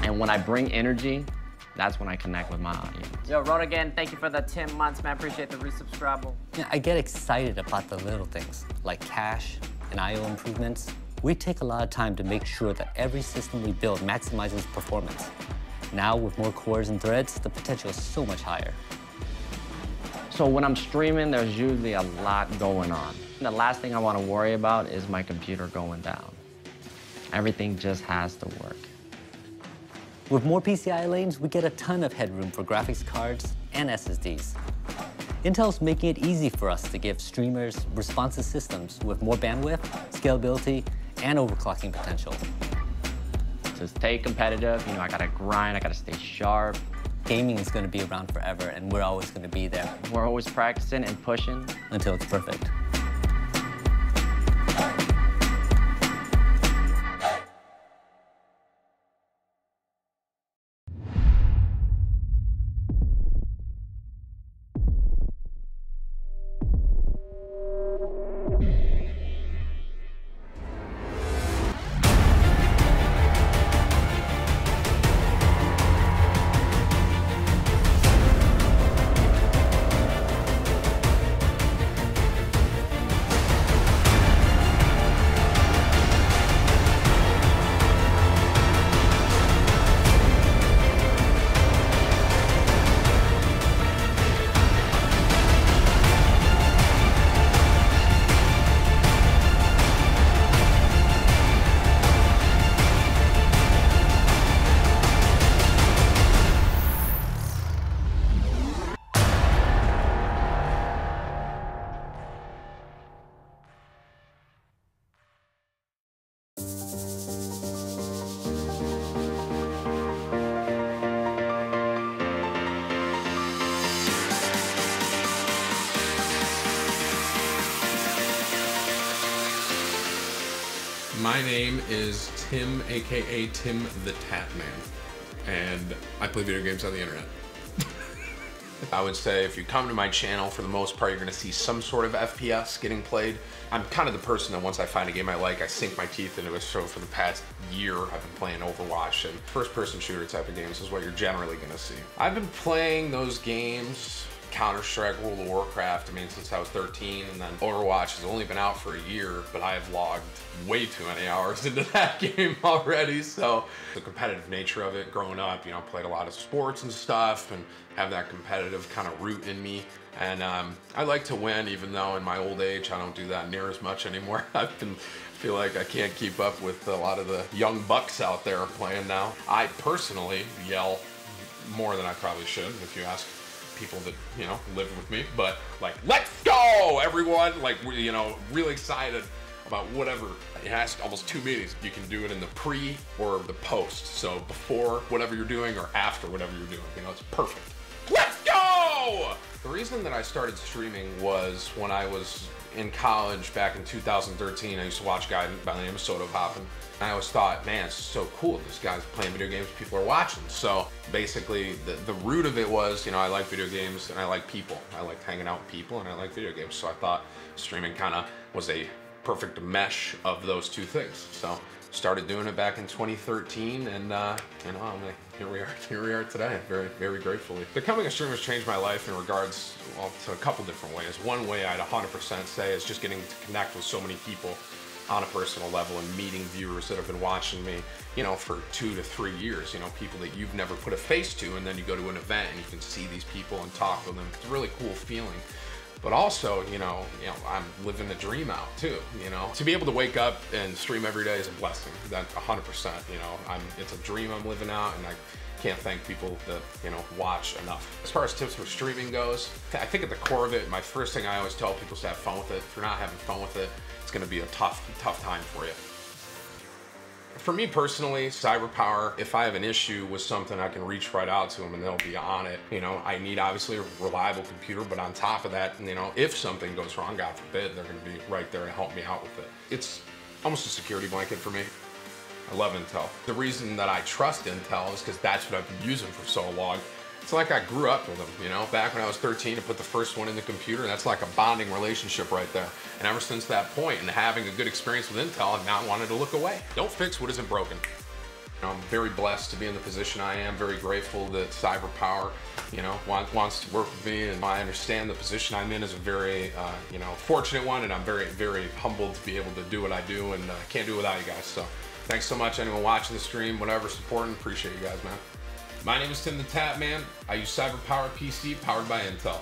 And when I bring energy, that's when I connect with my audience. Yo, Ro8 again, thank you for the 10 months, man. Appreciate the resubscribe. Yeah, I get excited about the little things, like cache and I/O improvements. We take a lot of time to make sure that every system we build maximizes performance. Now, with more cores and threads, the potential is so much higher. So when I'm streaming, there's usually a lot going on. The last thing I want to worry about is my computer going down. Everything just has to work. With more PCI lanes, we get a ton of headroom for graphics cards and SSDs. Intel's making it easy for us to give streamers responsive systems with more bandwidth, scalability, and overclocking potential. To stay competitive, you know, I gotta grind, I gotta stay sharp. Gaming is going to be around forever, and we're always going to be there We're always practicing and pushing. until it's perfect. My name is Tim, aka Tim the Tap Man, and I play video games on the internet. I would say if you come to my channel, for the most part, you're gonna see some sort of FPS getting played. I'm kind of the person that once I find a game I like, I sink my teeth into it. So for the past year, I've been playing Overwatch, and first-person shooter type of games is what you're generally gonna see. I've been playing those games, Counter-Strike, World of Warcraft, I mean, since I was 13, and then Overwatch has only been out for a year, but I have logged way too many hours into that game already. So the competitive nature of it, growing up, you know, played a lot of sports and stuff and have that competitive kind of root in me. And I like to win, even though in my old age, I don't do that near as much anymore. Feel like I can't keep up with a lot of the young bucks out there playing now. I personally yell more than I probably should, if you ask people that, you know, live with me, but like, let's go, everyone! Like, you know, really excited about whatever. It has almost 2 meanings. You can do it in the pre or the post. So before whatever you're doing or after whatever you're doing, you know, it's perfect. Let's go! The reason that I started streaming was when I was in college back in 2013. I used to watch a guy by the name of Soda Poppin'. I always thought, man, it's so cool. This guy's playing video games, people are watching. So basically, the root of it was, you know, I like video games and I like people. I like hanging out with people and I like video games. So I thought streaming kind of was a perfect mesh of those two things. So started doing it back in 2013, and you know, here we are today. Very, very gratefully. Becoming a streamer has changed my life in regards, well, to a couple different ways. One way I'd 100% say is just getting to connect with so many people on a personal level and meeting viewers that have been watching me, you know, for 2 to 3 years, you know, people that you've never put a face to, and then you go to an event and you can see these people and talk with them. It's a really cool feeling. But also, you know, I'm living the dream out too, you know. To be able to wake up and stream every day is a blessing. That 100%, you know, it's a dream I'm living out, and I can't thank people that, you know, watch enough. As far as tips for streaming goes, I think at the core of it, my first thing I always tell people is to have fun with it. If you're not having fun with it, it's gonna be a tough time for you. For me personally, CyberPower, if I have an issue with something, I can reach right out to them and they'll be on it. You know, I need obviously a reliable computer, but on top of that, you know, if something goes wrong, God forbid, they're gonna be right there to help me out with it. It's almost a security blanket for me. I love Intel. The reason that I trust Intel is because that's what I've been using for so long. It's like I grew up with them, you know? Back when I was 13, I put the first one in the computer, and that's like a bonding relationship right there. And ever since that point, and having a good experience with Intel, I've not wanted to look away. Don't fix what isn't broken. You know, I'm very blessed to be in the position I am, very grateful that CyberPower, you know, wants to work with me, and I understand the position I'm in is a very, you know, fortunate one, and I'm very, very humbled to be able to do what I do, and can't do it without you guys. So thanks so much, anyone watching the stream, whatever, supporting, appreciate you guys, man. My name is Tim the Tap Man. I use CyberPowerPC powered by Intel.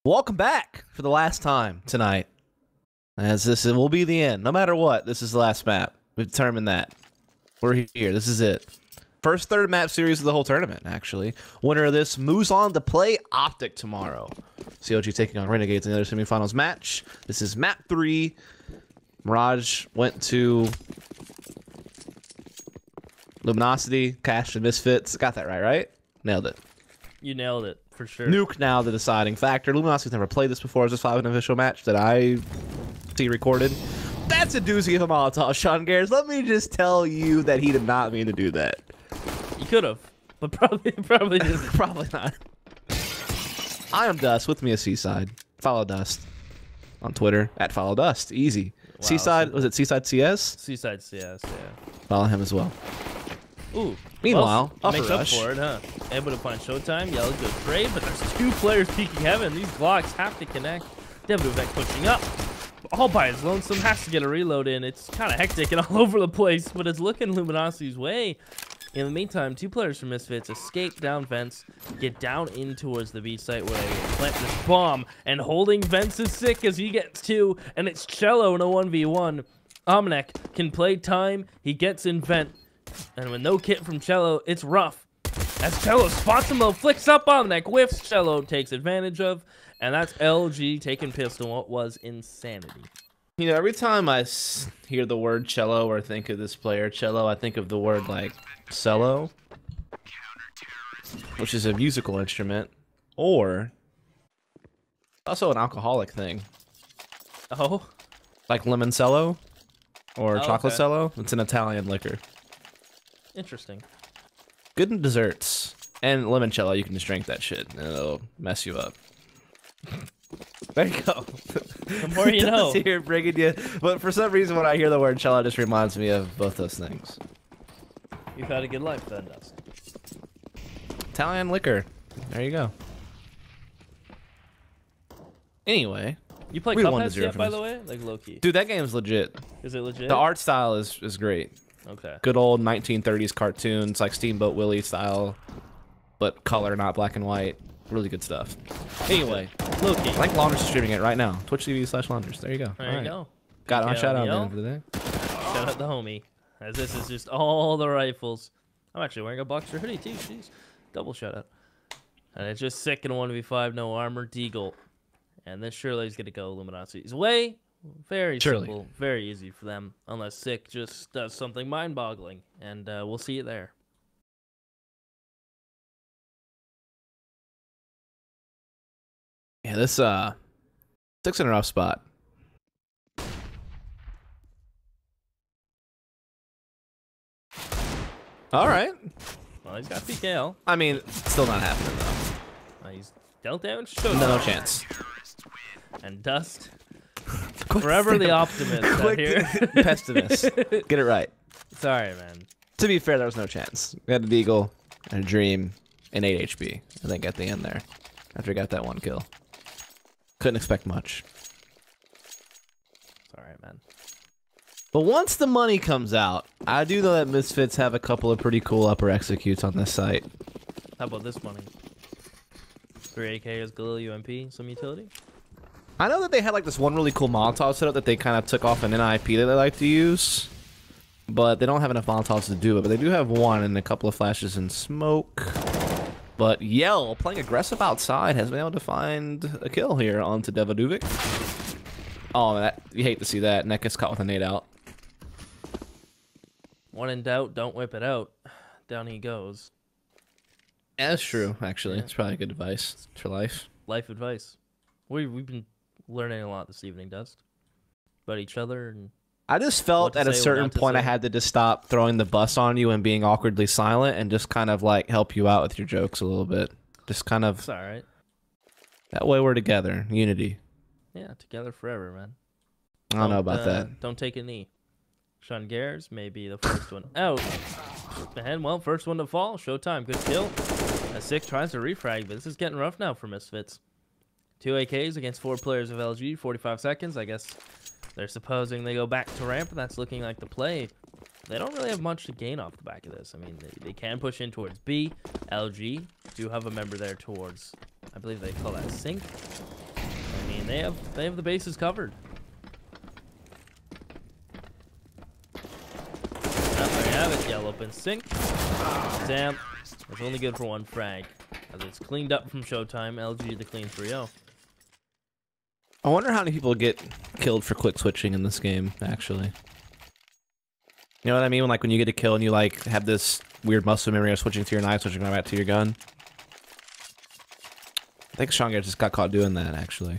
Welcome back for the last time tonight. As this will be the end. No matter what, this is the last map. We've determined that. We're here. This is it. First third map series of the whole tournament, actually. Winner of this moves on to play Optic tomorrow. COG taking on Renegades in the other semifinals match. This is map 3. Mirage went to Luminosity, cashed and Misfits. Got that right? Nailed it. You nailed it, for sure. Nuke now the deciding factor. Luminosity's never played this before. It's just an official match that I see recorded. That's a doozy of a Molotov, Sean Garris. Let me just tell you that he did not mean to do that. You could have, but probably didn't. Probably not. I am Dust. With me is Seaside. Follow Dust on Twitter at Follow Dust. Easy. Wow, Seaside, was it Seaside CS? Seaside CS, yeah. Follow him as well. Ooh. Meanwhile, well, makes up for it, huh? Able to find Showtime. Yellow goes brave, but there's 2 players peeking heaven. These blocks have to connect. Devduvek pushing up. All by his lonesome. Has to get a reload in. It's kind of hectic and all over the place, but it's looking Luminosity's way. In the meantime, 2 players from Misfits escape down vents, get down in towards the B site where they plant this bomb, and holding vents is sick as he gets 2, and it's Cello in a 1v1. Omnek can play time. He gets in vent. And with no kit from Cello, it's rough. As Cello spots him, flicks up on that, whiffs, Cello takes advantage of, and that's LG taking pistol. What was insanity. You know, every time I hear the word cello or think of this player, cello, I think of the word like cello, which is a musical instrument, or also an alcoholic thing. Oh? Like limoncello or chocolate okay. cello. It's an Italian liquor. Interesting. Good in desserts. And limoncello, you can just drink that shit and it'll mess you up. There you go. The more you know. Here bringing you, but for some reason when I hear the word cello, it just reminds me of both those things. You've had a good life then, Dust. Italian liquor. There you go. Anyway. You play Cuphead yet, by the way? Like low-key. Dude, that game's legit. Is it legit? The art style is great. Okay. Good old 1930s cartoons, like Steamboat Willie style, but color, not black and white. Really good stuff. Anyway, low-key. I think Launders is streaming it right now. Twitch.tv/Launders. There you go. There you go. Got my shout out man for the day. Shout out the homie. As this is just all the rifles. I'm actually wearing a boxer hoodie too. Jeez. Double shout out. And it's just sick in 1v5, no armor, Deagle. And this surely is going to go Luminosity's way. Very simple, very easy for them. Unless Sick just does something mind-boggling. And we'll see you there. Yeah, this Sick's in a rough spot. All right. Well, he's got PKL. I mean, still not happening though. He's dealt damage. No chance. And Dust. Forever the optimist out here. Pessimist. Get it right. Sorry, man. To be fair, there was no chance. We had a Deagle and a Dream and 8 HP. I think at the end there, after he got that 1 kill. Couldn't expect much. Sorry, man. But once the money comes out, I do know that Misfits have a couple of pretty cool upper executes on this site. How about this money? 3 AK is Galil UMP, some utility? I know that they had like this one really cool Molotov setup that they kind of took off an NIP that they like to use. But they don't have enough Molotovs to do it. But they do have one and a couple of flashes and smoke. But Yell, playing aggressive outside, has been able to find a kill here onto Devduvek. Oh, you hate to see that. Neck gets caught with a nade out. When in doubt, don't whip it out. Down he goes. Yeah, that's true, actually. Yeah. It's probably good advice for life. Life advice. We've been learning a lot this evening, Dust. About each other. And I just felt at a certain point I had to just stop throwing the bus on you and being awkwardly silent and just kind of like help you out with your jokes a little bit. Just kind of... It's all right. That way we're together. Unity. Yeah, together forever, man. I don't know about that. Don't take a knee. Sean Garris may be the first one out. And, well, first one to fall. Showtime. Good kill. A Sick tries to refrag, but this is getting rough now for Misfits. 2 AKs against 4 players of LG. 45 seconds. I guess they're supposing they go back to ramp, and that's looking like the play. They don't really have much to gain off the back of this. I mean, they can push in towards B. LG do have a member there towards, I believe they call that Sync. And they have the bases covered. There you have it. Yellow open sync. Zam. It's only good for one frag. As it's cleaned up from Showtime. LG the clean 3-0. I wonder how many people get killed for quick switching in this game, actually. You know what I mean? Like when you get a kill and you like have this weird muscle memory of switching to your knife, switching right back to your gun. I think Sean just got caught doing that, actually.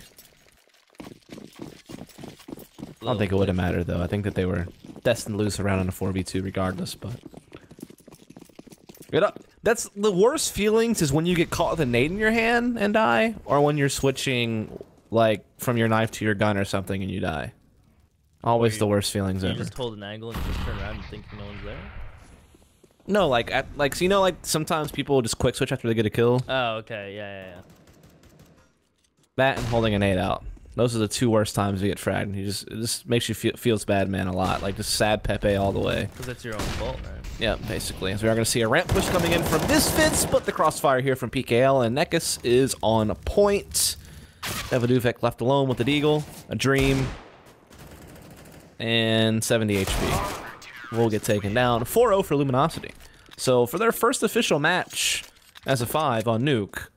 I don't think it would have mattered, though. I think that they were destined to lose around in a 4v2 regardless, but... That's the worst feelings is when you get caught with a nade in your hand and die, or when you're switching, like, from your knife to your gun or something and you die. Always the worst feelings ever. You just hold an angle and just turn around and think no one's there? No, like, so you know, like, sometimes people will just quick switch after they get a kill? Oh, okay. Yeah. That and holding a nade out. Those are the two worst times you get fragged. It just makes you feels bad, man, a lot. Like, just sad Pepe all the way. Because that's your own fault, right? Yeah, basically. So we are going to see a ramp push coming in from Misfits, but the crossfire here from PKL, and Nekis is on point. Devaduvek left alone with the Deagle, a Dream, and 70 HP. Will get taken down. 4-0 for Luminosity. So for their first official match as a 5 on Nuke,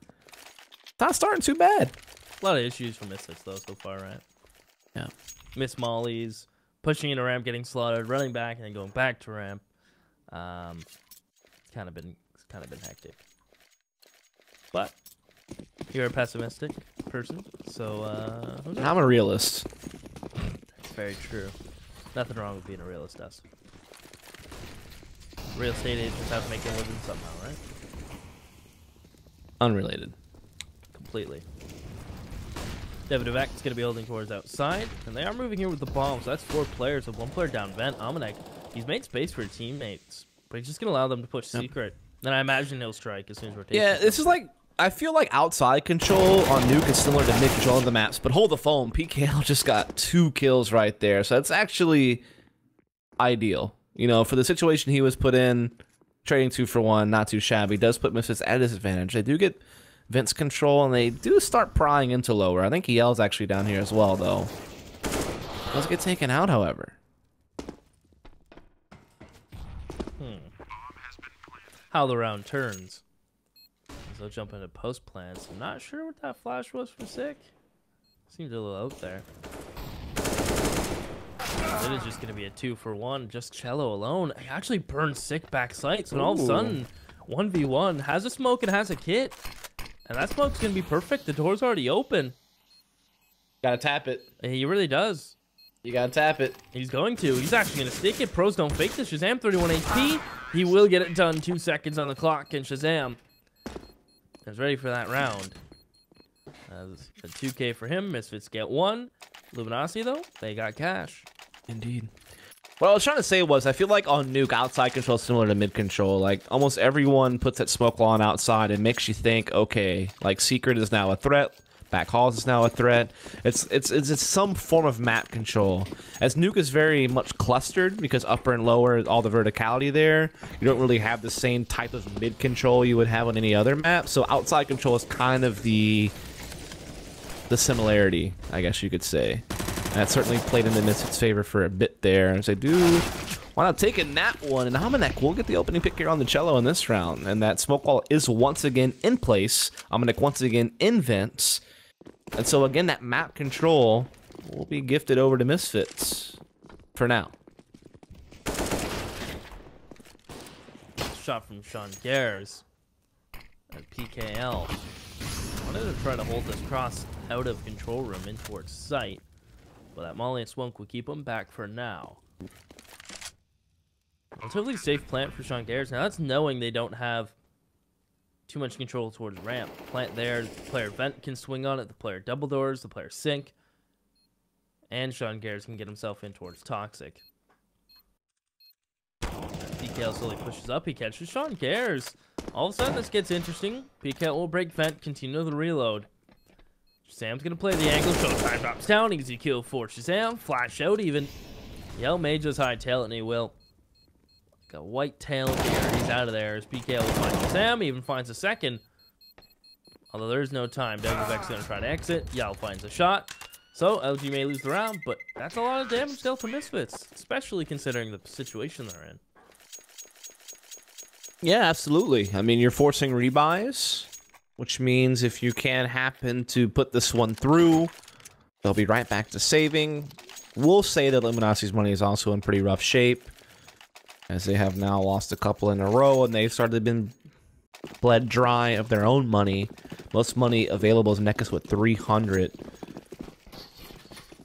not starting too bad. A lot of issues for Misfits, though, so far, right? Yeah. Miss mollies, pushing into ramp, getting slaughtered, running back, and then going back to ramp. It's kind of been hectic. But you're a pessimistic person, so I'm a realist. It's very true. Nothing wrong with being a realist, us. Real estate agents have to make a living somehow, right? Unrelated. Completely. Devaduvek is going to be holding towards outside, and they are moving here with the bomb, so that's 4 players with 1 player down vent. Amanek, he's made space for his teammates, but he's just going to allow them to push secret. And I imagine he'll strike as soon as rotation. Yeah, this is like, I feel like outside control on Nuke is similar to mid control of the maps, but hold the phone, PKL just got 2 kills right there, so it's actually ideal. You know, for the situation he was put in, trading 2 for 1, not too shabby. Does put Misfits at a disadvantage. They do get Vince control, and they do start prying into lower. I think EL's actually down here as well, though. Does get taken out, however. How the round turns. They'll jump into post plans. I'm not sure what that flash was for Sick. Seems a little out there. It is just going to be a 2 for 1. Just Cello alone. He actually burned Sick back sights, and all of a sudden, 1v1 has a smoke and has a kit. And that smoke's going to be perfect. The door's already open. Gotta tap it. He really does. You gotta tap it. He's going to. He's actually going to stick it. Pros don't fake this. Shazam, 31 HP. He will get it done. 2 seconds on the clock, and Shazam is ready for that round. A 2K for him. Misfits get 1. Luminosity, though, they got cash. Indeed. What I was trying to say was, I feel like on Nuke, outside control is similar to mid control. Like, almost everyone puts that smoke wall on outside and makes you think, okay, like, Secret is now a threat. Back halls is now a threat. It's some form of map control. As Nuke is very much clustered, because upper and lower, all the verticality there, you don't really have the same type of mid control you would have on any other map. So outside control is kind of the similarity, I guess you could say. And that certainly played in the Misfits' favor for a bit there. As they do wind up taking that one, and Amanek will get the opening pick here on the Cello in this round. And that smoke wall is once again in place. Amanek once again in vents. And so again, that map control will be gifted over to Misfits for now. Shot from Sean Gares at PKL. Wanted to try to hold this cross out of control room in towards sight, but that Molly and Swunk will keep him back for now. Relatively safe plant for Sean Gares. Now that's knowing they don't have too much control towards ramp. Plant there, the player vent can swing on it, the player double doors, the player sink, and Sean Gares can get himself in towards Toxic. PKL slowly pushes up, he catches Sean Gares. All of a sudden this gets interesting. PKL will break vent, continue the reload. Shazam's gonna play the angle, Showtime drops down, easy kill for Shazam, flash out even. Yell may just hightail it, and he will. A white tail here. He's out of there as PK will find Shazam. He even finds a second. Although there is no time. WVEX going to try to exit. Yao finds a shot. So LG may lose the round, but that's a lot of damage dealt to Misfits, especially considering the situation they're in. Yeah, absolutely. I mean, you're forcing rebuys, which means if you can happen to put this one through, they'll be right back to saving. We'll say that Luminosity's money is also in pretty rough shape, as they have now lost a couple in a row, and they've started been bled dry of their own money. Most money available is Nekus with 300.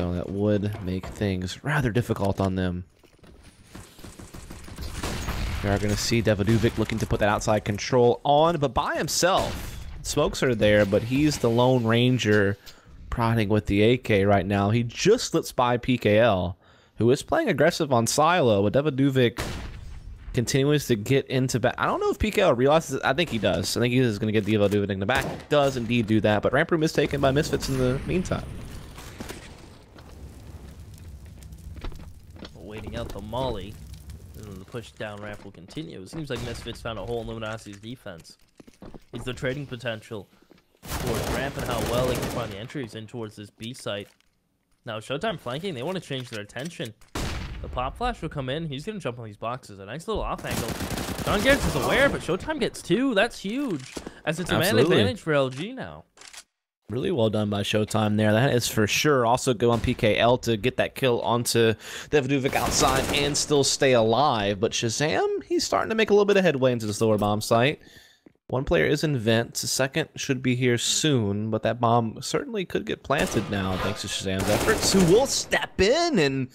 So that would make things rather difficult on them. We are going to see Devadovic looking to put that outside control on, but by himself. Smokes are there, but he's the Lone Ranger prodding with the AK right now. He just slips by PKL, who is playing aggressive on Silo, but Devadovic continues to get into back. I don't know if PKL realizes it. I think he does. I think he is going to get Devadovic in the back. Does indeed do that, but ramp room is taken by Misfits in the meantime. Waiting out the molly. The push down ramp will continue. It seems like Misfits found a hole in Luminosity's defense. It's the trading potential towards ramp and how well they can find the entries in towards this B site. Now, Showtime flanking, they want to change their attention. The pop flash will come in. He's going to jump on these boxes. A nice little off angle. Sean Garrett is aware, but Showtime gets 2. That's huge, as it's a man advantage for LG now. Really well done by Showtime there. That is for sure. Also go on PKL to get that kill onto Devadovic outside and still stay alive. But Shazam, he's starting to make a little bit of headway into this lower bomb site. One player is in vent. The second should be here soon, but that bomb certainly could get planted now thanks to Shazam's efforts, who will step in and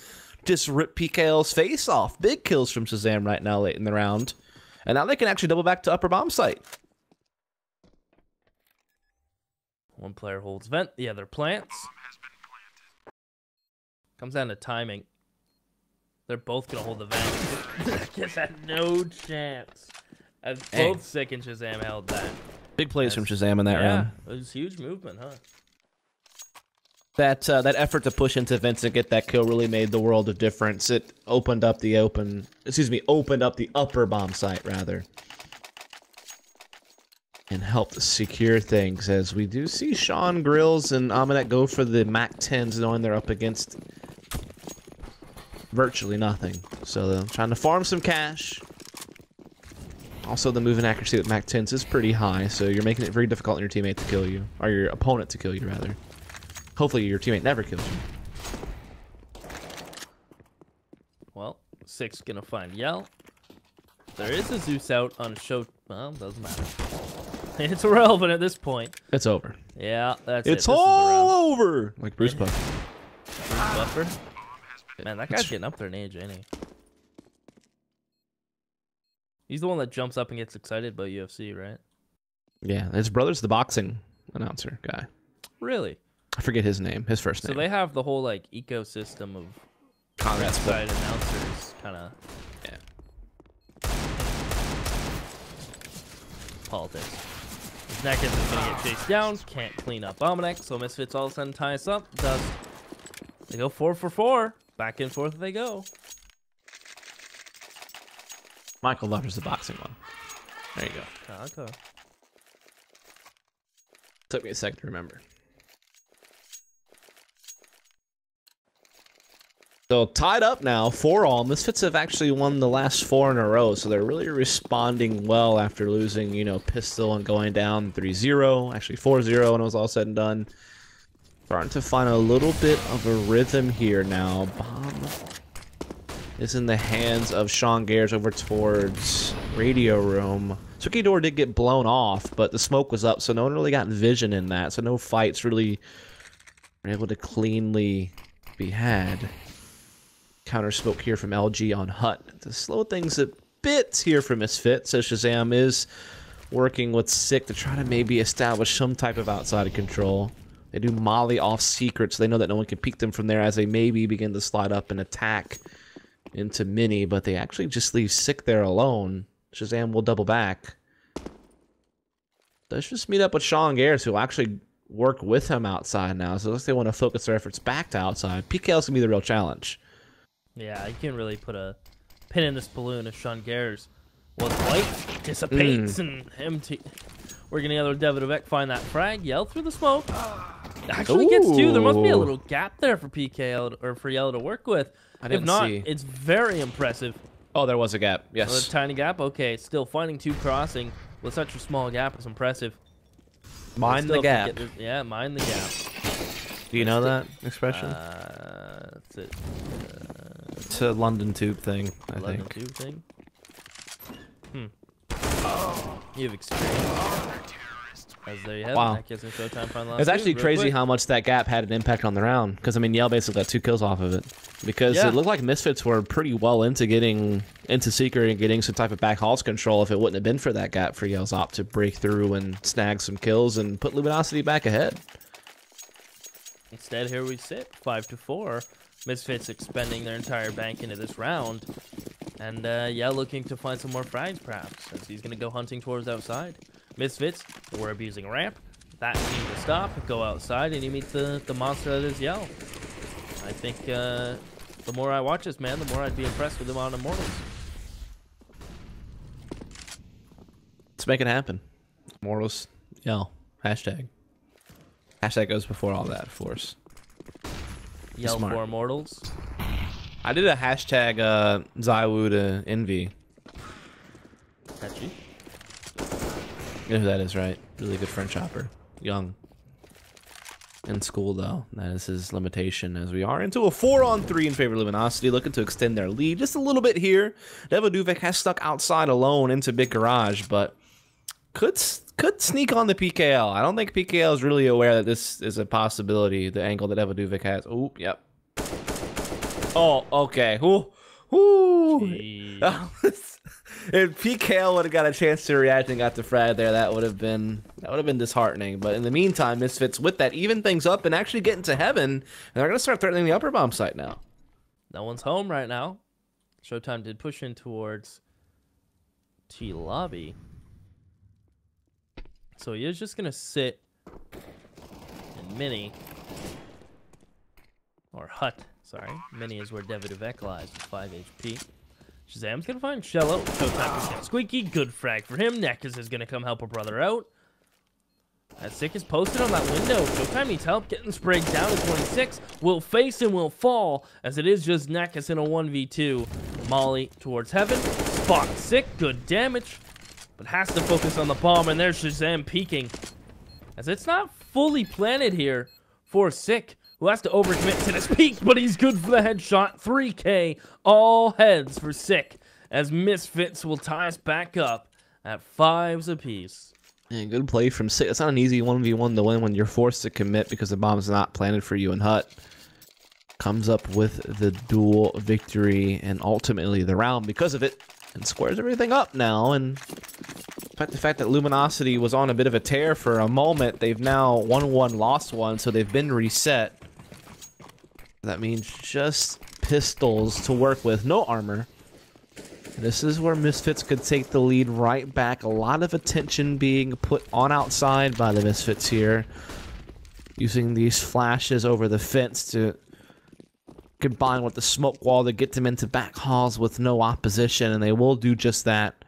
just rip PKL's face off. Big kills from Shazam right now late in the round. And now they can actually double back to upper bomb site. One player holds vent, the other plants. Comes down to timing. They're both going to hold the vent. Just had no chance. As both Sick and Shazam held that. Big plays from Shazam in that round. It was huge movement, huh? That effort to push into vents and get that kill really made the world of difference. It opened up the opened up the upper bomb site rather. And helped secure things, as we do see Sean Grills and Aminet go for the MAC-10s, knowing they're up against virtually nothing. So they're trying to farm some cash. Also, the movement accuracy with MAC-10s is pretty high, so you're making it very difficult on your teammate to kill you. Or your opponent to kill you, rather. Hopefully your teammate never kills you. Well, Sick's gonna find Yell. There is a Zeus out on show. Well, doesn't matter. It's irrelevant at this point. It's over. Yeah, that's it. It's all over! Like Bruce Buffer. Bruce Buffer? Man, that guy's getting up there in age, ain't he? He's the one that jumps up and gets excited about UFC, right? Yeah, his brother's the boxing announcer guy. Really? I forget his name, his first name. So they have the whole, like, ecosystem of side announcers, kind of... Yeah. Politics. Nekus is going to get chased down. Can't clean up Dominic, so Misfits all of a sudden tie us up. Does. They go 4 for 4. Back and forth they go. Michael Lover's the boxing one. There you go. Okay. Took me a second to remember. So tied up now, 4-all. Misfits have actually won the last 4 in a row, so they're really responding well after losing, you know, Pistol and going down 3-0, actually 4-0 when it was all said and done. Starting to find a little bit of a rhythm here now. Bomb is in the hands of Sean Gayers over towards Radio Room. Suki door did get blown off, but the smoke was up, so no one really got vision in that, so no fights really were able to cleanly be had. Counter smoke here from LG on Hut to slow things a bit here for Misfits. So Shazam is working with Sick to try to maybe establish some type of outside of control. They do molly off secrets. So they know that no one can peek them from there as they maybe begin to slide up and attack into Mini, but they actually just leave Sick there alone. Shazam will double back. Let's just meet up with Sean Gayers, who will actually work with him outside now. So unless they want to focus their efforts back to outside, PKL's going to be the real challenge. Yeah, you can really put a pin in this balloon if Sean Gayers was white, dissipates, and empty. Working together with Davidovec, find that frag. Yell through the smoke. Actually gets two. There must be a little gap there for PKL or for Yellow to work with. If not, it's very impressive. Oh, there was a gap. Yes. A tiny gap. Okay, still finding two crossing with such a small gap is impressive. Mind the gap. Yeah, mind the gap. Do you know that expression? That's it. It's a London Tube thing, I London think. Tube thing. You've experienced. As there you have Wow. it. Showtime final It's actually crazy how much that gap had an impact on the round. Because, I mean, Yell basically got 2 kills off of it. Because it looked like Misfits were pretty well into getting into Secret and getting some type of back halls control if it wouldn't have been for that gap for Yell's op to break through and snag some kills and put Luminosity back ahead. Instead, here we sit, 5-4. Misfits expending their entire bank into this round. And Yell looking to find some more frags, perhaps, as he's going to go hunting towards outside. Misfits were abusing ramp. That seemed to stop. Go outside, and you meet the monster that is Yell. I think the more I watch this man, the more I'd be impressed with him on Immortals. Let's make it happen. Immortals, Yell. Hashtag. Hashtag goes before all that, of course. Yell Smart. for Immortals. I did a hashtag Zywoo to Envy. Catchy. You know who that is, right? Really good French hopper. Young. In school, though. That is his limitation as we are into a 4-on-3 in favor of Luminosity, looking to extend their lead just a little bit here. Davidovec has stuck outside alone into Big Garage, but could sneak on the PKL. I don't think PKL is really aware that this is a possibility, the angle that Davidovec has. Oh, yep. Oh, okay. Ooh. If PKL would have got a chance to react and got the frag there, that would have been disheartening. But in the meantime, Misfits with that even things up and actually getting to heaven, and they're gonna start threatening the upper bomb site now. No one's home right now. Showtime did push in towards T lobby, so he is just gonna sit in Mini or Hut. Sorry, Mini is where Davidovec lies with 5 HP. Shazam's gonna find Shello. Showtime is gonna squeaky. Good frag for him. Nekus is gonna come help a brother out. As Sick is posted on that window. Showtime needs help getting sprayed down to 26. Will face and will fall as it is just Nekus in a 1v2. Molly towards heaven. Spot Sick. Good damage. But has to focus on the bomb, and there's Shazam peeking. As it's not fully planted here for Sick, who has to overcommit to this peak, but he's good for the headshot. 3K, all heads for Sick, as Misfits will tie us back up at 5s apiece. Yeah, good play from Sick. It's not an easy 1v1 to win when you're forced to commit because the bomb's not planted for you and Hut. Comes up with the dual victory and ultimately the round because of it, and squares everything up now. And despite the fact that Luminosity was on a bit of a tear for a moment, they've now won 1, lost 1, so they've been reset. That means just pistols to work with, no armor. This is where Misfits could take the lead right back. A lot of attention being put on outside by the Misfits here. Using these flashes over the fence to combine with the smoke wall to get them into back halls with no opposition, and they will do just that.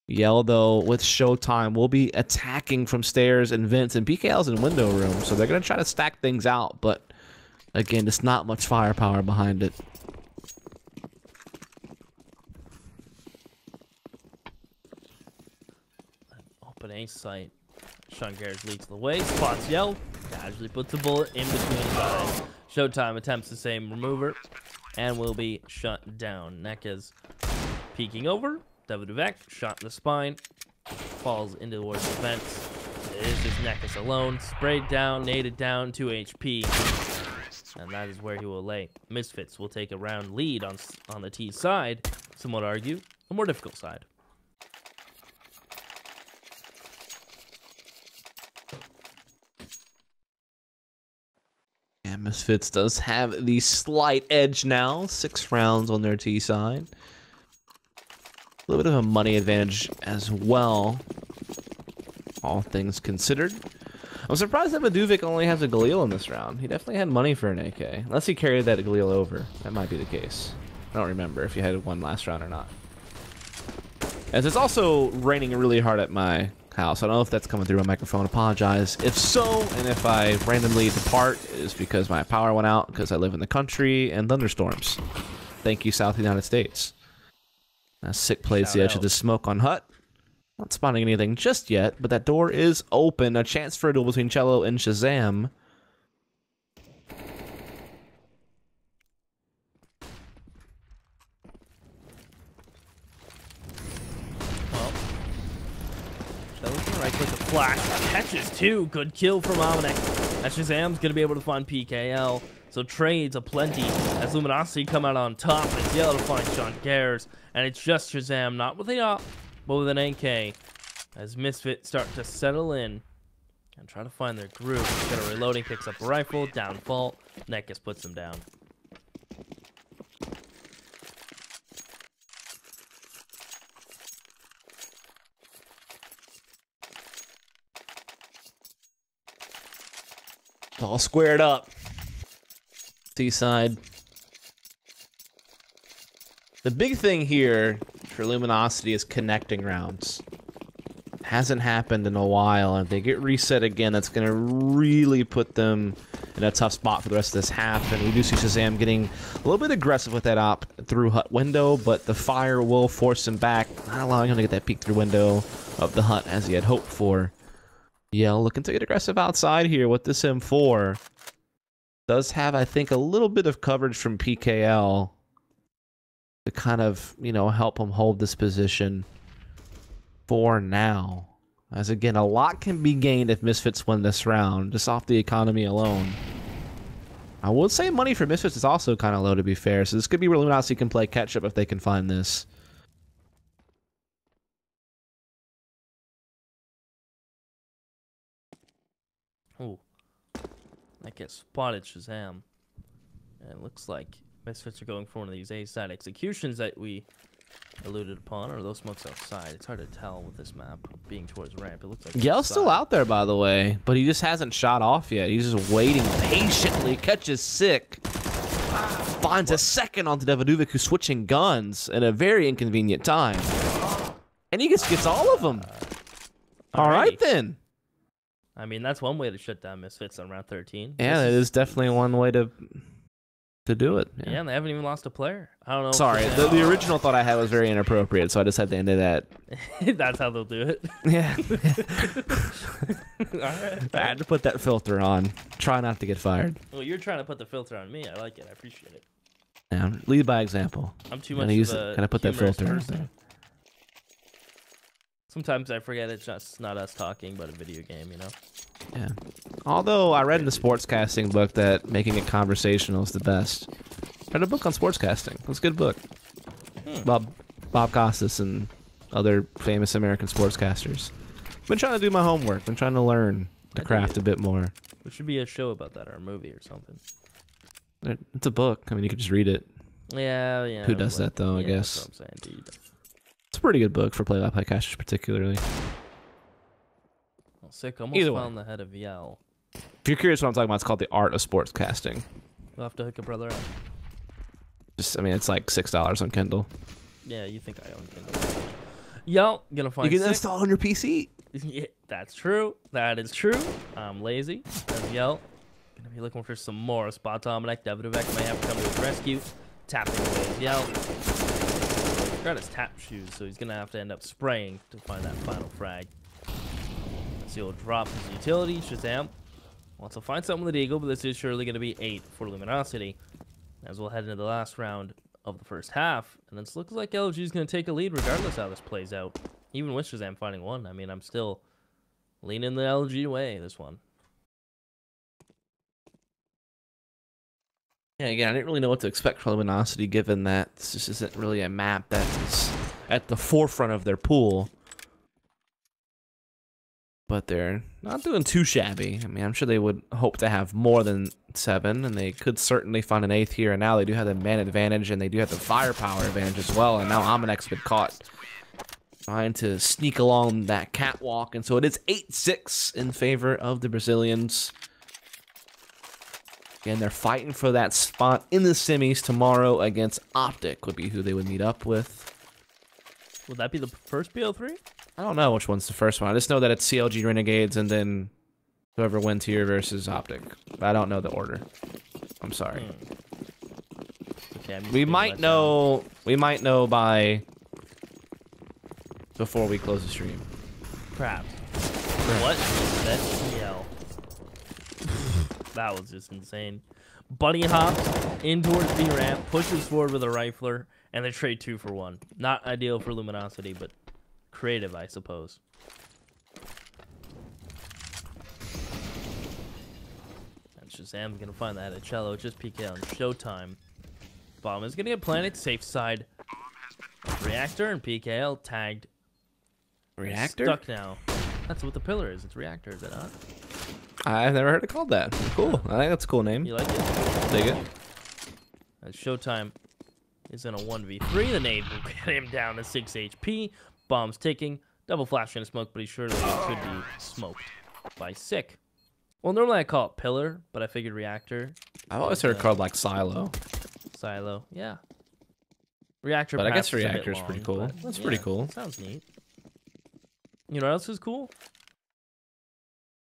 Yell, though, with Showtime, will be attacking from stairs and vents, and PKL's in window room, so they're going to try to stack things out, but again, just not much firepower behind it. Open A site. Sean Garrett leads the way. Spots Yell. Casually puts a bullet in between his eyes. Showtime attempts the same remover and will be shut down. Nekus peeking over. Davidovec shot in the spine. Falls into towards the fence. It is just Nekus alone. Sprayed down, naded down, 2 HP. And that is where he will lay. Misfits will take a round lead on the T side. Some would argue a more difficult side. Yeah, Misfits does have the slight edge now. 6 rounds on their T side. A little bit of a money advantage as well, all things considered. I'm surprised that Davidovec only has a Galil in this round. He definitely had money for an AK. Unless he carried that Galil over. That might be the case. I don't remember if he had one last round or not. As it's also raining really hard at my house. I don't know if that's coming through my microphone. Apologize if so, and if I randomly depart is because my power went out because I live in the country and thunderstorms. Thank you, South United States. Sick plays the edge of the smoke on Hut. Not spotting anything just yet, but that door is open. A chance for a duel between Cello and Shazam. Right click the flash. Catches two. Good kill from Omnic. And Shazam's going to be able to find PKL. So trades aplenty as Luminosity come out on top. And it's yellow to find Sean Gares. And it's just Shazam, not with a op, but with an AK. As Misfits start to settle in and try to find their groove. Got a reloading, picks up a rifle, downfall. Nekus puts them down. All squared up. Seaside. The big thing here for Luminosity is connecting rounds. Hasn't happened in a while, and if they get reset again, that's going to really put them in a tough spot for the rest of this half. And we do see Shazam getting a little bit aggressive with that op through Hut window, but the fire will force him back, not allowing him to get that peek through window of the Hut as he had hoped for. Yell looking to get aggressive outside here with this M4. Does have, I think, a little bit of coverage from PKL to kind of, you know, help him hold this position for now. As again, a lot can be gained if Misfits win this round, just off the economy alone. I would say money for Misfits is also kind of low, to be fair, so this could be where Luminosity can play catch-up if they can find this. Ooh. That gets spotted, Shazam. And it looks like Misfits are going for one of these A-side executions that we alluded upon, or those smokes outside. It's hard to tell with this map being towards ramp. It looks like Yell's still out there, by the way, but he just hasn't shot off yet. He's just waiting patiently. Catches sick. Finds a second onto Devaduvic, who's switching guns at a very inconvenient time. And he just gets all of them. All right, then. I mean, that's one way to shut down Misfits on round 13. Yeah, that is definitely one way to do it. Yeah, and they haven't even lost a player. I don't know. Sorry, the original thought I had was very inappropriate, so I just had to end it at... That's how they'll do it. Yeah. All right. I had to put that filter on. Try not to get fired. Well, you're trying to put the filter on me. I like it. I appreciate it. Yeah, lead by example. I'm too much of a Can I put that humorous filter on person. there? Sometimes I forget it's just not us talking, but a video game, you know? Yeah. Although I read in the sportscasting book that making it conversational is the best. I read a book on sportscasting. It was a good book. Bob Costas and other famous American sportscasters. Been trying to do my homework. Been trying to learn the craft a bit more. There should be a show about that or a movie or something. It's a book. I mean, you could just read it. Yeah, yeah. Who does that, though, I guess? That's what I'm saying, dude. It's a pretty good book for play-by-play casters, particularly. Well, sick. Almost Either way. found the head of Yell. If you're curious what I'm talking about, it's called The Art of Sportscasting. We'll have to hook a brother up. Just, I mean, it's like $6 on Kindle. Yeah, you think I own Kindle. Yell, gonna find You can sick. install on your PC. Yeah, that's true. That is true. I'm lazy. As Yell, gonna be looking for some more. Spot Dominic. Devaduvic may have to come to his rescue. Tapping away as Yell. He's got his tap shoes, so he's gonna have to end up spraying to find that final frag. So he'll drop his utility. Shazam wants to find something with the Eagle, but this is surely gonna be 8 for Luminosity. As we'll head into the last round of the first half, and it looks like LG is going to take a lead regardless how this plays out. Even with Shazam finding one, I mean, I'm still leaning the LG way this one. Yeah, again, I didn't really know what to expect from Luminosity, given that this just isn't really a map that's at the forefront of their pool. But they're not doing too shabby. I mean, I'm sure they would hope to have more than 7, and they could certainly find an 8th here and now. They do have the man advantage, and they do have the firepower advantage as well, and now Aminek's been caught trying to sneak along that catwalk, and so it is 8-6 in favor of the Brazilians. Again, they're fighting for that spot in the semis tomorrow against Optic would be who they would meet up with. Would that be the first BO3? I don't know which one's the first one. I just know that it's CLG Renegades and then whoever wins here versus Optic. But I don't know the order. I'm sorry. Okay, We might know. We might know by before we close the stream. Perhaps. What? That yell. That was just insane. Bunny hops in towards B ramp, pushes forward with a rifler, and they trade 2 for 1. Not ideal for Luminosity, but creative, I suppose. And Shazam's gonna find that at cello. Just PK on Showtime. Bomb is gonna get planted. Safe side. Reactor and PKL tagged. Reactor? Stuck now. That's what the pillar is. It's reactor, is it not? I've never heard it called that. Cool. I think that's a cool name. You like it? Dig it. And Showtime is in a 1v3. The nade will get him down to 6 HP. Bomb's ticking. Double flash in a smoke, but he's sure that he could be smoked by Sick. Well, normally I call it pillar, but I figured reactor. I've always heard it called like silo. Silo, yeah. Reactor, But I guess perhaps is a bit reactor's pretty long, cool. but That's pretty cool. Sounds neat. You know what else is cool?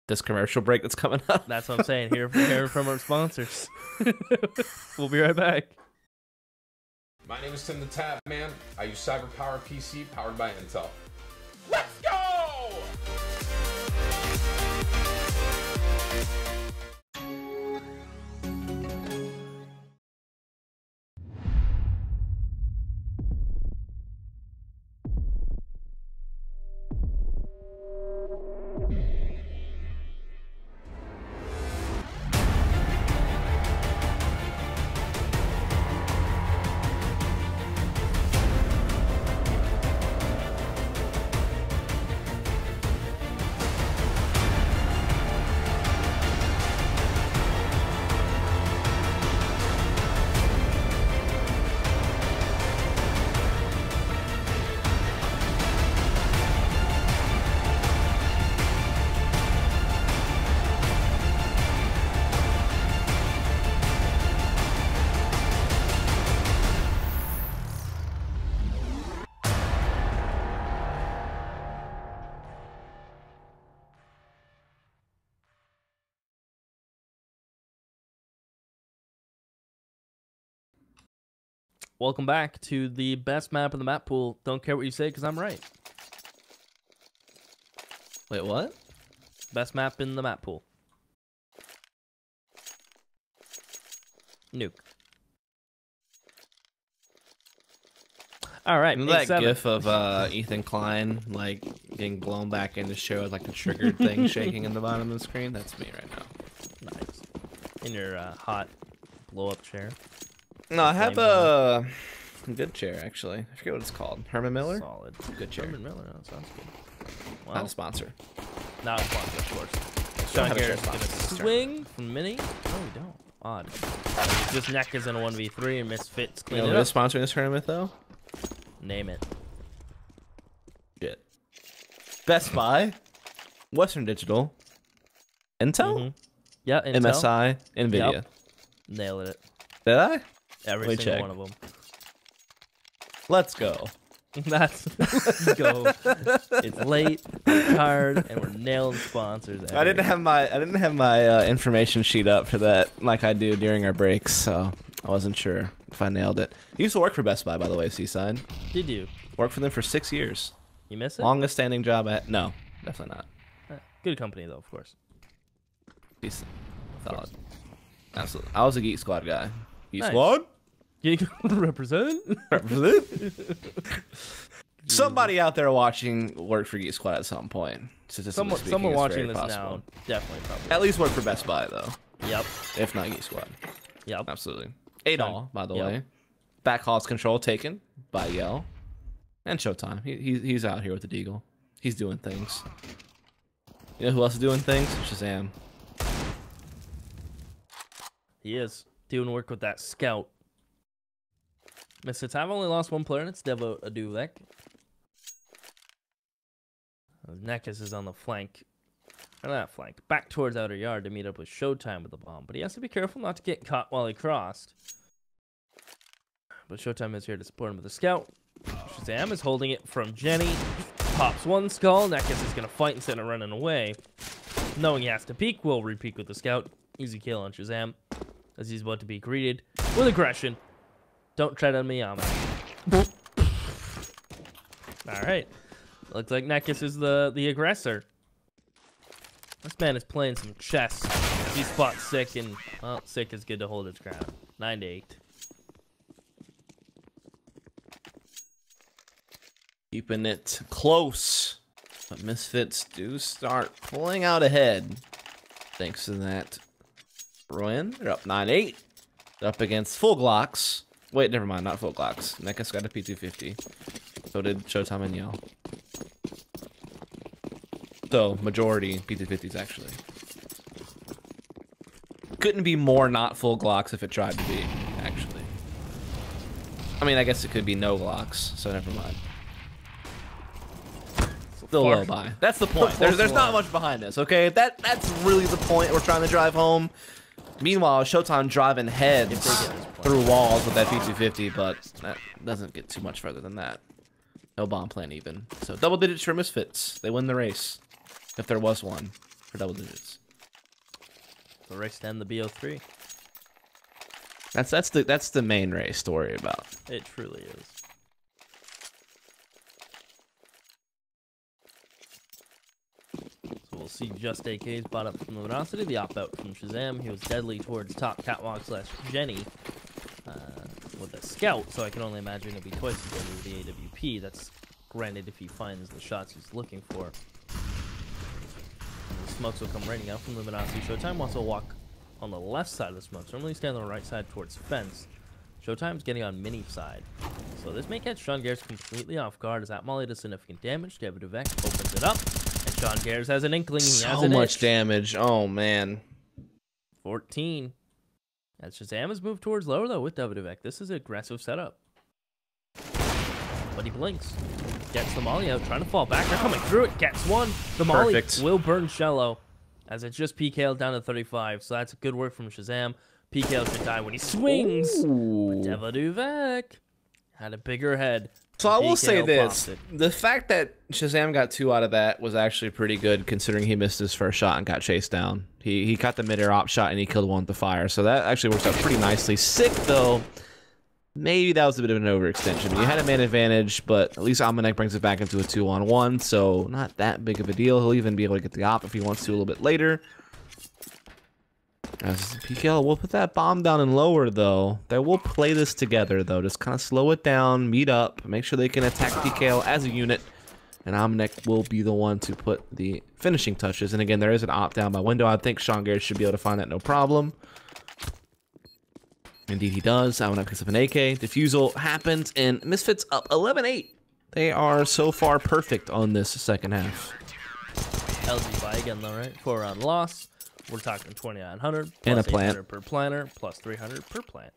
This commercial break that's coming up. That's what I'm saying. Hear from our sponsors. We'll be right back. My name is Tim the Tap Man. I use CyberPowerPC powered by Intel. Let's go! Welcome back to the best map in the map pool. Don't care what you say, because I'm right. Wait, what? Best map in the map pool. Nuke. All right, Remember that 8-7. gif of Ethan Klein like getting blown back into show with like the triggered thing shaking in the bottom of the screen? That's me right now. Nice. In your hot blow-up chair. No, I have a good chair actually. I forget what it's called. Herman Miller. Solid. Good chair. Herman Miller. That sounds good. Well, Not a sponsor. not a sponsor, of course. Don't Sean have a chair Garrett's gonna sponsor. swing from Mini. No, we don't. Odd. Just neck is in a 1v3 and Misfits You clean know it who up. is sponsoring this tournament though? Name it. Shit. Best Buy, Western Digital, Intel, Mhm. Yeah, Intel. MSI, Nvidia. Yep. Nailed it. Did I? Every Let me single check. one of them. Let's go. Let's go. It's late, it's hard, and we're nailing sponsors. I didn't have my information sheet up for that like I do during our breaks, so I wasn't sure if I nailed it. You used to work for Best Buy, by the way, Seaside. Did you? Worked for them for 6 years. You miss it? Longest standing job at no, definitely not. Good company though, of course. Decent, solid, absolutely. I was a Geek Squad guy. Geek Nice. Squad. You represent? Somebody out there watching worked for Geek Squad at some point. Statistically speaking, Someone it's watching very this possible. now definitely probably. At least work for Best Buy though, Yep. if not Geek Squad. Yep. Absolutely. Adol, by the Yep. way. Back Hall's control taken by Yell. And Showtime. He's out here with the Deagle. He's doing things. You know who else is doing things? Shazam. He is doing work with that scout. Misfits have only lost one player, and it's Devo Aduvek. Nekus is on the flank. Or not flank. Back towards outer yard to meet up with Showtime with the bomb. But he has to be careful not to get caught while he crossed. But Showtime is here to support him with the scout. Shazam is holding it from Jenny. pops one skull. Nekis is gonna fight instead of running away. Knowing he has to peek, will re-peek with the scout. Easy kill on Shazam, as he's about to be greeted with aggression. Don't tread on me, Yama. Alright. Looks like Nekis is the aggressor. This man is playing some chess. He spots Sick, and well, Sick is good to hold its ground. 9-8. Keeping it close. But Misfits do start pulling out ahead. Thanks to that run. They're up 9-8. They're up against full Glocks. Wait, never mind, not full Glocks. Nekis got a P250. So did Showtime and Yell. So, majority P250s, actually. Couldn't be more not full Glocks if it tried to be, actually. I mean, I guess it could be no Glocks, so never mind. Still low buy. That's the point. There's not much behind this, okay? That's really the point we're trying to drive home. Meanwhile, Showtime driving heads through walls with that P250, but that doesn't get too much further than that. No bomb plan even. So double digits for Misfits. They win the race. If there was one for double digits. The race to end the BO3. That's the main race to worry about. It truly is. So we'll see just AK's bought up from Luminosity, the op-out from Shazam. He was deadly towards top catwalk / Jenny with a scout, so I can only imagine it'll be twice as deadly with the AWP. That's granted if he finds the shots he's looking for. Smokes will come raining out from Luminosity. Showtime wants to walk on the left side of the smokes. Normally stand on the right side towards fence. Showtime's getting on mini side. So this may catch Sean Garris completely off guard as that molly does significant damage. Devaduvek opens it up. And Sean Garris has an inkling. He has so much damage. Oh, man. 14. As Shazam has moved towards lower, though, with Devaduvek. This is an aggressive setup. But he blinks. Gets the molly out, trying to fall back. They're coming through it. Gets one. The molly will burn Shello, as it's just PK'd down to 35. So that's good work from Shazam. PK'd should die when he swings. Devaduvek had a bigger head. So I will say this. The fact that Shazam got 2 out of that was actually pretty good, considering he missed his first shot and got chased down. He caught the mid-air op shot and he killed one with the fire. So that actually works out pretty nicely. Sick, though. Maybe that was a bit of an overextension. You had a man advantage, but at least Almanac brings it back into a 2-on-1, so not that big of a deal. He'll even be able to get the op if he wants to a little bit later. As PKL will put that bomb down and lower, though. They will play this together, though. Just kind of slow it down, meet up, make sure they can attack PKL as a unit. And Almanac will be the one to put the finishing touches. And again, there is an op down by window. I think Sean Garrett should be able to find that no problem. Indeed he does. Almanac picks up an AK. Defusal happens, and Misfits up 11-8. They are so far perfect on this second half. LG buy again, though, right? 4-round loss. We're talking 2,900 and a plus plant 800 per planter plus 300 per plant.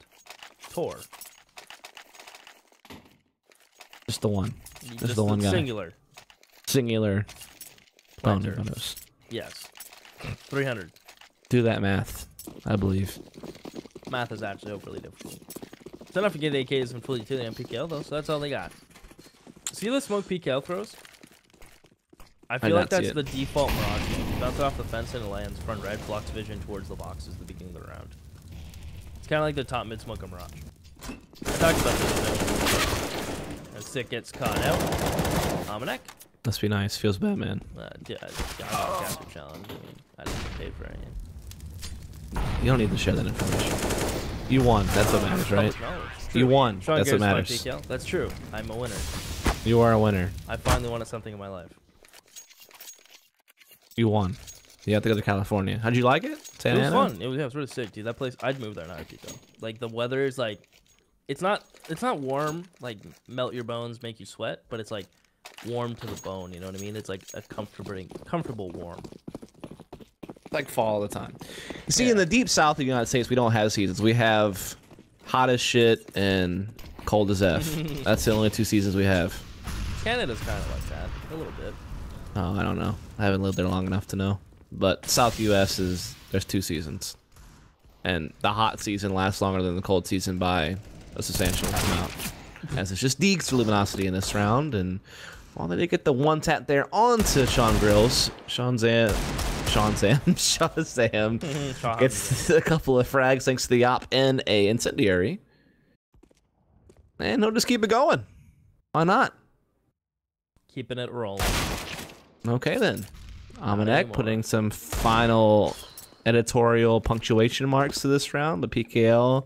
Tor. Just the one. Just the one guy. Singular. Singular. Planter. Bonus. Yes. 300. Do that math, I believe. Math is actually overly difficult. It's enough to get AKs and fully utility on PKL, though, so that's all they got. See the smoke PKL throws? I feel like that's the default Mirage. Bounce off the fence and it lands front red, blocks vision towards the boxes at the beginning of the round. It's kind of like the top mid smoke of Mirage. I talked about this. As Sick gets caught out. Almanac. Must be nice. Feels bad, man. Yeah, I got a Casper challenge. I mean, I didn't pay for anything. You don't need to share that information. You won. That's what matters, right? You won. Sean That's what matters. PKL. That's true. I'm a winner. You are a winner. I finally wanted something in my life. You won. You have to go to California. How'd you like it? It was fun. It was really sick, dude. That place, I'd move there in a heartbeat, though. Like, the weather is like, it's not warm, like melt your bones, make you sweat, but it's like warm to the bone. You know what I mean? It's like a comfortable warm. Like fall all the time. You see, in the deep south of the United States, we don't have seasons. We have hot as shit and cold as F. That's the only 2 seasons we have. Canada's kind of like that, a little bit. Oh, I don't know. I haven't lived there long enough to know. But South US there's 2 seasons. And the hot season lasts longer than the cold season by a substantial amount. As it's just Deeks for Luminosity in this round, and Well, they did get the one tap there onto Sean Grills. Shazam gets a couple of frags thanks to the op and a incendiary. And he'll just keep it going. Why not? Keeping it rolling. Okay then. Amanek putting some final editorial punctuation marks to this round. The PKL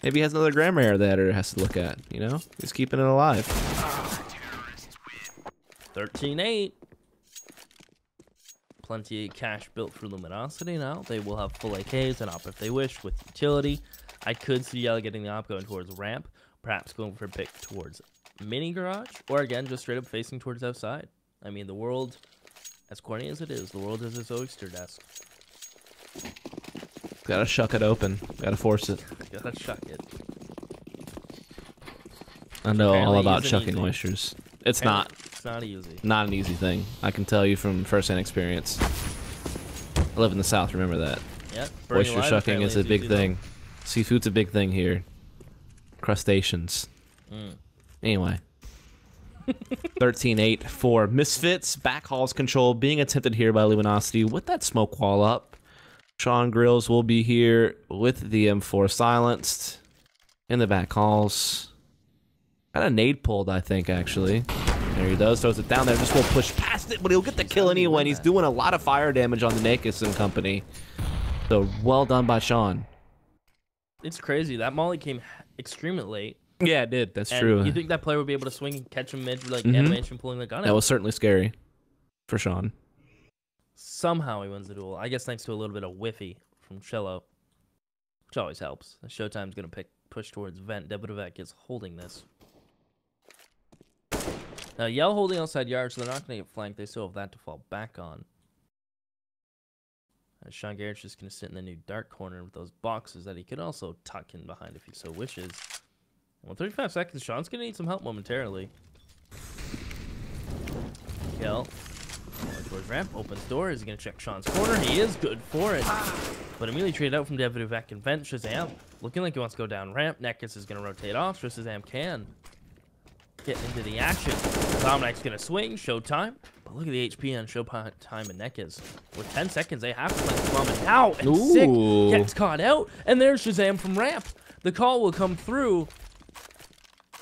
maybe has another grammar error that it has to look at, you know? He's keeping it alive. 13-8. Plenty of cash built for Luminosity now. They will have full AKs and op if they wish with utility. I could see Yell getting the op going towards ramp, perhaps going for a pick towards mini garage, or again, just straight up facing towards outside. I mean, the world, as corny as it is, the world is its oyster desk. Gotta shuck it open. Gotta force it. Gotta shuck it. I know Apparently all about isn't shucking easy. oysters. It's not. It's not easy. Not an easy thing. I can tell you from first-hand experience. I live in the South, remember that. Yep. Oyster shucking is a big thing. Seafood's a big thing here. Crustaceans. Anyway. 13-8 for Misfits. Backhauls control being attempted here by Luminosity with that smoke wall up. Sean Grills will be here with the M4 silenced. In the backhauls. Got a nade pulled, I think, actually. There he does. Throws it down there. Just won't push past it, but he'll get the kill anyway. And he's doing a lot of fire damage on the Nakis and company. So, well done by Sean. It's crazy. That molly came extremely late. Yeah, it did. That's And true. you think that player would be able to swing and catch him mid, like, animation pulling the gun out? That was certainly scary for Sean. Somehow he wins the duel. I guess thanks to a little bit of whiffy from Cello, which always helps. Showtime's going to push towards Vent. Debitovac is holding this. Now, Yell holding outside yards, so they're not going to get flanked. They still have that to fall back on. Sean Garrett's just going to sit in the new dark corner with those boxes that he could also tuck in behind if he so wishes. Well, 35 seconds. Sean's going to need some help momentarily. Yell. Going towards ramp. Opens door. Is he going to check Sean's corner? He is good for it. But immediately traded out from Debitovac and Vent. Shazam looking like he wants to go down ramp. Nekis is going to rotate off. Shazam can get into the action. Dominic's going to swing. Showtime. But look at the HP on Showtime and Nekis. With 10 seconds, they have to play the bomb. And now, and Sick gets caught out. And there's Shazam from ramp. The call will come through.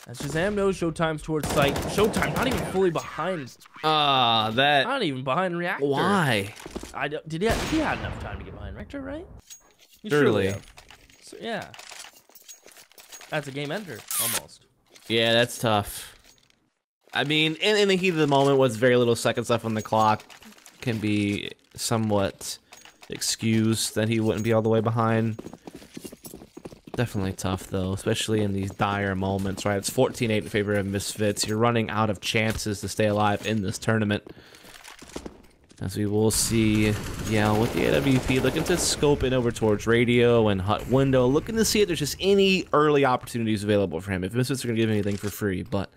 As Shazam knows Showtime's towards sight. Showtime not even fully behind. That. Not even behind Reactor. Why? He had enough time to get behind Reactor, right? He Surely. So, yeah. That's a game ender, almost. Yeah, that's tough. I mean, in the heat of the moment, with very little seconds left on the clock, can be somewhat excused that he wouldn't be all the way behind. Definitely tough, though, especially in these dire moments, right? It's 14-8 in favor of Misfits. You're running out of chances to stay alive in this tournament. As we will see, yeah, with the AWP, looking to scope in over towards radio and hut window, looking to see if there's just any early opportunities available for him. If Misfits are going to give anything for free, but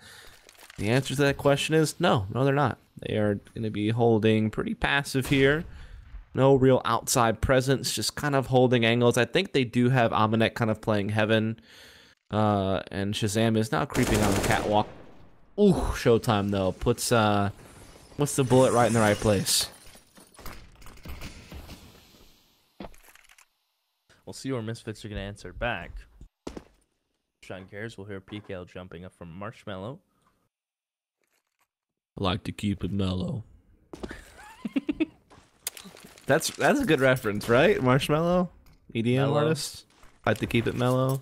the answer to that question is no, they're not. They are going to be holding pretty passive here. No real outside presence, just kind of holding angles. I think they do have Amanek kind of playing heaven. And Shazam is now creeping on the catwalk. Ooh, Showtime, though. Puts the bullet right in the right place. We'll see where Misfits are going to answer back. Sean cares. We'll hear PKL jumping up from Marshmallow. I like to keep it mellow. That's a good reference, right? Marshmallow? EDM Mellow. artist? Like to keep it mellow.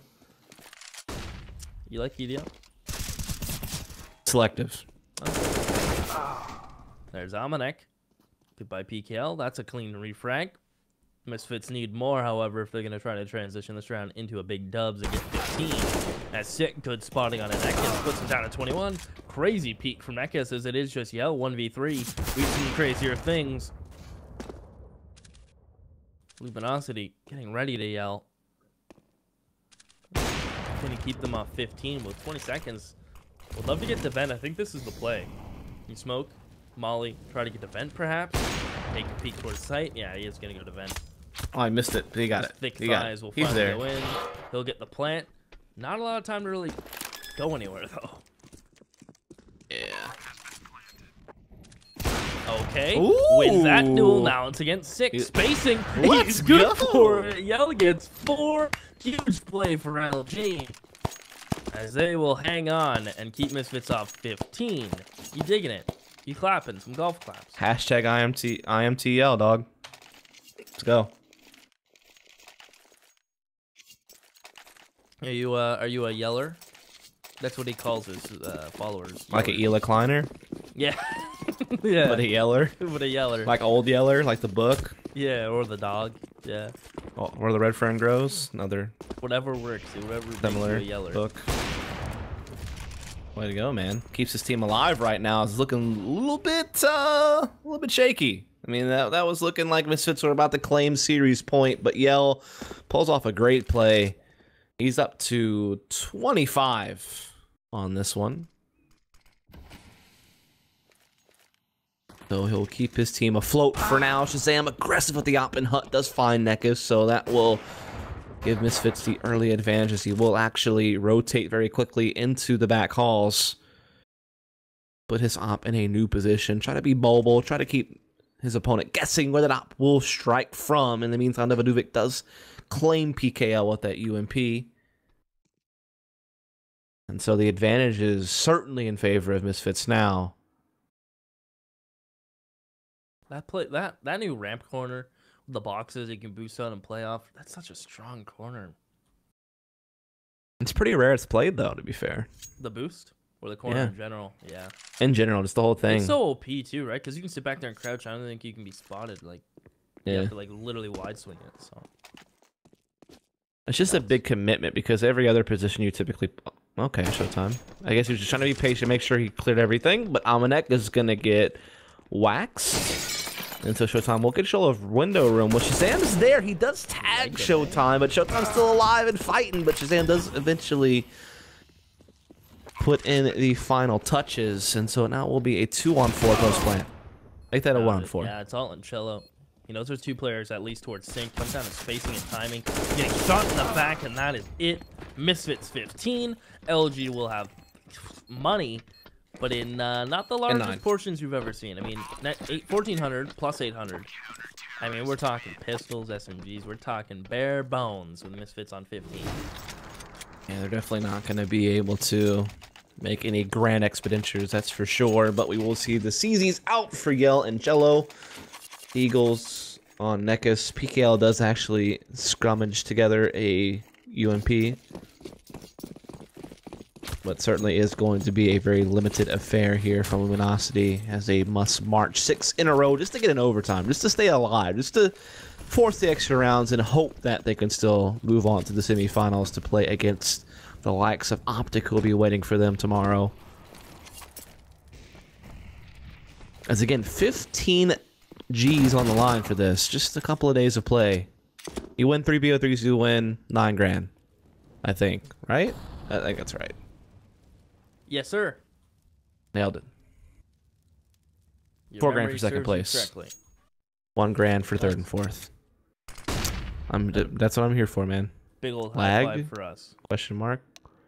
You like EDM? Selective. There's Amanek. Goodbye, PKL. That's a clean refrag. Misfits need more, however, if they're going to try to transition this round into a big dubs and get 15. That's sick. Good spotting on a Nekis. Puts him down at 21. Crazy peak from Nekis as it is just Yell 1v3. We've seen crazier things. Luminosity getting ready to Yell. Can he keep them off 15 with 20 seconds? Would love to get to Vent. I think this is the play. You smoke, Molly, try to get to Vent perhaps. Take a peek towards sight. Yeah, he is going to go to Vent. Oh, I missed it. He got it. Thick He got thighs it. will He's finally there. go in. He'll get the plant. Not a lot of time to really go anywhere, though. Yeah. Okay, Ooh. wins that duel. Now it's against 6. Spacing. Let's He's good go. for it. Yell against 4. Huge play for LG. As they will hang on and keep Misfits off 15. You digging it? You clapping? Some golf claps. Hashtag IMTL, dog. Let's go. Are you a yeller? That's what he calls his followers. Like a Ela Kleiner, Yeah. Yeah. but a yeller. But a yeller. Like old yeller, like the book. Yeah, or the dog. Yeah. Where the red fern grows. Another Whatever works. Whatever makes you similar a yeller. book. Way to go, man. Keeps his team alive right now. It's looking a little bit shaky. I mean, that was looking like Misfits were about to claim series point, but Yell pulls off a great play. He's up to 25 on this one. So he'll keep his team afloat for now. Shazam aggressive with the op, and Hut does find Nekis, so that will give Misfits the early advantage as he will actually rotate very quickly into the back halls. Put his op in a new position. Try to be mobile. Try to keep his opponent guessing where that op will strike from. In the meantime, Nevadovic does claim PKL with that UMP. And so the advantage is certainly in favor of Misfits now. That new ramp corner with the boxes you can boost on and play off. That's such a strong corner. It's pretty rare it's played, though, to be fair. The boost or the corner in general. Yeah. In general, just the whole thing. It's so OP too, right? Because you can sit back there and crouch. I don't think you can be spotted. Like, you have to like literally wide swing it. So it's just a big commitment because every other position you typically. Okay, showtime. I guess you're just trying to be patient, make sure he cleared everything. But Amanek is gonna get waxed. And so Showtime will get control of window room. Well, Shazam is there. He does tag Showtime, but Showtime's still alive and fighting. But Shazam does eventually put in the final touches. And so now it will be a 2-on-4 post plant. Make that a 1-on-4. Yeah, it's all in cello. He knows there's 2 players at least towards sync. Comes down to spacing and timing. Getting shot in the back, and that is it. Misfits 15. LG will have money, but in not the largest portions you've ever seen. I mean, 1,400 plus 800. I mean, we're talking pistols, SMGs. We're talking bare bones with Misfits on 15. Yeah, they're definitely not going to be able to make any grand expenditures, that's for sure. But we will see the CZs out for Yell and Jello. Eagles on Nekis. PKL does actually scrummage together a UMP. But certainly is going to be a very limited affair here from Luminosity as they must march 6 in a row just to get an overtime, just to stay alive, just to force the extra rounds and hope that they can still move on to the semifinals to play against the likes of Optic, who will be waiting for them tomorrow. As again, 15 G's on the line for this. Just a couple of days of play. You win 3 BO3s, you win 9 grand. I think, right? I think that's right. Yes, sir. Nailed it. Your 4 grand memory for second serves you place. correctly. 1 grand for third and fourth. That's what I'm here for, man. Big old high five for us. Question mark?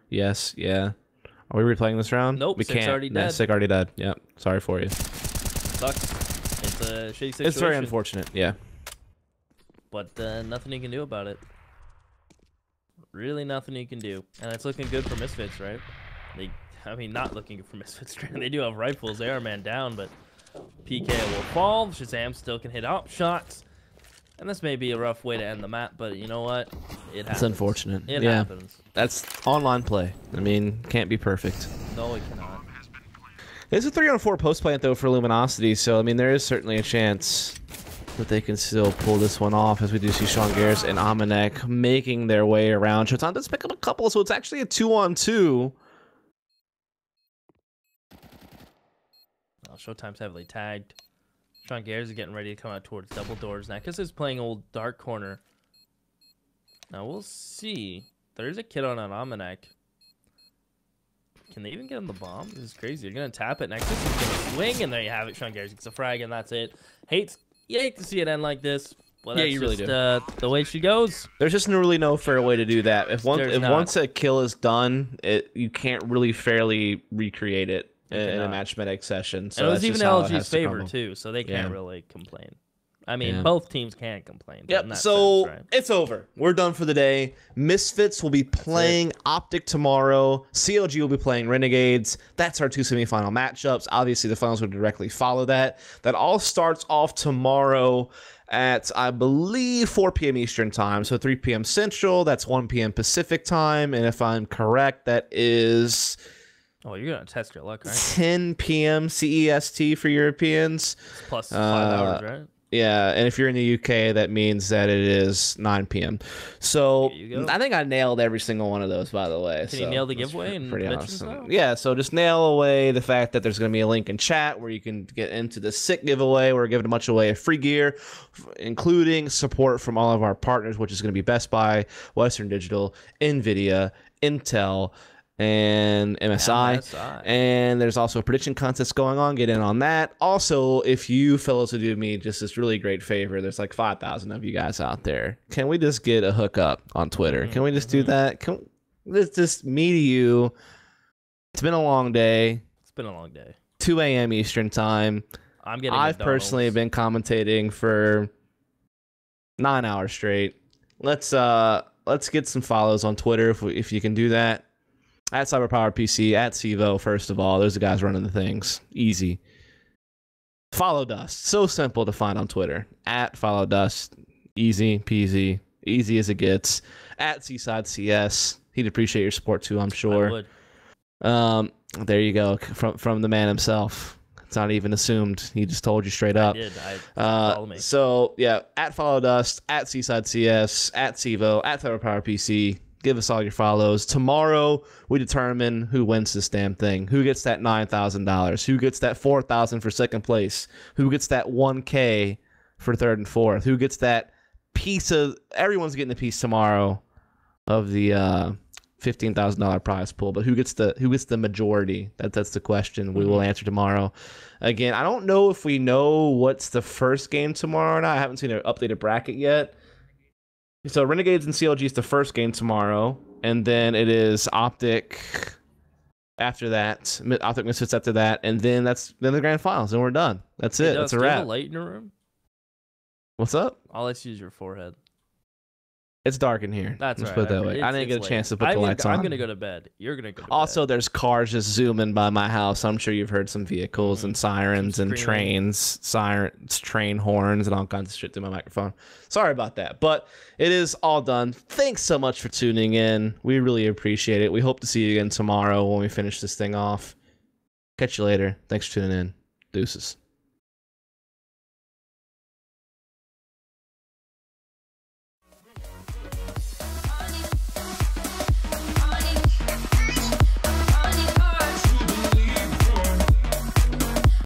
Yes, yeah. Are we replaying this round? Nope, we Six can't. already dead. Sick already dead. Yep. Sorry for you. Sucks. It's a shitty situation. It's very unfortunate, yeah. But nothing you can do about it. Really nothing you can do. And it's looking good for Misfits, right? I mean, not looking good for Misfits. They do have rifles. They are man down, but PK will fall. Shazam still can hit op shots. And this may be a rough way to end the map, but you know what? It happens. It's unfortunate. It happens. That's online play. I mean, can't be perfect. No, it cannot. It's a 3-on-4 post plant, though, for Luminosity, so, I mean, there is certainly a chance that they can still pull this one off, as we do see Sean Garris and Amanek making their way around. Showtime does pick up a couple, so it's actually a 2-on-2. Oh, Showtime's heavily tagged. Sean Garris is getting ready to come out towards double doors. Nekis is playing old dark corner. Now we'll see. There's a kid on an Amanek. Can they even get him the bomb? This is crazy. You're going to tap it. Nexus is going to swing, and there you have it. Sean Garris gets a frag, and that's it. You hate to see it end like this. But Yeah, that's you really just, do. The way she goes. There's just really no fair way to do that. If once a kill is done, you can't really fairly recreate it. in a cannot. match medic session. So And it was that's even just how it LG's has to favor crumble. too, so they can't Yeah. really complain. I mean, Yeah. both teams can't complain. But in Yep, that so sense, right? it's over. We're done for the day. Misfits will be playing Optic tomorrow. CLG will be playing Renegades. That's our 2 semifinal matchups. Obviously, the finals will directly follow that. That all starts off tomorrow at, I believe, 4 p.m. Eastern time. So 3 p.m. Central. That's 1 p.m. Pacific time. And if I'm correct, that is Oh, you're gonna test your luck, right? 10 p.m. CEST for Europeans. It's plus 5 hours, right? Yeah, and if you're in the UK, that means that it is 9 p.m. So There you go. I think I nailed every single one of those, by the way. Can you nail the giveaway and pretty predictions awesome. now? Yeah, so just nail away the fact that there's going to be a link in chat where you can get into the sick giveaway. We're giving a bunch away of free gear, including support from all of our partners, which is going to be Best Buy, Western Digital, NVIDIA, Intel, and MSI. And there's also a prediction contest going on. Get in on that. Also, if you fellows would do me just this really great favor, there's like 5,000 of you guys out there. Can we just get a hookup on Twitter? Can we just do that? Can let's just me to you. It's been a long day. It's been a long day. 2 a.m. Eastern time. I've personally been commentating for 9 hours straight. Let's get some follows on Twitter if you can do that. At CyberPowerPC, at Sivo, first of all. Those are the guys running the things. Easy. Follow Dust. So simple to find on Twitter. At Follow Dust. Easy peasy. Easy as it gets. At Seaside CS. He'd appreciate your support too, I'm sure. I would. There you go. From the man himself. It's not even assumed. He just told you straight up. I did. Follow me. So, yeah. At Follow Dust. At Seaside CS. At Sivo. At CyberPowerPC. Give us all your follows. Tomorrow, we determine who wins this damn thing. Who gets that $9,000? Who gets that $4,000 for second place? Who gets that $1K for third and fourth? Who gets that piece of... Everyone's getting a piece tomorrow of the $15,000 prize pool. But who gets the majority? That's the question we will answer tomorrow. Again, I don't know if we know what's the first game tomorrow or not. I haven't seen an updated bracket yet. So Renegades and CLG is the first game tomorrow, and then it is Optic after that, Optic Misfits after that, and then that's the grand finals, and we're done. That's it. That's a wrap. Do you have a light in your room? What's up? I'll let you use your forehead. It's dark in here. That's Let's right. put it that way. I didn't get a chance to put the lights on. I'm gonna go to bed. You're gonna go to bed. Also, there's cars just zooming by my house. I'm sure you've heard some vehicles and sirens and train horns and all kinds of shit through my microphone. Sorry about that, but it is all done. Thanks so much for tuning in. We really appreciate it. We hope to see you again tomorrow when we finish this thing off. Catch you later. Thanks for tuning in. Deuces.